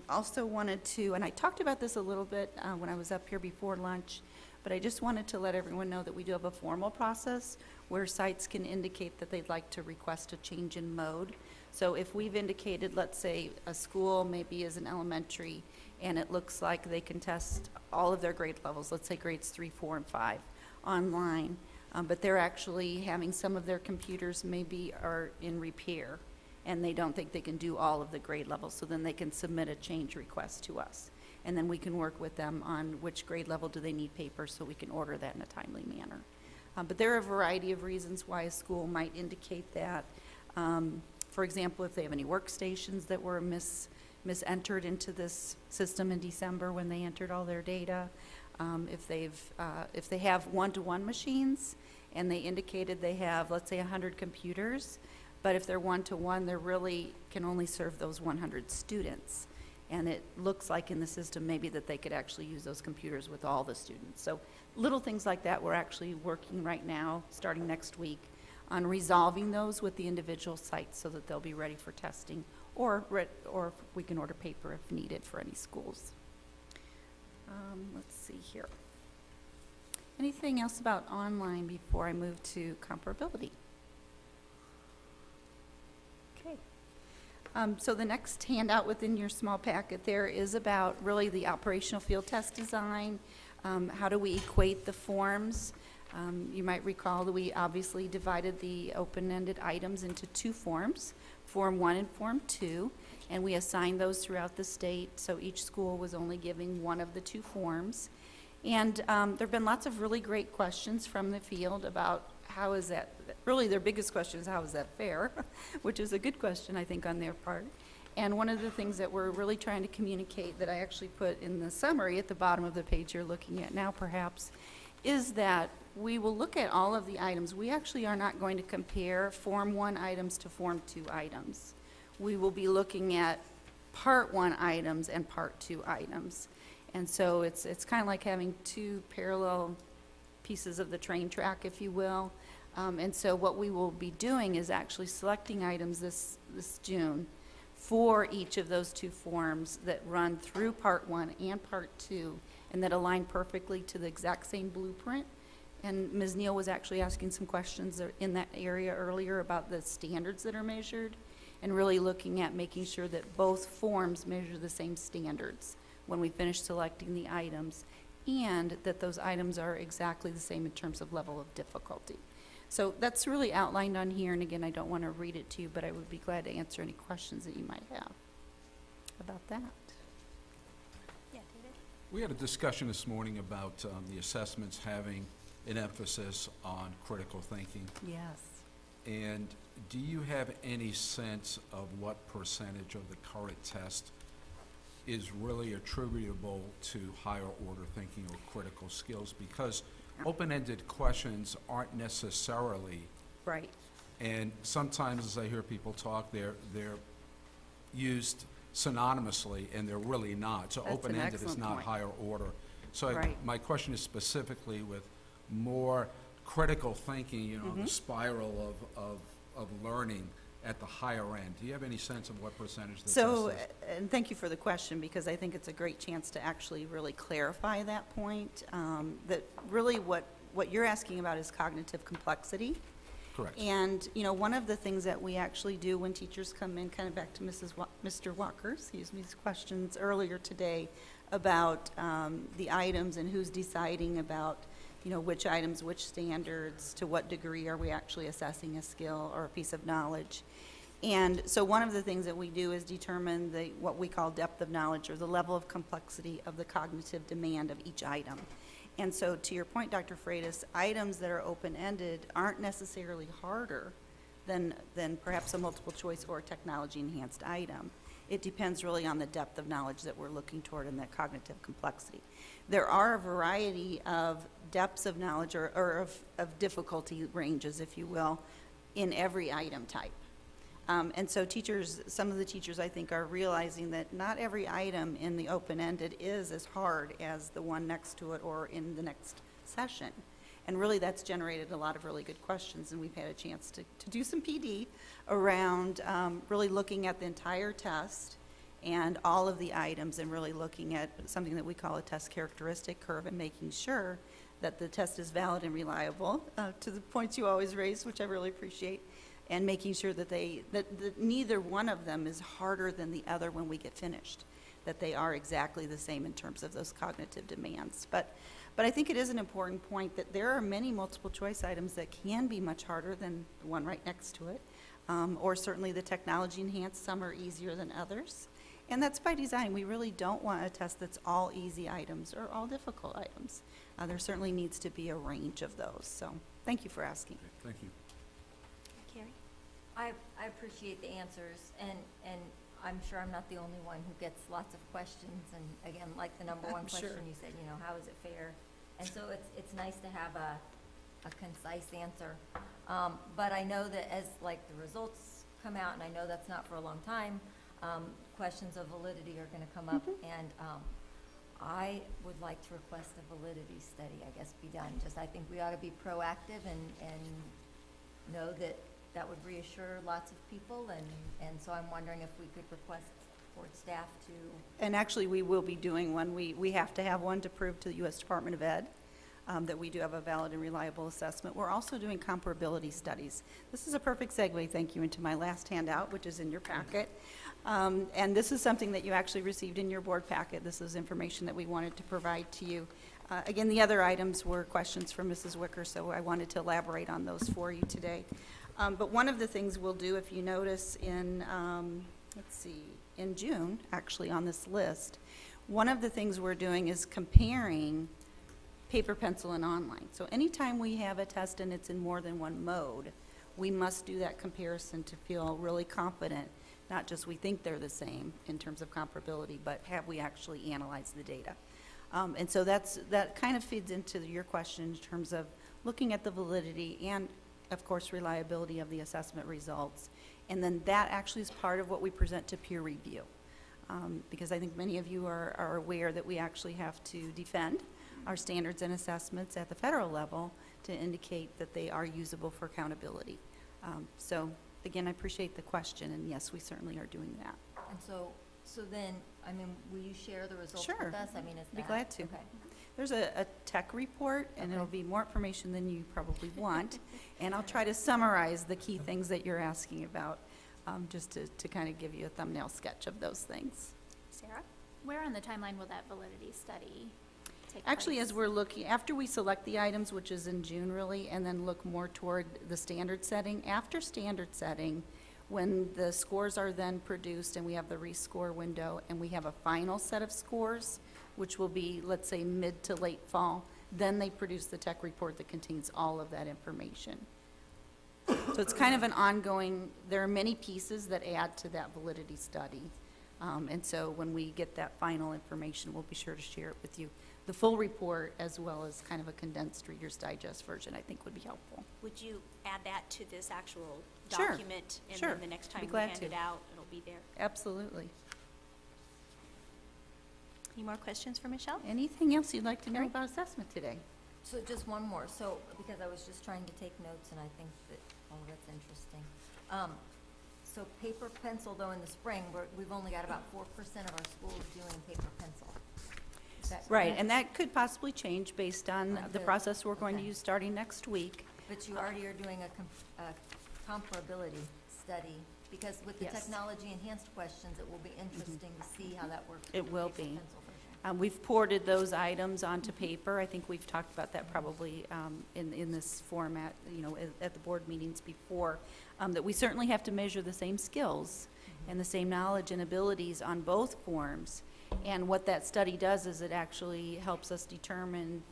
Also wanted to, and I talked about this a little bit when I was up here before lunch, but I just wanted to let everyone know that we do have a formal process where sites can indicate that they'd like to request a change in mode. So if we've indicated, let's say, a school maybe is an elementary, and it looks like they can test all of their grade levels, let's say grades 3, 4, and 5, online, but they're actually having some of their computers maybe are in repair, and they don't think they can do all of the grade levels, so then they can submit a change request to us. And then we can work with them on which grade level do they need paper, so we can order that in a timely manner. But there are a variety of reasons why a school might indicate that. For example, if they have any workstations that were misentered into this system in December when they entered all their data. If they have one-to-one machines and they indicated they have, let's say, 100 computers, but if they're one-to-one, they really can only serve those 100 students. And it looks like in the system maybe that they could actually use those computers with all the students. So little things like that, we're actually working right now, starting next week, on resolving those with the individual sites so that they'll be ready for testing, or we can order paper if needed for any schools. Let's see here. Anything else about online before I move to comparability? Okay. So the next handout within your small packet there is about really the operational field test design. How do we equate the forms? You might recall that we obviously divided the open-ended items into 2 forms, Form 1 and Form 2, and we assigned those throughout the state, so each school was only giving one of the 2 forms. And there have been lots of really great questions from the field about how is that, really their biggest question is how is that fair, which is a good question, I think, on their part. And one of the things that we're really trying to communicate that I actually put in the summary at the bottom of the page you're looking at now perhaps, is that we will look at all of the items. We actually are not going to compare Form 1 items to Form 2 items. We will be looking at Part 1 items and Part 2 items. And so it's kind of like having 2 parallel pieces of the train track, if you will. And so what we will be doing is actually selecting items this June for each of those two forms that run through Part 1 and Part 2, and that align perfectly to the exact same blueprint. And Ms. Neal was actually asking some questions in that area earlier about the standards that are measured, and really looking at making sure that both forms measure the same standards when we finish selecting the items, and that those items are exactly the same in terms of level of difficulty. So that's really outlined on here, and again, I don't want to read it to you, but I would be glad to answer any questions that you might have about that. Yeah, David? We had a discussion this morning about the assessments having an emphasis on critical thinking. Yes. And do you have any sense of what percentage of the current test is really attributable to higher order thinking or critical skills? Because open-ended questions aren't necessarily, Right. and sometimes as I hear people talk, they're used synonymously, and they're really not. So That's an open-ended is excellent not point. higher order. So Right. my question is specifically with more critical thinking, you know, the spiral of learning at the higher end. Do you have any sense of what percentage the So, test is? and thank you for the question, because I think it's a great chance to actually really clarify that point. That really what you're asking about is cognitive complexity. Correct. And, you know, one of the things that we actually do when teachers come in, kind of back to Mr. Walker, excuse me, his questions earlier today about the items and who's deciding about, you know, which items, which standards, to what degree are we actually assessing a skill or a piece of knowledge. And so one of the things that we do is determine what we call depth of knowledge, or the level of complexity of the cognitive demand of each item. And so to your point, Dr. Freitas, items that are open-ended aren't necessarily harder than perhaps a multiple choice or technology-enhanced item. It depends really on the depth of knowledge that we're looking toward and that cognitive complexity. There are a variety of depths of knowledge or of difficulty ranges, if you will, in every item type. And so some of the teachers, I think, are realizing that not every item in the open-ended is as hard as the one next to it or in the next session. And really, that's generated a lot of really good questions, and we've had a chance to do some PD around really looking at the entire test and all of the items, and really looking at something that we call a test characteristic curve, and making sure that the test is valid and reliable, to the points you always raise, which I really appreciate, and making sure that that neither one of them is harder than the other when we get finished, that they are exactly the same in terms of those cognitive demands. But I think it is an important point that there are many multiple choice items that can be much harder than the one right next to it, or certainly the technology enhanced. Some are easier than others. And that's by design. We really don't want a test that's all easy items or all difficult items. There certainly needs to be a range of those. So thank you for asking. Thank you. Carrie? I appreciate the answers, and I'm sure I'm not the only one who gets lots of questions, and again, like the number one I'm sure. question you said, you know, how is it fair? And so it's nice to have a concise answer. But I know that as like the results come out, and I know that's not for a long time, questions of validity are gonna come up, and I would like to request a validity study, I guess, be done. Just, I think we ought to be proactive and know that would reassure lots of people, and so I'm wondering if we could request board staff to. And actually, we will be doing one. We have to have one to prove to the U.S. Department of Ed that we do have a valid and reliable assessment. We're also doing comparability studies. This is a perfect segue, thank you, into my last handout, which is in your packet. And this is something that you actually received in your board packet. This is information that we wanted to provide to you. Again, the other items were questions from Mrs. Wicker, so I wanted to elaborate on those for you today. But one of the things we'll do, if you notice in, in June, actually on this list, one of the things we're doing is comparing paper, pencil, and online. So anytime we have a test and it's in more than one mode, we must do that comparison to feel really confident, not just we think they're the same in terms of comparability, but have we actually analyzed the data? And so that kind of feeds into your question in terms of looking at the validity and, of course, reliability of the assessment results. And then that actually is part of what we present to peer review. Because I think many of you are aware that we actually have to defend our standards and assessments at the federal level to indicate that they are usable for accountability. So again, I appreciate the question, and yes, we certainly are doing that. And so then, I mean, will you share the results Sure. with us? I mean, is that? Be glad to. Okay. There's a tech report, and it'll be more information than you probably want. And I'll try to summarize the key things that you're asking about, just to kind of give you a thumbnail sketch of those things. Sarah? Where on the timeline will that validity study take place? Actually, as we're looking, after we select the items, which is in June really, and then look more toward the standard setting, after standard setting, when the scores are then produced and we have the rescore window and we have a final set of scores, which will be, let's say, mid to late fall, then they produce the tech report that contains all of that information. So it's kind of an ongoing, there are many pieces that add to that validity study. And so when we get that final information, we'll be sure to share it with you. The full report, as well as kind of a condensed Reader's Digest version, I think would be helpful. Would you add that to this actual Sure. document? And Sure. then the next Be time we glad hand to. it out, it'll be there? Absolutely. Any more questions for Michelle? Anything else you'd like to know about assessment today? So just one more, so, because I was just trying to take notes, and I think that, oh, that's interesting. So paper pencil, though, in the spring, we've only got about 4% of our schools doing paper pencil. Is that Right, correct? and that could possibly change based on On the the- process we're going to okay. use starting next week. But you already are doing a comparability study, because with the Yes. technology-enhanced questions, it will be interesting to see how that works. It with the will paper be. pencil version. We've ported those items onto paper. I think we've talked about that probably in this format, you know, at the board meetings before, that we certainly have to measure the same skills and the same knowledge and abilities on both forms. And what that study does is it actually helps us determine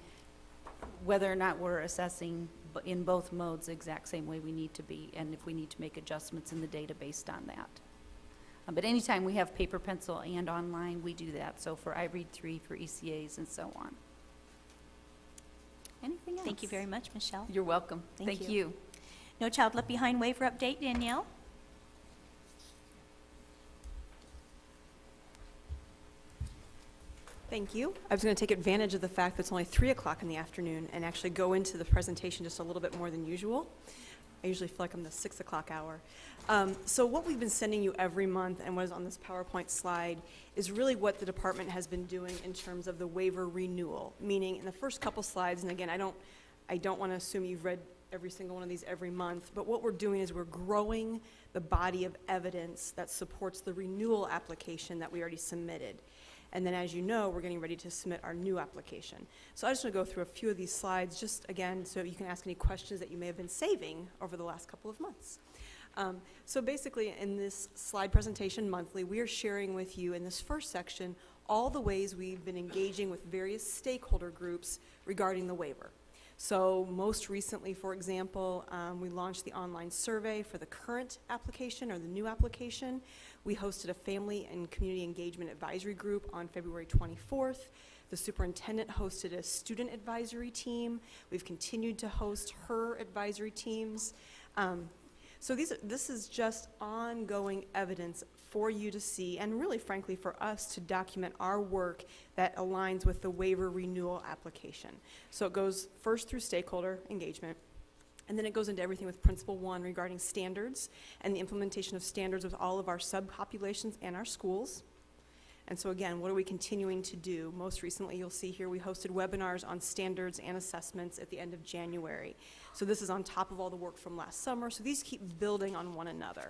whether or not we're assessing in both modes the exact same way we need to be, and if we need to make adjustments in the data based on that. But anytime we have paper, pencil, and online, we do that. So for iRead3, for ECAs, and so on. Anything else? Thank you very much, Michelle. You're welcome. Thank Thank you. you. No Child Left Behind waiver update, Danielle? Thank you. I was going to take advantage of the fact that it's only 3 o'clock in the afternoon and actually go into the presentation just a little bit more than usual. I usually feel like I'm the 6 o'clock hour. So what we've been sending you every month and what is on this PowerPoint slide is really what the department has been doing in terms of the waiver renewal, meaning in the first couple slides, and again, I don't want to assume you've read every single one of these every month, but what we're doing is we're growing the body of evidence that supports the renewal application that we already submitted. And then, as you know, we're getting ready to submit our new application. So I just want to go through a few of these slides, just again, so you can ask any questions that you may have been saving over the last couple of months. So basically, in this slide presentation monthly, we are sharing with you in this first section all the ways we've been engaging with various stakeholder groups regarding the waiver. So most recently, for example, we launched the online survey for the current application or the new application. We hosted a family and community engagement advisory group on February 24th. The superintendent hosted a student advisory team. We've continued to host her advisory teams. So this is just ongoing evidence for you to see, and really frankly for us to document our work that aligns with the waiver renewal application. So it goes first through stakeholder engagement, and then it goes into everything with Principle 1 regarding standards and the implementation of standards with all of our subpopulations and our schools. And so again, what are we continuing to do? Most recently, you'll see here we hosted webinars on standards and assessments at the end of January. So this is on top of all the work from last summer. So these keep building on one another.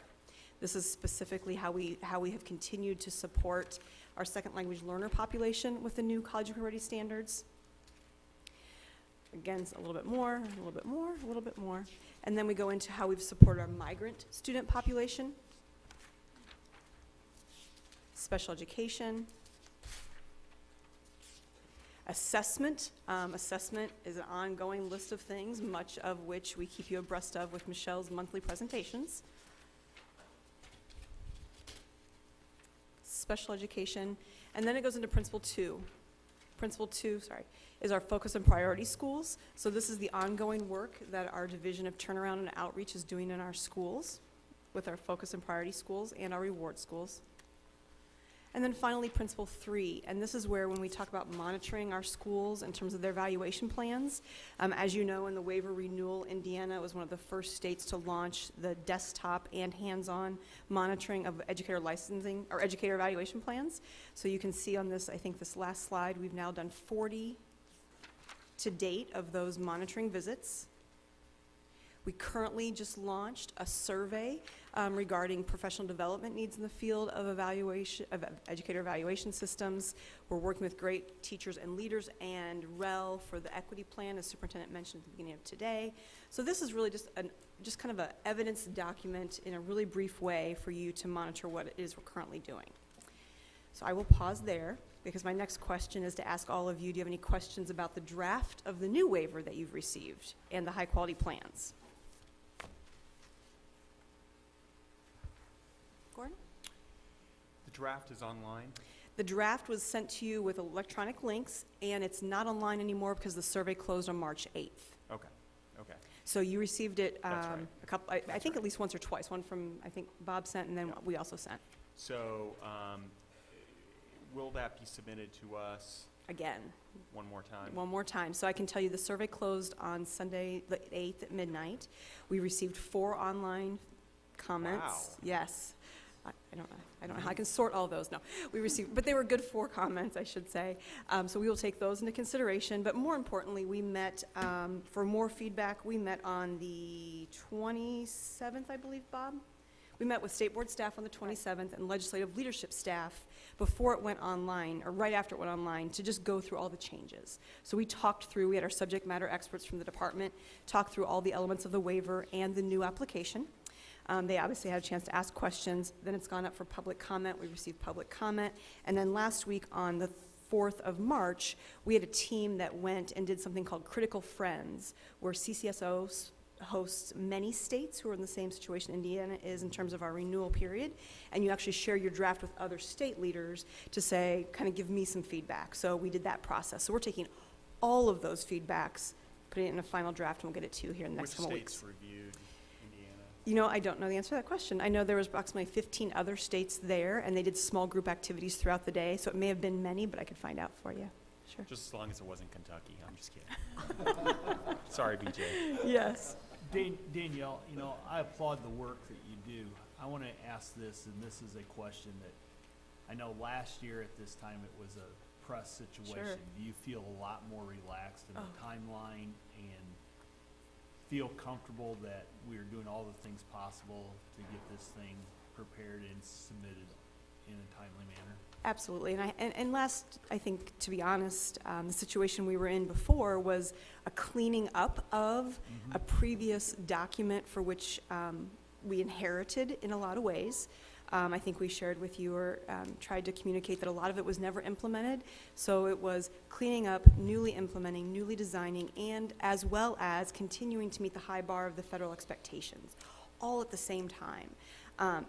This is specifically how we have continued to support our second language learner population with the new college ready standards. Again, a little bit more, a little bit more, a little bit more. And then we go into how we've supported our migrant student population, special education, assessment. Assessment is an ongoing list of things, much of which we keep you abreast of with Michelle's monthly presentations. Special education, and then it goes into Principle 2. Principle 2, is our focus on priority schools. So this is the ongoing work that our Division of Turnaround and Outreach is doing in our schools with our focus on priority schools and our reward schools. And then finally, principle 3, and this is where when we talk about monitoring our schools in terms of their evaluation plans, as you know, in the waiver renewal, Indiana was one of the first states to launch the desktop and hands-on monitoring of educator licensing or educator evaluation plans. So you can see on this, I think this last slide, we've now done 40 to date of those monitoring visits. We currently just launched a survey regarding professional development needs in the field of evaluation, of educator evaluation systems. We're working with great teachers and leaders and REL for the equity plan, as Superintendent mentioned at the beginning of today. So this is really just kind of an evidence document in a really brief way for you to monitor what it is we're currently doing. So I will pause there because my next question is to ask all of you, do you have any questions about the draft of the new waiver that you've received and the high-quality plans? Gordon? The draft is online. The draft was sent to you with electronic links, and it's not online anymore because the survey closed on March 8th. Okay, okay. So you received it That's right. a couple, I think at least once or twice. One from, I think, Bob sent, and then we also sent. So, will that be submitted to us Again, one more time? one more time. So I can tell you the survey closed on Sunday, the 8th at midnight. We received 4 online comments. Wow. Yes. I don't know how I can sort all those. No, we received, but they were good 4 comments, I should say. So we will take those into consideration. But more importantly, we met for more feedback. We met on the 27th, I believe, Bob. We met with State Board staff on the 27th and legislative leadership staff before it went online, or right after it went online, to just go through all the changes. So we talked through, we had our subject matter experts from the department, talk through all the elements of the waiver and the new application. They obviously had a chance to ask questions. Then it's gone up for public comment. We received public comment. And then last week on the 4th of March, we had a team that went and did something called Critical Friends, where CCSO hosts many states who are in the same situation Indiana is in terms of our renewal period. And you actually share your draft with other state leaders to say, kind of give me some feedback. So we did that process. So we're taking all of those feedbacks, putting it in a final draft, and we'll get it to you here in the next couple weeks. Which states reviewed Indiana? You know, I don't know the answer to that question. I know there was approximately 15 other states there, and they did small group activities throughout the day, so it may have been many, but I could find out for you. Sure. Just as long as it wasn't Kentucky, I'm just kidding. Sorry, BJ. Yes. Danielle, you know, I applaud the work that you do. I want to ask this, and this is a question that I know last year at this time it was a press situation. Sure. Do you feel a lot more relaxed in the Oh. timeline and feel comfortable that we are doing all the things possible to get this thing prepared and submitted in a timely manner? Absolutely, and last, I think, to be honest, the situation we were in before was a cleaning up of a previous document for which we inherited in a lot of ways. I think we shared with you or tried to communicate that a lot of it was never implemented. So it was cleaning up, newly implementing, newly designing, and as well as continuing to meet the high bar of the federal expectations, all at the same time.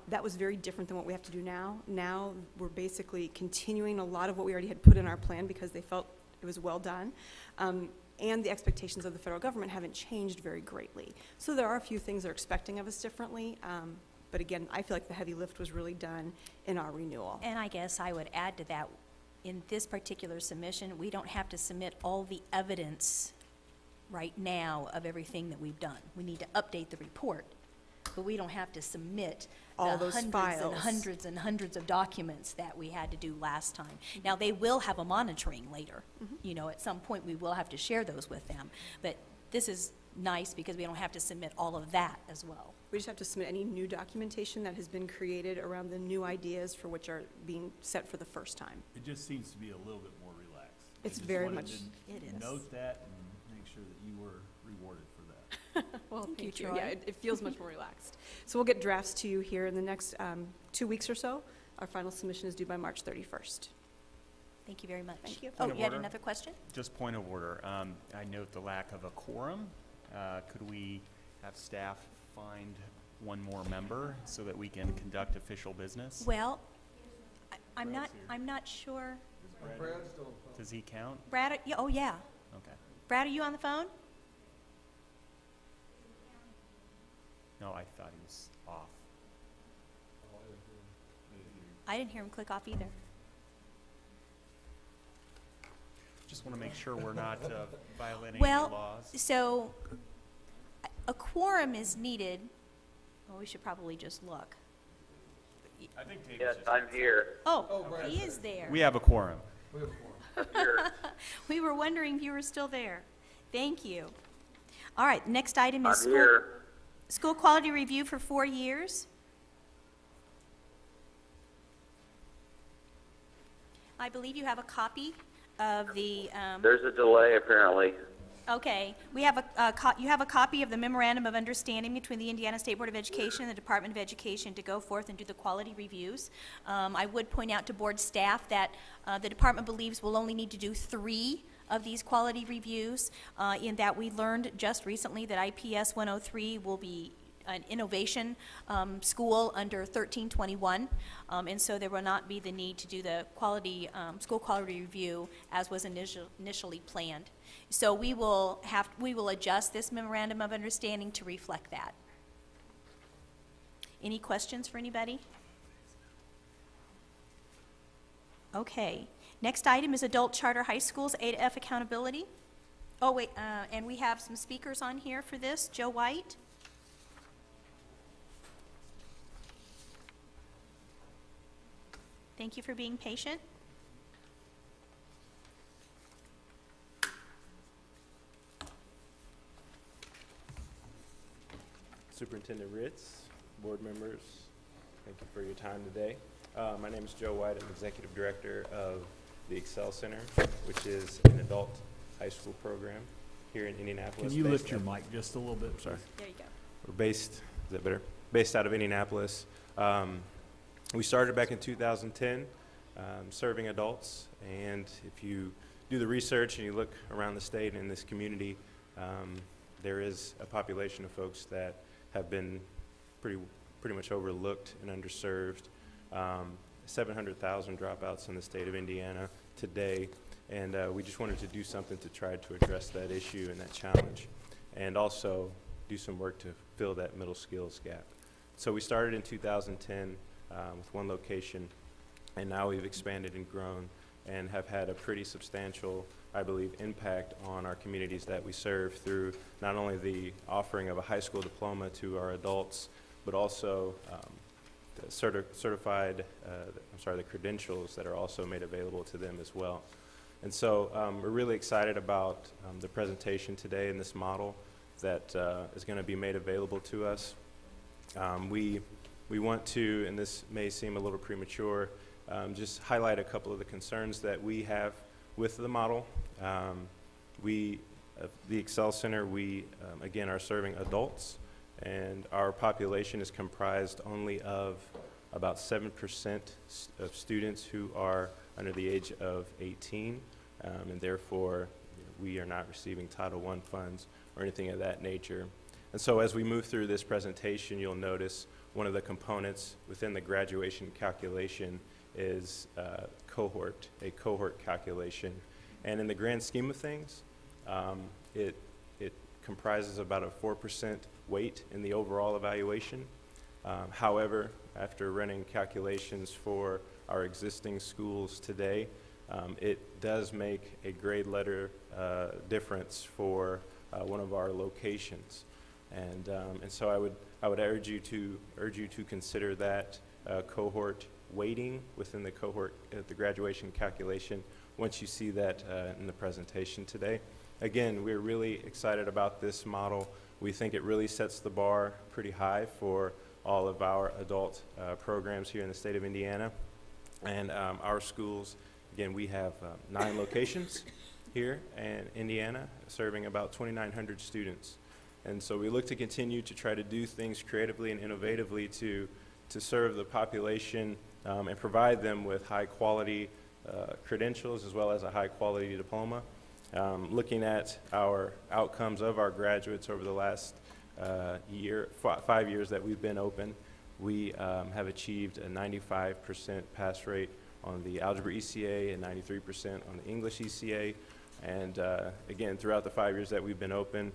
That was very different than what we have to do now. Now, we're basically continuing a lot of what we already had put in our plan because they felt it was well done. And the expectations of the federal government haven't changed very greatly. So there are a few things they're expecting of us differently. But again, I feel like the heavy lift was really done in our renewal. And I guess I would add to that, in this particular submission, we don't have to submit all the evidence right now of everything that we've done. We need to update the report, but we don't have to submit All the those hundreds files. and hundreds and hundreds of documents that we had to do last time. Now, they will have a monitoring later. You know, at some point, we will have to share those with them. But this is nice because we don't have to submit all of that as well. We just have to submit any new documentation that has been created around the new ideas for which are being set for the first time. It just seems to be a little bit more relaxed. I It's just very wanted much- to It is. Note that and make sure that you were rewarded for that. Well, Thank you, Yeah, Troy. it feels much more relaxed. So we'll get drafts to you here in the next 2 weeks or so. Our final submission is due by March 31st. Thank you very much. Thank you. Oh, Point of you had order? another question? Just point of order. I note the lack of a quorum. Could we have staff find one more member so that we can conduct official business? Well, I'm Brad's not sure. Brad's still on. Does he count? Brad, oh, yeah. Okay. Brad, are you on the phone? No, I thought he was off. I didn't hear him click off either. Just want to make sure we're not violating any Well, laws. so a quorum is needed. Well, we should probably just look. I think David's Yes, just- I'm here. Oh, he is there. We have a quorum. Here. We were wondering if you were still there. Thank you. All right, next item is I'm here. school quality review for 4 years. I believe you have a copy of the, There's a delay apparently. okay, we have you have a copy of the memorandum of understanding between the Indiana State Board of Education and the Department of Education to go forth and do the quality reviews. I would point out to board staff that the department believes we'll only need to do 3 of these quality reviews, in that we learned just recently that IPS 103 will be an innovation school under 1321, and so there will not be the need to do the school quality review as was initially planned. So we will adjust this memorandum of understanding to reflect that. Any questions for anybody? Okay. Next item is adult charter high schools A to F accountability. Oh, wait, and we have some speakers on here for this. Joe White. Thank you for being patient. Superintendent Ritz, board members, thank you for your time today. My name is Joe White. I'm Executive Director of the Excel Center, which is an adult high school program here in Indianapolis. Can you based lift your out- mic just a little bit? Sorry. There you go. We're based, is that better? Based out of Indianapolis. We started back in 2010, serving adults, and if you do the research and you look around the state and in this community, there is a population of folks that have been pretty much overlooked and underserved. 700,000 dropouts in the state of Indiana today, and we just wanted to do something to try to address that issue and that challenge, and also do some work to fill that middle skills gap. So we started in 2010 with one location, and now we've expanded and grown and have had a pretty substantial, I believe, impact on our communities that we serve through not only the offering of a high school diploma to our adults, but also the the credentials that are also made available to them as well. And so we're really excited about the presentation today and this model that is going to be made available to us. We want to, and this may seem a little premature, just highlight a couple of the concerns that we have with the model. The Excel Center, we again are serving adults, and our population is comprised only of about 7% of students who are under the age of 18, and therefore we are not receiving Title I funds or anything of that nature. And so as we move through this presentation, you'll notice one of the components within the graduation calculation is a cohort calculation. And in the grand scheme of things, it comprises about a 4% weight in the overall evaluation. However, after running calculations for our existing schools today, it does make a grade letter difference for one of our locations. And so I would urge you to consider that cohort weighting within the cohort the graduation calculation once you see that in the presentation today. Again, we're really excited about this model. We think it really sets the bar pretty high for all of our adult programs here in the state of Indiana. And our schools, again, we have 9 locations here in Indiana, serving about 2,900 students. And so we look to continue to try to do things creatively and innovatively to serve the population and provide them with high quality credentials as well as a high quality diploma. Looking at our outcomes of our graduates over the last 5 years that we've been open, we have achieved a 95% pass rate on the Algebra ECA and 93% on the English ECA. And again, throughout the 5 years that we've been open,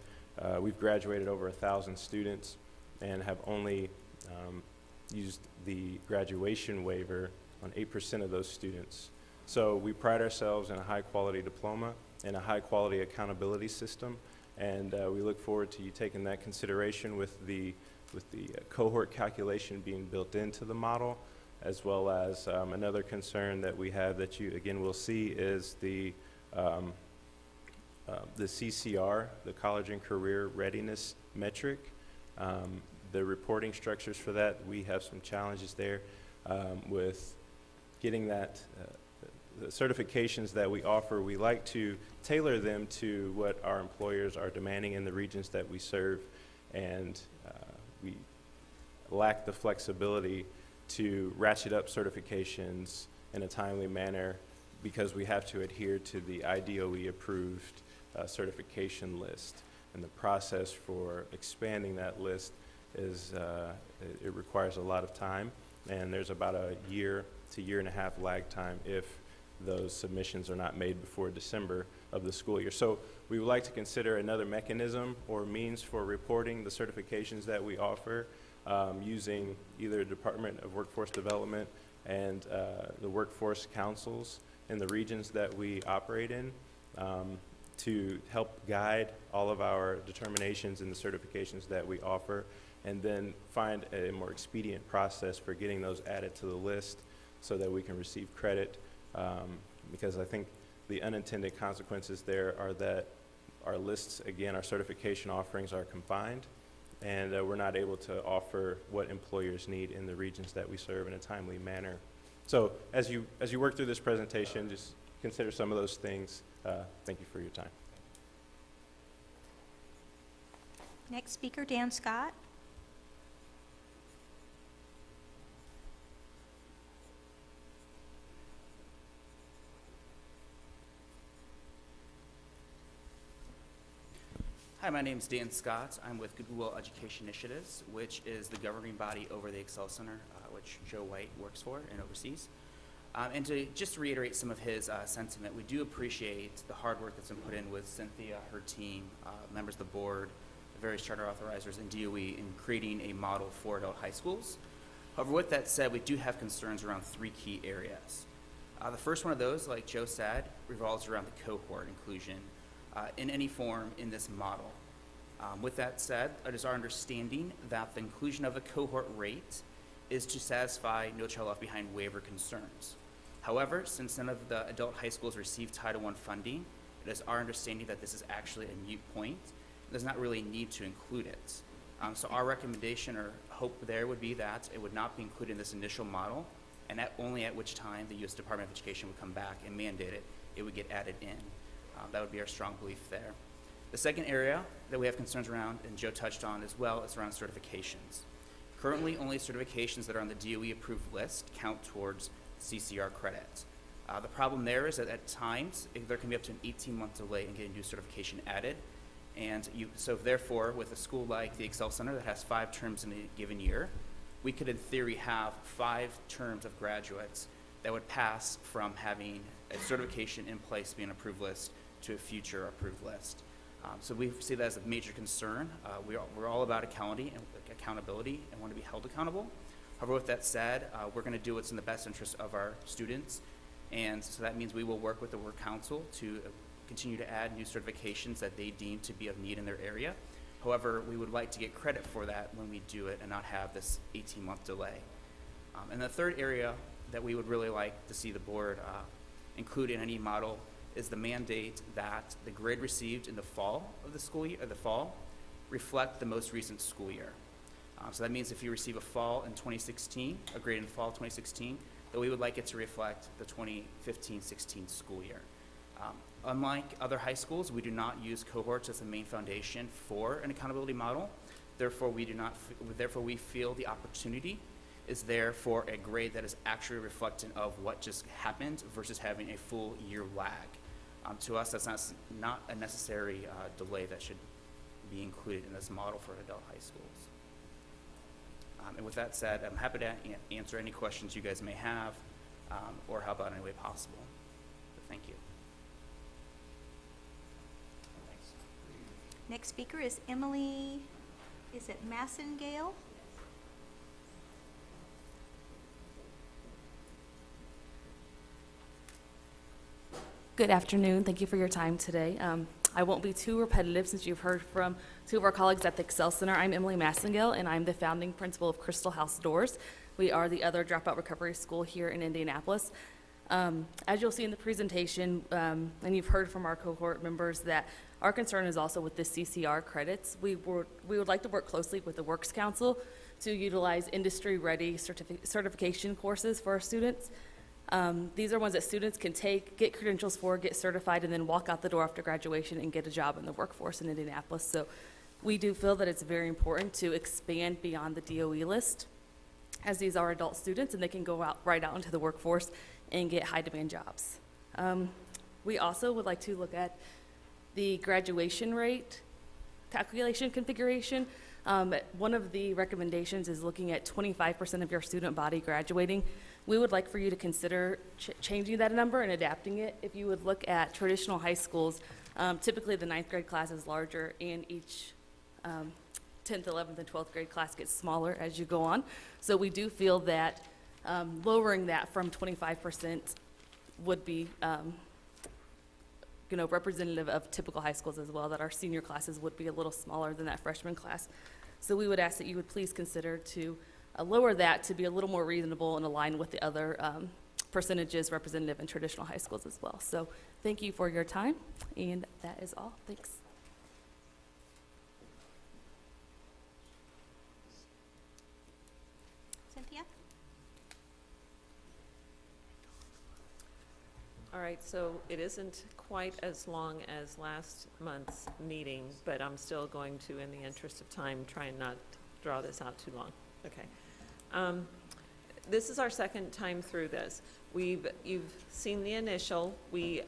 we've graduated over 1,000 students and have only used the graduation waiver on 8% of those students. So we pride ourselves in a high-quality diploma and a high-quality accountability system, and we look forward to you taking that consideration with the cohort calculation being built into the model, as well as another concern that we have that you, again, will see is the CCR, the College and Career Readiness Metric. The reporting structures for that, we have some challenges there with getting that, the certifications that we offer, we like to tailor them to what our employers are demanding in the regions that we serve, and we lack the flexibility to ratchet up certifications in a timely manner because we have to adhere to the IDOE approved certification list. And the process for expanding that list is, it requires a lot of time, and there's about a year to year and a half lag time if those submissions are not made before December of the school year. So we would like to consider another mechanism or means for reporting the certifications that we offer using either Department of Workforce Development and the workforce councils in the regions that we operate in to help guide all of our determinations and the certifications that we offer, and then find a more expedient process for getting those added to the list so that we can receive credit. Because I think the unintended consequences there are that our lists, again, our certification offerings are confined, and we're not able to offer what employers need in the regions that we serve in a timely manner. So as you work through this presentation, just consider some of those things. Thank you for your time. Next speaker, Dan Scott. Hi, my name is Dan Scott. I'm with Goodwill Education Initiatives, which is the governing body over the Excel Center, which Joe White works for and oversees. And to just reiterate some of his sentiment, we do appreciate the hard work that's been put in with Cynthia, her team, members of the board, the various charter authorizers, and DOE in creating a model for adult high schools. However, with that said, we do have concerns around three key areas. The first one of those, like Joe said, revolves around the cohort inclusion in any form in this model. With that said, it is our understanding that the inclusion of the cohort rate is to satisfy No Child Left Behind waiver concerns. However, since none of the adult high schools receive Title I funding, it is our understanding that this is actually a moot point. There's not really a need to include it. So our recommendation or hope there would be that it would not be included in this initial model, and only at which time the U.S. Department of Education would come back and mandate it, it would get added in. That would be our strong belief there. The second area that we have concerns around, and Joe touched on as well, is around certifications. Currently, only certifications that are on the DOE approved list count towards CCR credit. The problem there is that at times, there can be up to an 18-month delay in getting new certification added. And so therefore, with a school like the Excel Center that has 5 terms in a given year, we could in theory have 5 terms of graduates that would pass from having a certification in place to be an approved list to a future approved list. So we see that as a major concern. We're all about accountability and want to be held accountable. However, with that said, we're going to do what's in the best interest of our students, and so that means we will work with the Work Council to continue to add new certifications that they deem to be of need in their area. However, we would like to get credit for that when we do it and not have this 18-month delay. And the third area that we would really like to see the board include in any model is the mandate that the grade received in the fall of the school year, or the fall, reflect the most recent school year. So that means if you receive a fall in 2016, a grade in fall 2016, that we would like it to reflect the 2015-16 school year. Unlike other high schools, we do not use cohorts as the main foundation for an accountability model. Therefore, we feel the opportunity is there for a grade that is actually reflective of what just happened versus having a full year lag. To us, that's not a necessary delay that should be included in this model for adult high schools. And with that said, I'm happy to answer any questions you guys may have or help out in any way possible. But thank you. Next speaker is Emily, is it Massengale? Good afternoon. Thank you for your time today. I won't be too repetitive since you've heard from two of our colleagues at the Excel Center. I'm Emily Massengale, and I'm the founding principal of Crystal House Doors. We are the other dropout recovery school here in Indianapolis. As you'll see in the presentation, and you've heard from our cohort members, that our concern is also with the CCR credits. We would like to work closely with the Works Council to utilize industry-ready certification courses for our students. These are ones that students can take, get credentials for, get certified, and then walk out the door after graduation and get a job in the workforce in Indianapolis. So we do feel that it's very important to expand beyond the DOE list, as these are adult students and they can go out right out into the workforce and get high-demand jobs. We also would like to look at the graduation rate calculation configuration. One of the recommendations is looking at 25% of your student body graduating. We would like for you to consider changing that number and adapting it. If you would look at traditional high schools, typically the 9th grade class is larger and each 10th, 11th, and 12th grade class gets smaller as you go on. So we do feel that lowering that from 25% would be representative of typical high schools as well, that our senior classes would be a little smaller than that freshman class. So we would ask that you would please consider to lower that to be a little more reasonable and align with the other percentages representative in traditional high schools as well. So thank you for your time, and that is all. Thanks. Cynthia? All right, so it isn't quite as long as last month's meeting, but I'm still going to, in the interest of time, try and not draw this out too long. Okay. This is our second time through this. You've seen the initial. We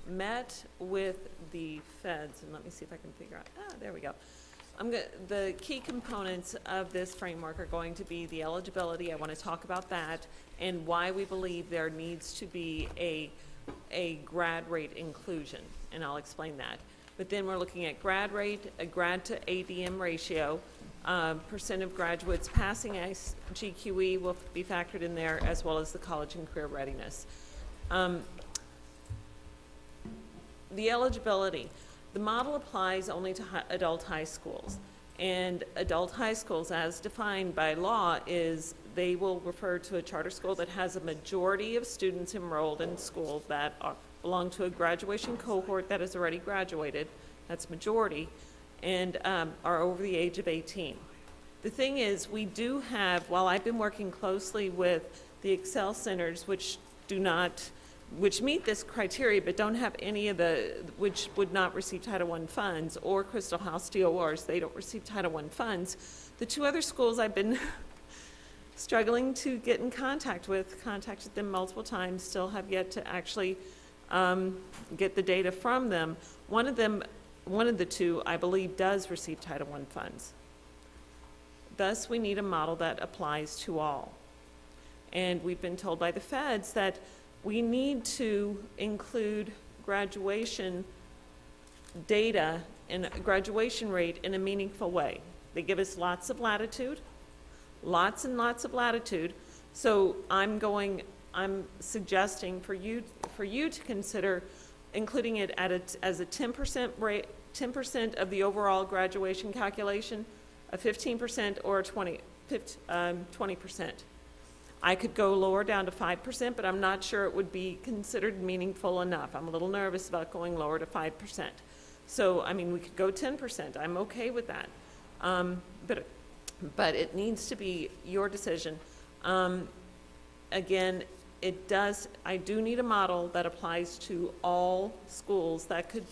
met with the feds, and let me see if I can figure out, there we go. The key components of this framework are going to be the eligibility. I want to talk about that and why we believe there needs to be a grad rate inclusion, and I'll explain that. But then we're looking at grad rate, a grad to ADM ratio, percent of graduates passing GQE will be factored in there, as well as the college and career readiness. The eligibility. The model applies only to adult high schools, and adult high schools, as defined by law, is they will refer to a charter school that has a majority of students enrolled in school that belong to a graduation cohort that has already graduated, that's majority, and are over the age of 18. The thing is, we do have, while I've been working closely with the Excel centers, which meet this criteria but don't have any of which would not receive Title I funds, or Crystal House DORs, they don't receive Title I funds. The two other schools I've been struggling to get in contact with, contacted them multiple times, still have yet to actually get the data from them. One of the two, I believe, does receive Title I funds. Thus, we need a model that applies to all. And we've been told by the feds that we need to include graduation data and graduation rate in a meaningful way. They give us lots of latitude, lots and lots of latitude. So I'm suggesting for you to consider including it as a 10% rate, 10% of the overall graduation calculation, a 15% or a 20%. I could go lower down to 5%, but I'm not sure it would be considered meaningful enough. I'm a little nervous about going lower to 5%. So, I mean, we could go 10%. I'm okay with that. But it needs to be your decision. Again, I do need a model that applies to all schools that could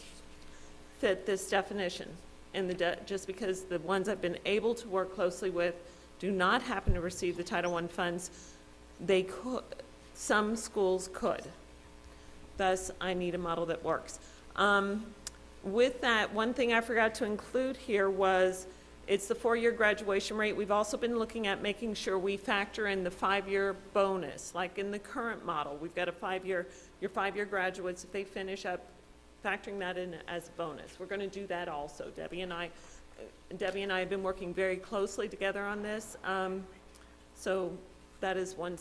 fit this definition. And just because the ones I've been able to work closely with do not happen to receive the Title I funds, some schools could. Thus, I need a model that works. With that, one thing I forgot to include here was it's the 4-year graduation rate. We've also been looking at making sure we factor in the 5-year bonus, like in the current model. We've got your 5-year graduates, if they finish up, factoring that in as a bonus. We're going to do that also. Debbie and I have been working very closely together on this. So that is one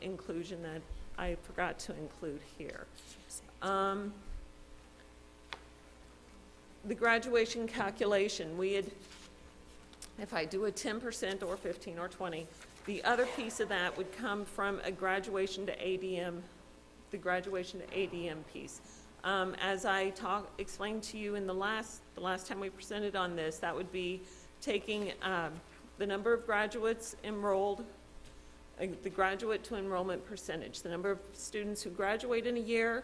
inclusion that I forgot to include here. The graduation calculation, if I do a 10% or 15 or 20, the other piece of that would come from a graduation to ADM, the graduation to ADM piece. As I explained to you in the last time we presented on this, that would be taking the number of graduates enrolled, the graduate to enrollment percentage, the number of students who graduate in a year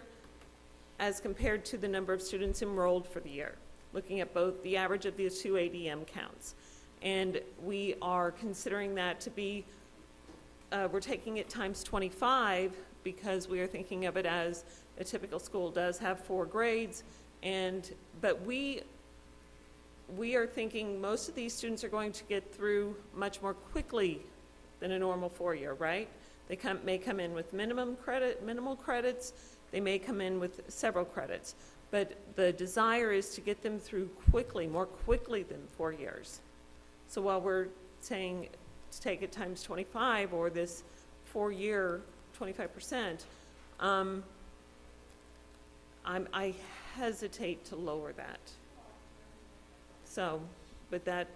as compared to the number of students enrolled for the year, looking at both the average of the two ADM counts. And we are considering that to be, we're taking it times 25 because we are thinking of it as a typical school does have 4 grades, but we are thinking most of these students are going to get through much more quickly than a normal 4-year, right? They may come in with minimal credits, they may come in with several credits, but the desire is to get them through quickly, more quickly than 4 years. So while we're saying to take it times 25 or this 4-year 25%, I hesitate to lower that. So, but that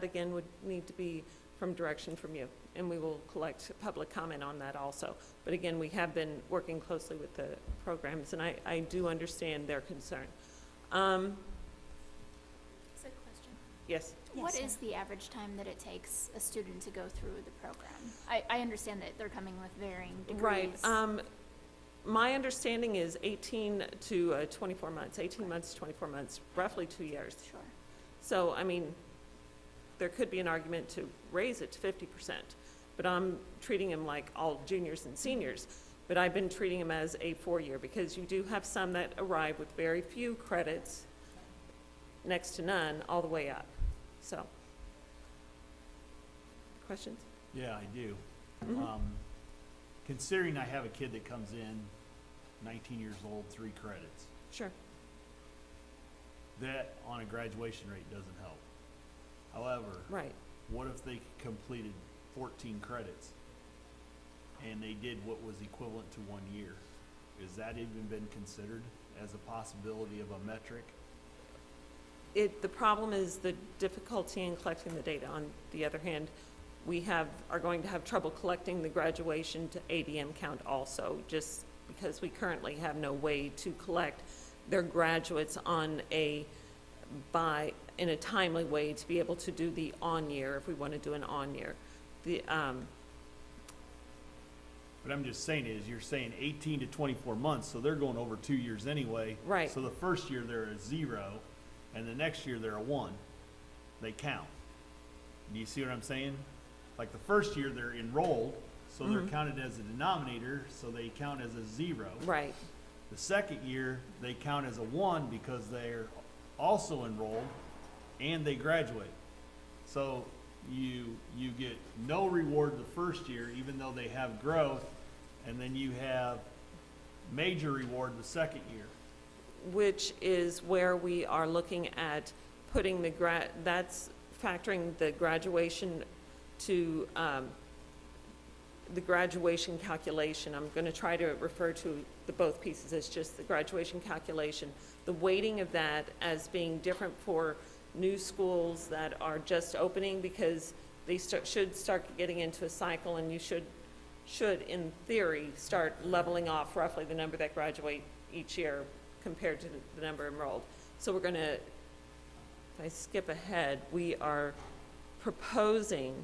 again would need to be from direction from you, and we will collect public comment on that also. But again, we have been working closely with the programs, and I do understand their concern. Is there a question? Yes. What is the average time that it takes a student to go through the program? I understand that they're coming with varying degrees. Right. My understanding is 18 to 24 months, 18 months to 24 months, roughly 2 years. Sure. So, I mean, there could be an argument to raise it to 50%, but I'm treating them like all juniors and seniors. But I've been treating them as a 4-year because you do have some that arrive with very few credits, next to none, all the way up. So, questions? Yeah, I do. Mhm. Considering I have a kid that comes in 19 years old, 3 credits, Sure. that on a graduation rate doesn't help. However, Right. what if they completed 14 credits and they did what was equivalent to 1 year? Is that even been considered as a possibility of a metric? The problem is the difficulty in collecting the data. On the other hand, we are going to have trouble collecting the graduation to ADM count also, just because we currently have no way to collect their graduates in a timely way to be able to do the on-year, if we want to do an on-year. What I'm just saying is, you're saying 18 to 24 months, so they're going over 2 years anyway. Right. So the first year they're a 0, and the next year they're a 1. They count. Do you see what I'm saying? Like the first year they're enrolled, so they're counted as a denominator, so they count as a 0. Right. The second year, they count as a 1 because they're also enrolled and they graduate. So you get no reward the first year, even though they have growth, and then you have major reward the second year. Which is where we are looking at putting that's factoring the graduation to the graduation calculation. I'm going to try to refer to the both pieces as just the graduation calculation. The weighting of that as being different for new schools that are just opening, because they should start getting into a cycle, and you should, in theory, start leveling off roughly the number that graduate each year compared to the number enrolled. So we're going to, if I skip ahead, we are proposing,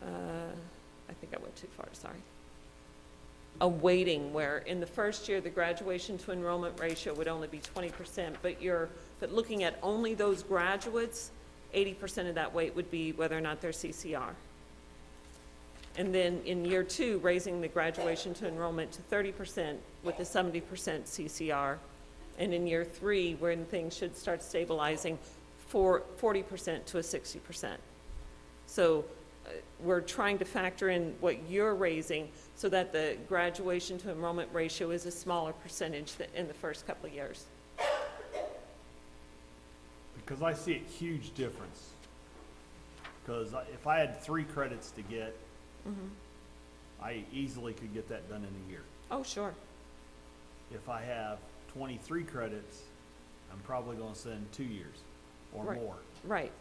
I think I went too far, sorry. A weighting where in the first year, the graduation to enrollment ratio would only be 20%, but looking at only those graduates, 80% of that weight would be whether or not they're CCR. And then in year 2, raising the graduation to enrollment to 30% with a 70% CCR. And in year 3, when things should start stabilizing, 40% to a 60%. So we're trying to factor in what you're raising so that the graduation to enrollment ratio is a smaller percentage in the first couple of years. Because I see a huge difference. Because if I had 3 credits to get, I easily could get that done in a year. Oh, sure. If I have 23 credits, I'm probably gonna spend 2 years or Right. more. Right.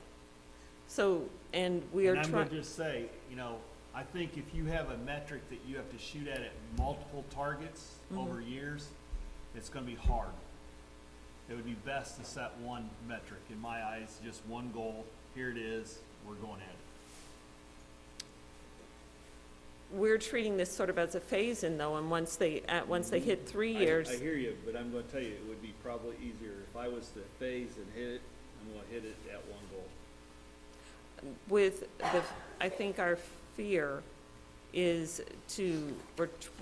So, and we are And I'm gonna trying, just say, you know, I think if you have a metric that you have to shoot at multiple targets over years, it's gonna be hard. It would be best to set one metric. In my eyes, just one goal. Here it is. We're going at it. we're treating this sort of as a phase-in though, and once they hit 3 years. I hear you, but I'm gonna tell you, it would be probably easier if I was to phase and hit it. I'm gonna hit it at one goal. I think our fear is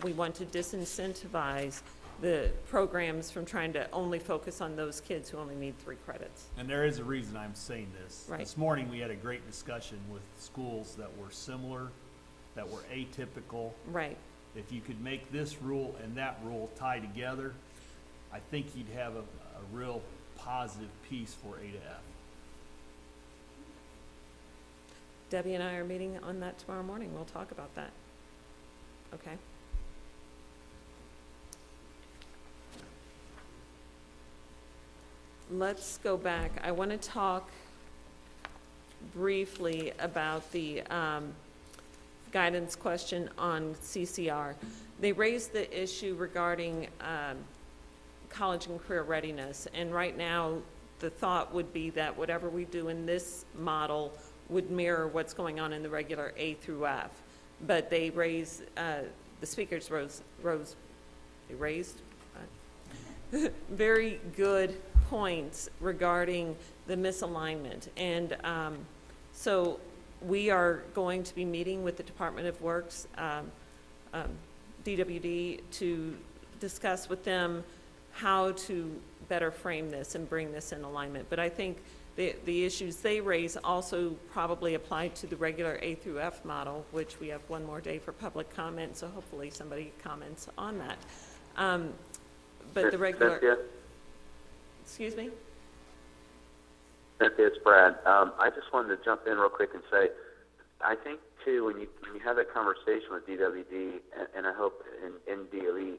we want to disincentivize the programs from trying to only focus on those kids who only need 3 credits. And there is a reason I'm saying this. Right. This morning, we had a great discussion with schools that were similar, that were atypical. Right. If you could make this rule and that rule tie together, I think you'd have a real positive piece for A to F. Debbie and I are meeting on that tomorrow morning. We'll talk about that. Okay. Let's go back. I want to talk briefly about the guidance question on CCR. They raised the issue regarding college and career readiness, and right now the thought would be that whatever we do in this model would mirror what's going on in the regular A through F. But they raised, the speakers raised very good points regarding the misalignment. And so we are going to be meeting with the Department of Works, DWD, to discuss with them how to better frame this and bring this in alignment. But I think the issues they raise also probably apply to the regular A through F model, which we have one more day for public comment, so hopefully somebody comments on that. But the regular... Cynthia? Excuse me? Cynthia, it's Brad. I just wanted to jump in real quick and say, I think, too, when you have that conversation with DWD, and I hope in DOE,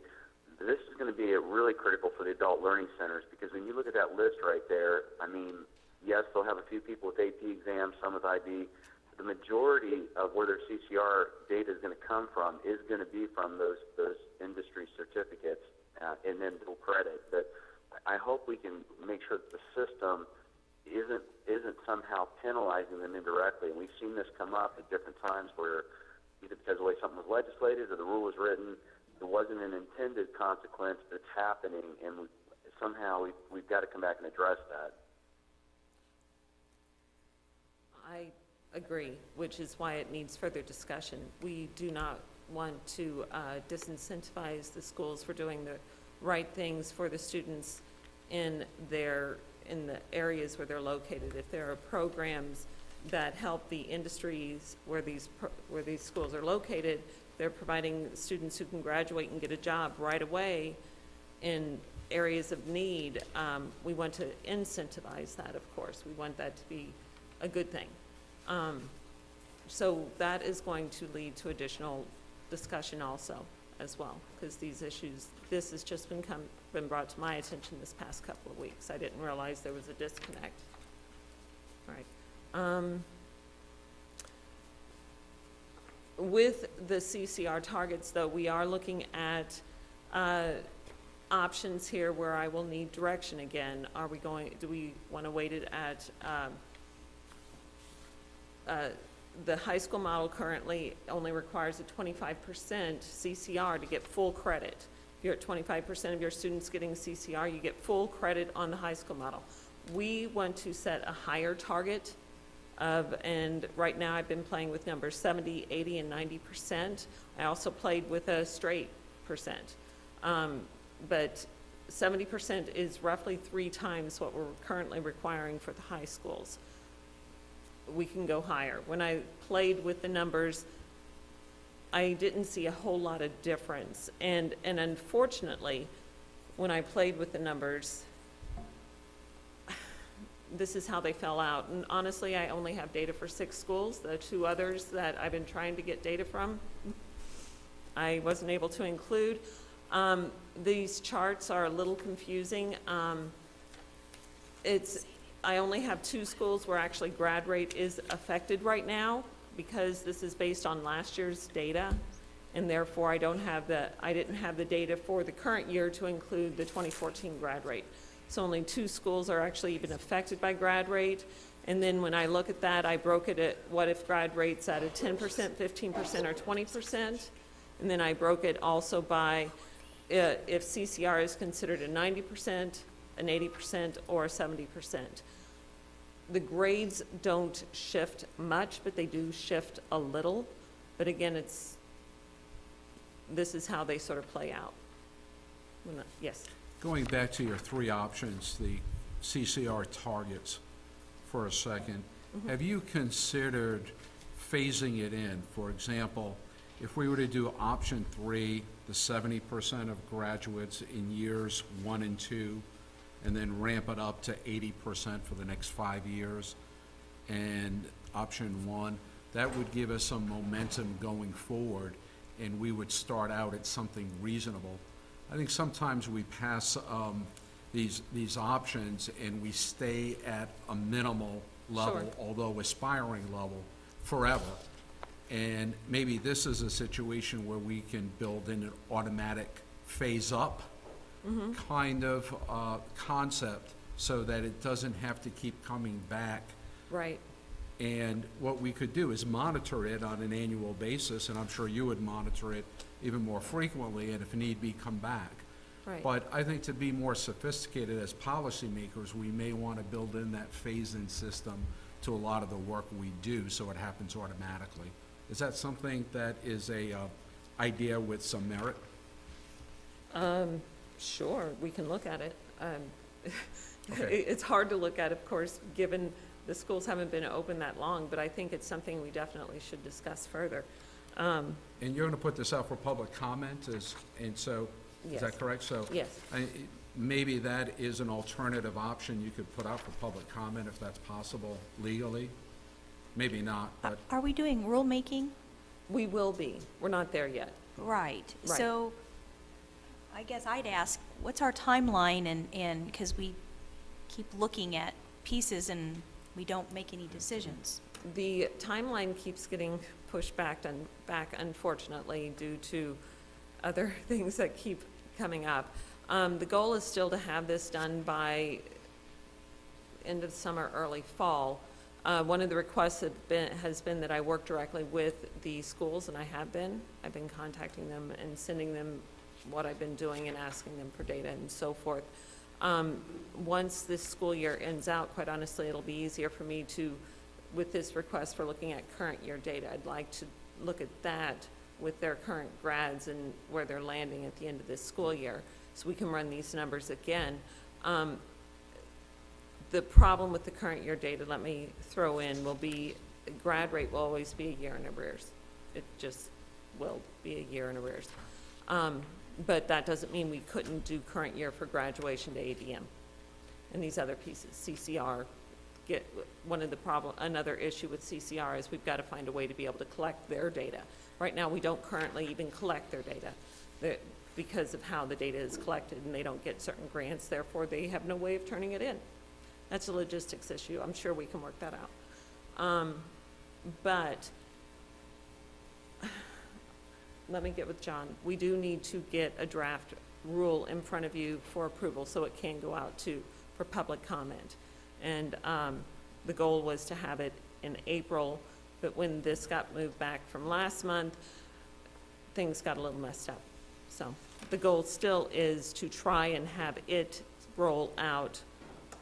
this is going to be really critical for the adult learning centers, because when you look at that list right there, I mean, yes, they'll have a few people with AP exams, some with IB. The majority of where their CCR data is going to come from is going to be from those industry certificates and then dual credit. But I hope we can make sure that the system isn't somehow penalizing them indirectly. And we've seen this come up at different times where either because of the way something was legislated or the rule was written, there wasn't an intended consequence, but it's happening, and somehow we've got to come back and address that. I agree, which is why it needs further discussion. We do not want to disincentivize the schools for doing the right things for the students in the areas where they're located. If there are programs that help the industries where these schools are located, they're providing students who can graduate and get a job right away in areas of need. We want to incentivize that, of course. We want that to be a good thing. So that is going to lead to additional discussion also as well, because these issues, this has just been brought to my attention this past couple of weeks. I didn't realize there was a disconnect. All right. With the CCR targets, though, we are looking at options here where I will need direction again. Do we want to weight it at the high school model currently only requires a 25% CCR to get full credit. If you're at 25% of your students getting CCR, you get full credit on the high school model. We want to set a higher target and right now I've been playing with numbers 70, 80, and 90%. I also played with a straight percent. But 70% is roughly 3 times what we're currently requiring for the high schools. We can go higher. When I played with the numbers, I didn't see a whole lot of difference. And unfortunately, when I played with the numbers, this is how they fell out. And honestly, I only have data for 6 schools. The 2 others that I've been trying to get data from, I wasn't able to include. These charts are a little confusing. I only have 2 schools where actually grad rate is affected right now, because this is based on last year's data, and therefore I didn't have the data for the current year to include the 2014 grad rate. So only 2 schools are actually even affected by grad rate. And then when I look at that, I broke it at what if grad rate's at a 10%, 15%, or 20%. And then I broke it also by if CCR is considered a 90%, an 80%, or a 70%. The grades don't shift much, but they do shift a little. But again, this is how they sort of play out. Yes. Going back to your 3 options, the CCR targets for a second, have you considered phasing it in? For example, if we were to do option 3, the 70% of graduates in years 1 and 2, and then ramp it up to 80% for the next 5 years, and option 1, that would give us some momentum going forward, and we would start out at something reasonable. I think sometimes we pass these options and we stay at a minimal level, Sure. although aspiring level, forever. And maybe this is a situation where we can build in an automatic phase up kind of concept, so that it doesn't have to keep coming back. Right. And what we could do is monitor it on an annual basis, and I'm sure you would monitor it even more frequently, and if need be, come back. Right. But I think to be more sophisticated as policymakers, we may want to build in that phase-in system to a lot of the work we do, so it happens automatically. Is that something that is a idea with some merit? Sure, we can look at it. Okay. It's hard to look at, of course, given the schools haven't been open that long, but I think it's something we definitely should discuss further. And you're going to put this out for public comment, is Yes. that correct? So Yes. maybe that is an alternative option you could put out for public comment, if that's possible legally. Maybe not, but Are we doing rulemaking? We will be. We're not there yet. Right. Right. So I guess I'd ask, what's our timeline, and, because we keep looking at pieces and we don't make any decisions. The timeline keeps getting pushed back unfortunately, due to other things that keep coming up. The goal is still to have this done by end of summer, early fall. One of the requests has been that I work directly with the schools, and I've been contacting them and sending them what I've been doing and asking them for data and so forth. Once this school year ends out, quite honestly, it'll be easier for me to, with this request for looking at current year data, I'd like to look at that with their current grads and where they're landing at the end of this school year, so we can run these numbers again. The problem with the current year data, let me throw in, will be grad rate will always be a year in arrears. It just will be a year in arrears. But that doesn't mean we couldn't do current year for graduation to ADM and these other pieces. CCR, another issue with CCR is we've got to find a way to be able to collect their data. Right now, we don't currently even collect their data because of how the data is collected, and they don't get certain grants, therefore they have no way of turning it in. That's a logistics issue. I'm sure we can work that out. But let me get with John. We do need to get a draft rule in front of you for approval so it can go out for public comment. And the goal was to have it in April, but when this got moved back from last month, things got a little messed up. So the goal still is to try and have it roll out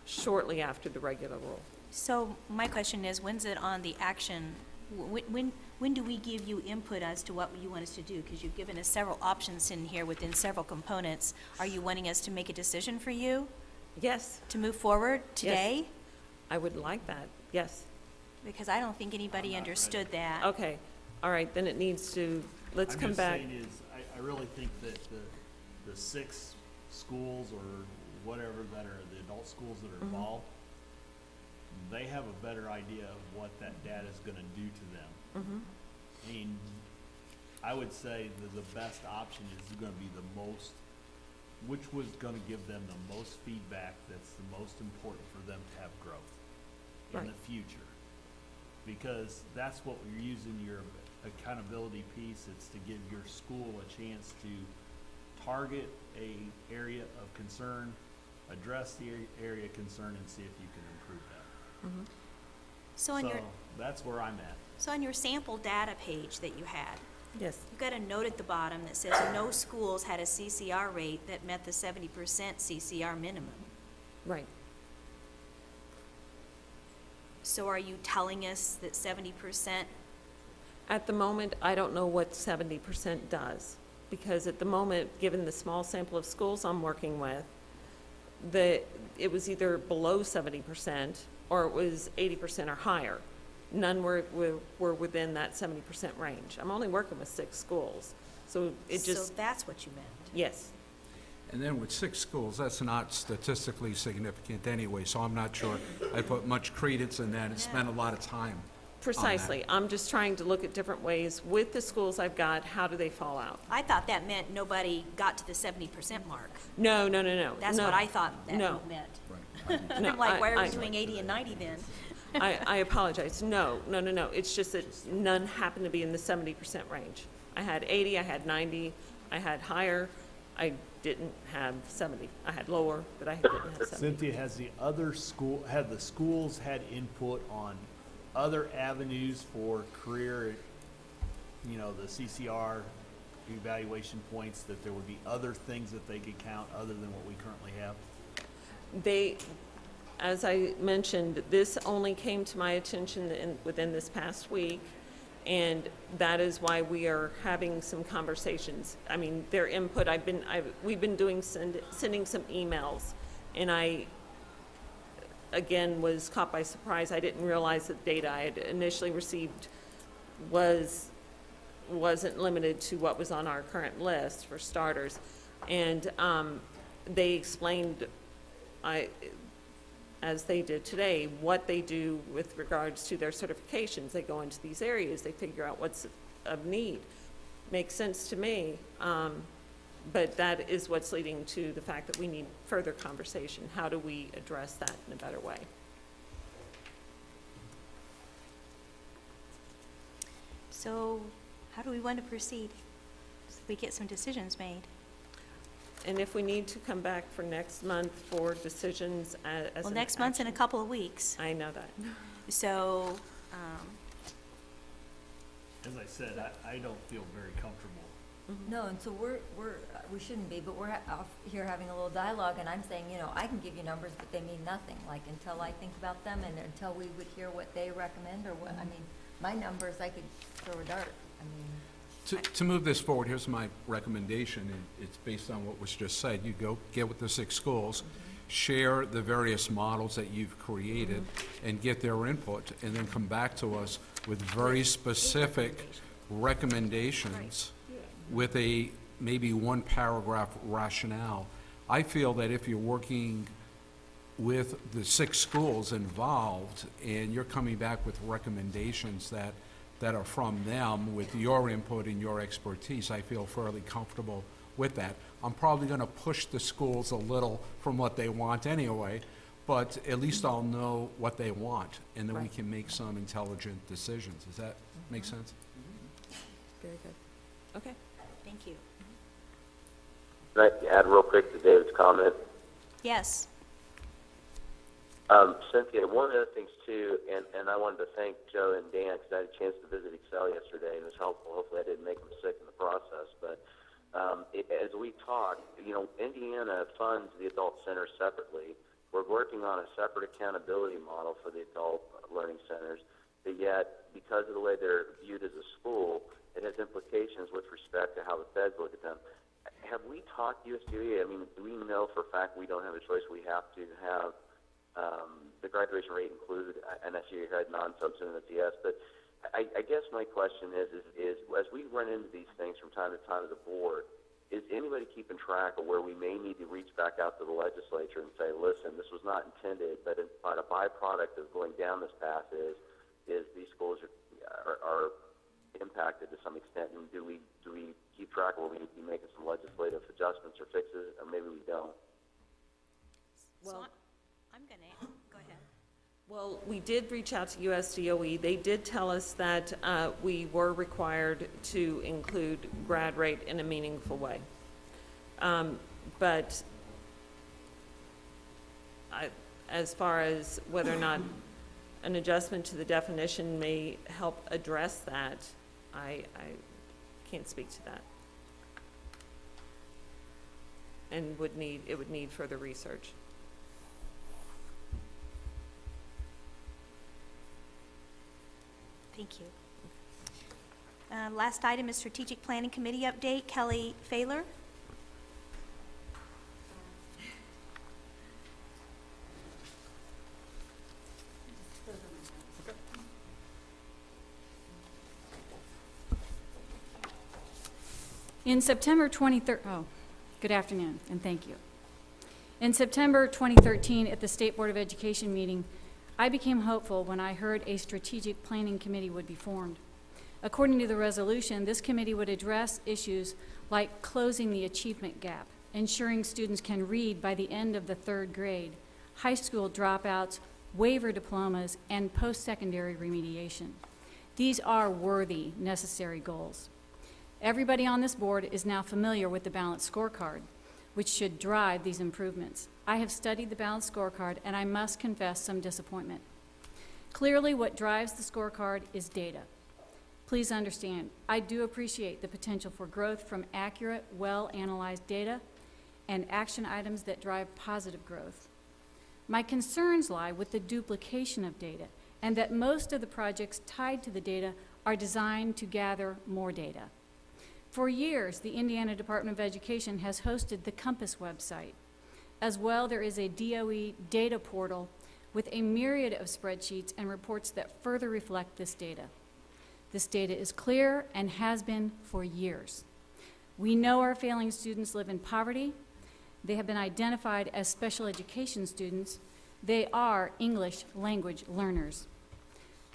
shortly after the regular rule. So my question is, when's it on the action? When do we give you input as to what you want us to do? Because you've given us several options in here within several components. Are you wanting us to make a decision for you? Yes. To move forward today? Yes. I would like that, yes. Because I don't think anybody understood that. Okay, all right, then it needs to, let's come back. I'm just saying is, I really think that the 6 schools or whatever that are the adult schools that are involved, they have a better idea of what that data is gonna do to them. I mean, I would say that the best option is gonna be the most, which was gonna give them the most feedback that's the most important for them to have growth in the future. Because that's what we're using your accountability piece, it's to give your school a chance to target a area of concern, address the area of concern, and see if you can improve that. So on your, That's where I'm at. so on your sample data page that you had, Yes. you've got a note at the bottom that says no schools had a CCR rate that met the 70% CCR minimum. Right. So are you telling us that 70%? At the moment, I don't know what 70% does, because at the moment, given the small sample of schools I'm working with, it was either below 70% or it was 80% or higher. None were within that 70% range. I'm only working with 6 schools, so it just. So that's what you meant. Yes. And then with 6 schools, that's not statistically significant anyway, so I'm not sure I put much credence in that and spent a lot of time on that. Precisely. I'm just trying to look at different ways with the schools I've got, how do they fall out? I thought that meant nobody got to the 70% mark. No. That's no, what I thought that no. meant. No, I'm like, why are we I- doing 80 and 90 then? I apologize. No. It's just that none happened to be in the 70% range. I had 80, I had 90, I had higher. I didn't have 70. I had lower, but I didn't have 70. Cynthia, has the other school, have the schools had input on other avenues for career, the CCR evaluation points, that there would be other things that they could count other than what we currently have? As I mentioned, this only came to my attention within this past week, and that is why we are having some conversations. I mean, their input, we've been doing, sending some emails, and I, again, was caught by surprise. I didn't realize that data I had initially received wasn't limited to what was on our current list, for starters. And they explained, as they did today, what they do with regards to their certifications. They go into these areas, they figure out what's of need. Makes sense to me, but that is what's leading to the fact that we need further conversation. How do we address that in a better way? So how do we want to proceed? So we get some decisions made. And if we need to come back for next month for decisions as Well, an next month's in a action- couple of weeks. I know that. So, As I said, I don't feel very comfortable. No, and so we shouldn't be, but we're off here having a little dialogue, and I'm saying, I can give you numbers, but they mean nothing, like, until I think about them and until we would hear what they recommend or what, my numbers, I could throw a dart, To move this forward, here's my recommendation, and it's based on what was just said. You go get with the 6 schools, share the various models that you've created, and get their input, and then come back to us with very specific recommendations with a maybe 1-paragraph rationale. I feel that if you're working with the 6 schools involved, and you're coming back with recommendations that are from them with your input and your expertise, I feel fairly comfortable with that. I'm probably going to push the schools a little from what they want anyway, but at least I'll know what they want, and then we can make some intelligent decisions. Does that make sense? Very good. Okay. thank you. Can I add real quick to David's comment? Yes. Cynthia, one of the things too, and I wanted to thank Joe and Dan because I had a chance to visit Excel yesterday and it was helpful. Hopefully I didn't make them sick in the process. But as we talk, Indiana funds the adult center separately. We're working on a separate accountability model for the adult learning centers. But yet, because of the way they're viewed as a school, it has implications with respect to how the feds look at them. Have we talked to SBOE? Do we know for a fact we don't have a choice? We have to have the graduation rate include an SU grade, non-substantive, yes. But I guess my question is as we run into these things from time to time as a board, is anybody keeping track of where we may need to reach back out to the legislature and say, listen, this was not intended, but a byproduct of going down this path is these schools are impacted to some extent, and do we keep track, or we need to be making some legislative adjustments or fixes, or maybe we don't? So Well- I'm gonna, go ahead. Well, we did reach out to USDOE. They did tell us that we were required to include grad rate in a meaningful way. But as far as whether or not an adjustment to the definition may help address that, I can't speak to that. And it would need further research. Thank you. Last item is Strategic Planning Committee update. Kelly Failer. In September 2013, good afternoon, and thank you. In September 2013, at the State Board of Education meeting, I became hopeful when I heard a strategic planning committee would be formed. According to the resolution, this committee would address issues like closing the achievement gap, ensuring students can read by the end of the 3rd grade, high school dropouts, waiver diplomas, and post-secondary remediation. These are worthy, necessary goals. Everybody on this board is now familiar with the balanced scorecard, which should drive these improvements. I have studied the balanced scorecard, and I must confess some disappointment. Clearly, what drives the scorecard is data. Please understand, I do appreciate the potential for growth from accurate, well-analyzed data and action items that drive positive growth. My concerns lie with the duplication of data and that most of the projects tied to the data are designed to gather more data. For years, the Indiana Department of Education has hosted the Compass website. As well, there is a DOE data portal with a myriad of spreadsheets and reports that further reflect this data. This data is clear and has been for years. We know our failing students live in poverty. They have been identified as special education students. They are English language learners.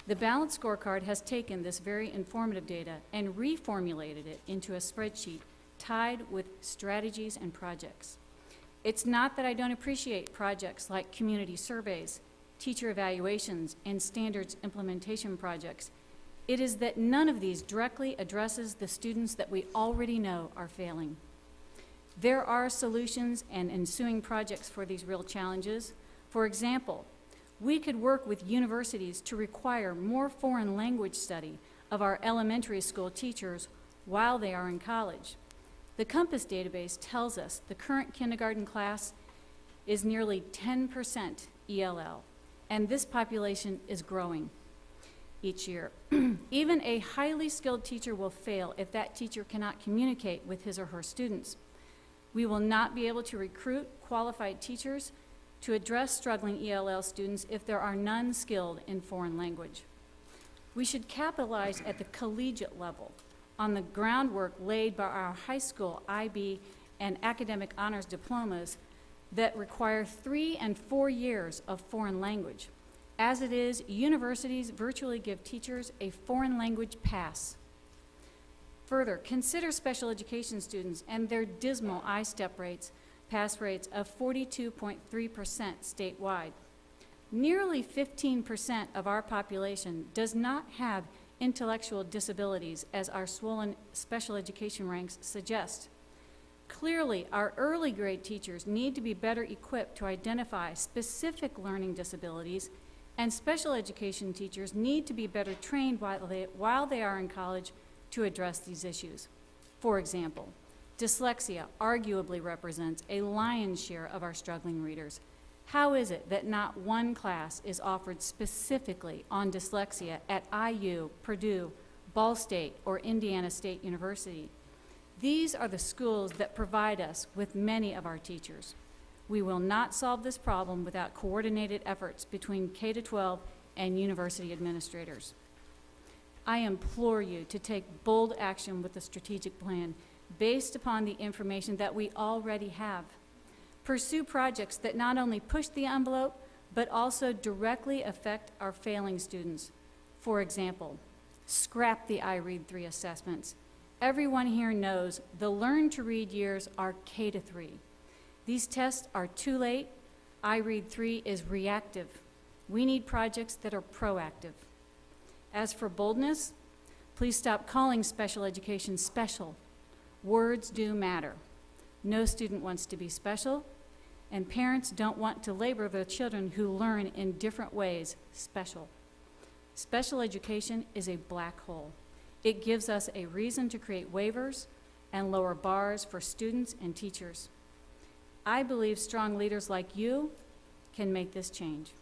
The balanced scorecard has taken this very informative data and reformulated it into a spreadsheet tied with strategies and projects. It's not that I don't appreciate projects like community surveys, teacher evaluations, and standards implementation projects. It is that none of these directly addresses the students that we already know are failing. There are solutions and ensuing projects for these real challenges. For example, we could work with universities to require more foreign language study of our elementary school teachers while they are in college. The Compass database tells us the current kindergarten class is nearly 10% ELL, and this population is growing each year. Even a highly skilled teacher will fail if that teacher cannot communicate with his or her students. We will not be able to recruit qualified teachers to address struggling ELL students if there are none skilled in foreign language. We should capitalize at the collegiate level on the groundwork laid by our high school IB and academic honors diplomas that require 3 and 4 years of foreign language. As it is, universities virtually give teachers a foreign language pass. Further, consider special education students and their dismal I-STEP rates, pass rates of 42.3% statewide. Nearly 15% of our population does not have intellectual disabilities, as our swollen special education ranks suggest. Clearly, our early grade teachers need to be better equipped to identify specific learning disabilities, and special education teachers need to be better trained while they are in college to address these issues. For example, dyslexia arguably represents a lion's share of our struggling readers. How is it that not one class is offered specifically on dyslexia at IU, Purdue, Ball State, or Indiana State University? These are the schools that provide us with many of our teachers. We will not solve this problem without coordinated efforts between K-12 and university administrators. I implore you to take bold action with the strategic plan based upon the information that we already have. Pursue projects that not only push the envelope, but also directly affect our failing students. For example, Scrap the I Read 3 assessments. Everyone here knows the Learn to Read years are K to 3. These tests are too late. I Read 3 is reactive. We need projects that are proactive. As for boldness, please stop calling special education special. Words do matter. No student wants to be special, and parents don't want to label their children who learn in different ways special. Special education is a black hole. It gives us a reason to create waivers and lower bars for students and teachers. I believe strong leaders like you can make this change.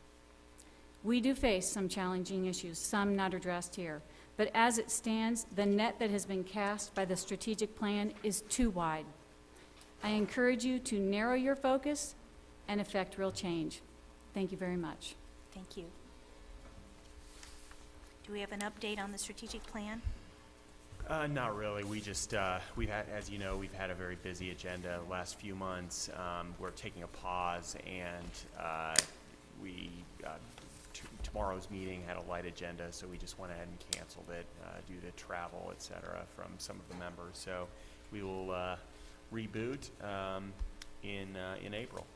We do face some challenging issues, some not addressed here, but as it stands, the net that has been cast by the strategic plan is too wide. I encourage you to narrow your focus and effect real change. Thank you very much. Thank you. Do we have an update on the strategic plan? Not really. We just, we've had, as you know, we've had a very busy agenda the last few months. We're taking a pause, and tomorrow's meeting had a light agenda, so we just went ahead and canceled it due to travel, et cetera, from some of the members. So we will reboot in April.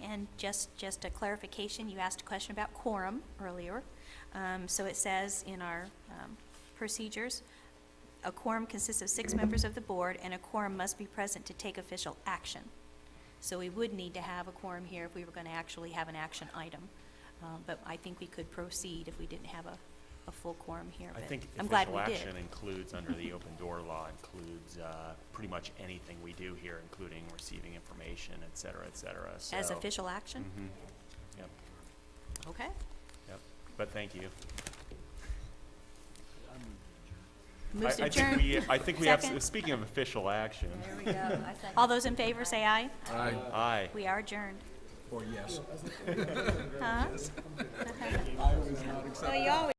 And just a clarification, you asked a question about quorum earlier. So it says in our procedures, a quorum consists of 6 members of the board, and a quorum must be present to take official action. So we would need to have a quorum here if we were going to actually have an action item. But I think we could proceed if we didn't have a full quorum here. I But think I'm glad official we did. action includes, under the open door law, includes pretty much anything we do here, including receiving information, et cetera, et cetera. So, As official action? Yep, Okay. yep. But thank you. Moves to I adjourn. think we have, Second. speaking of official action. There we go. I second. All those in favor say aye. Aye. Aye. We are adjourned. Or yes. Huh? I was not So you always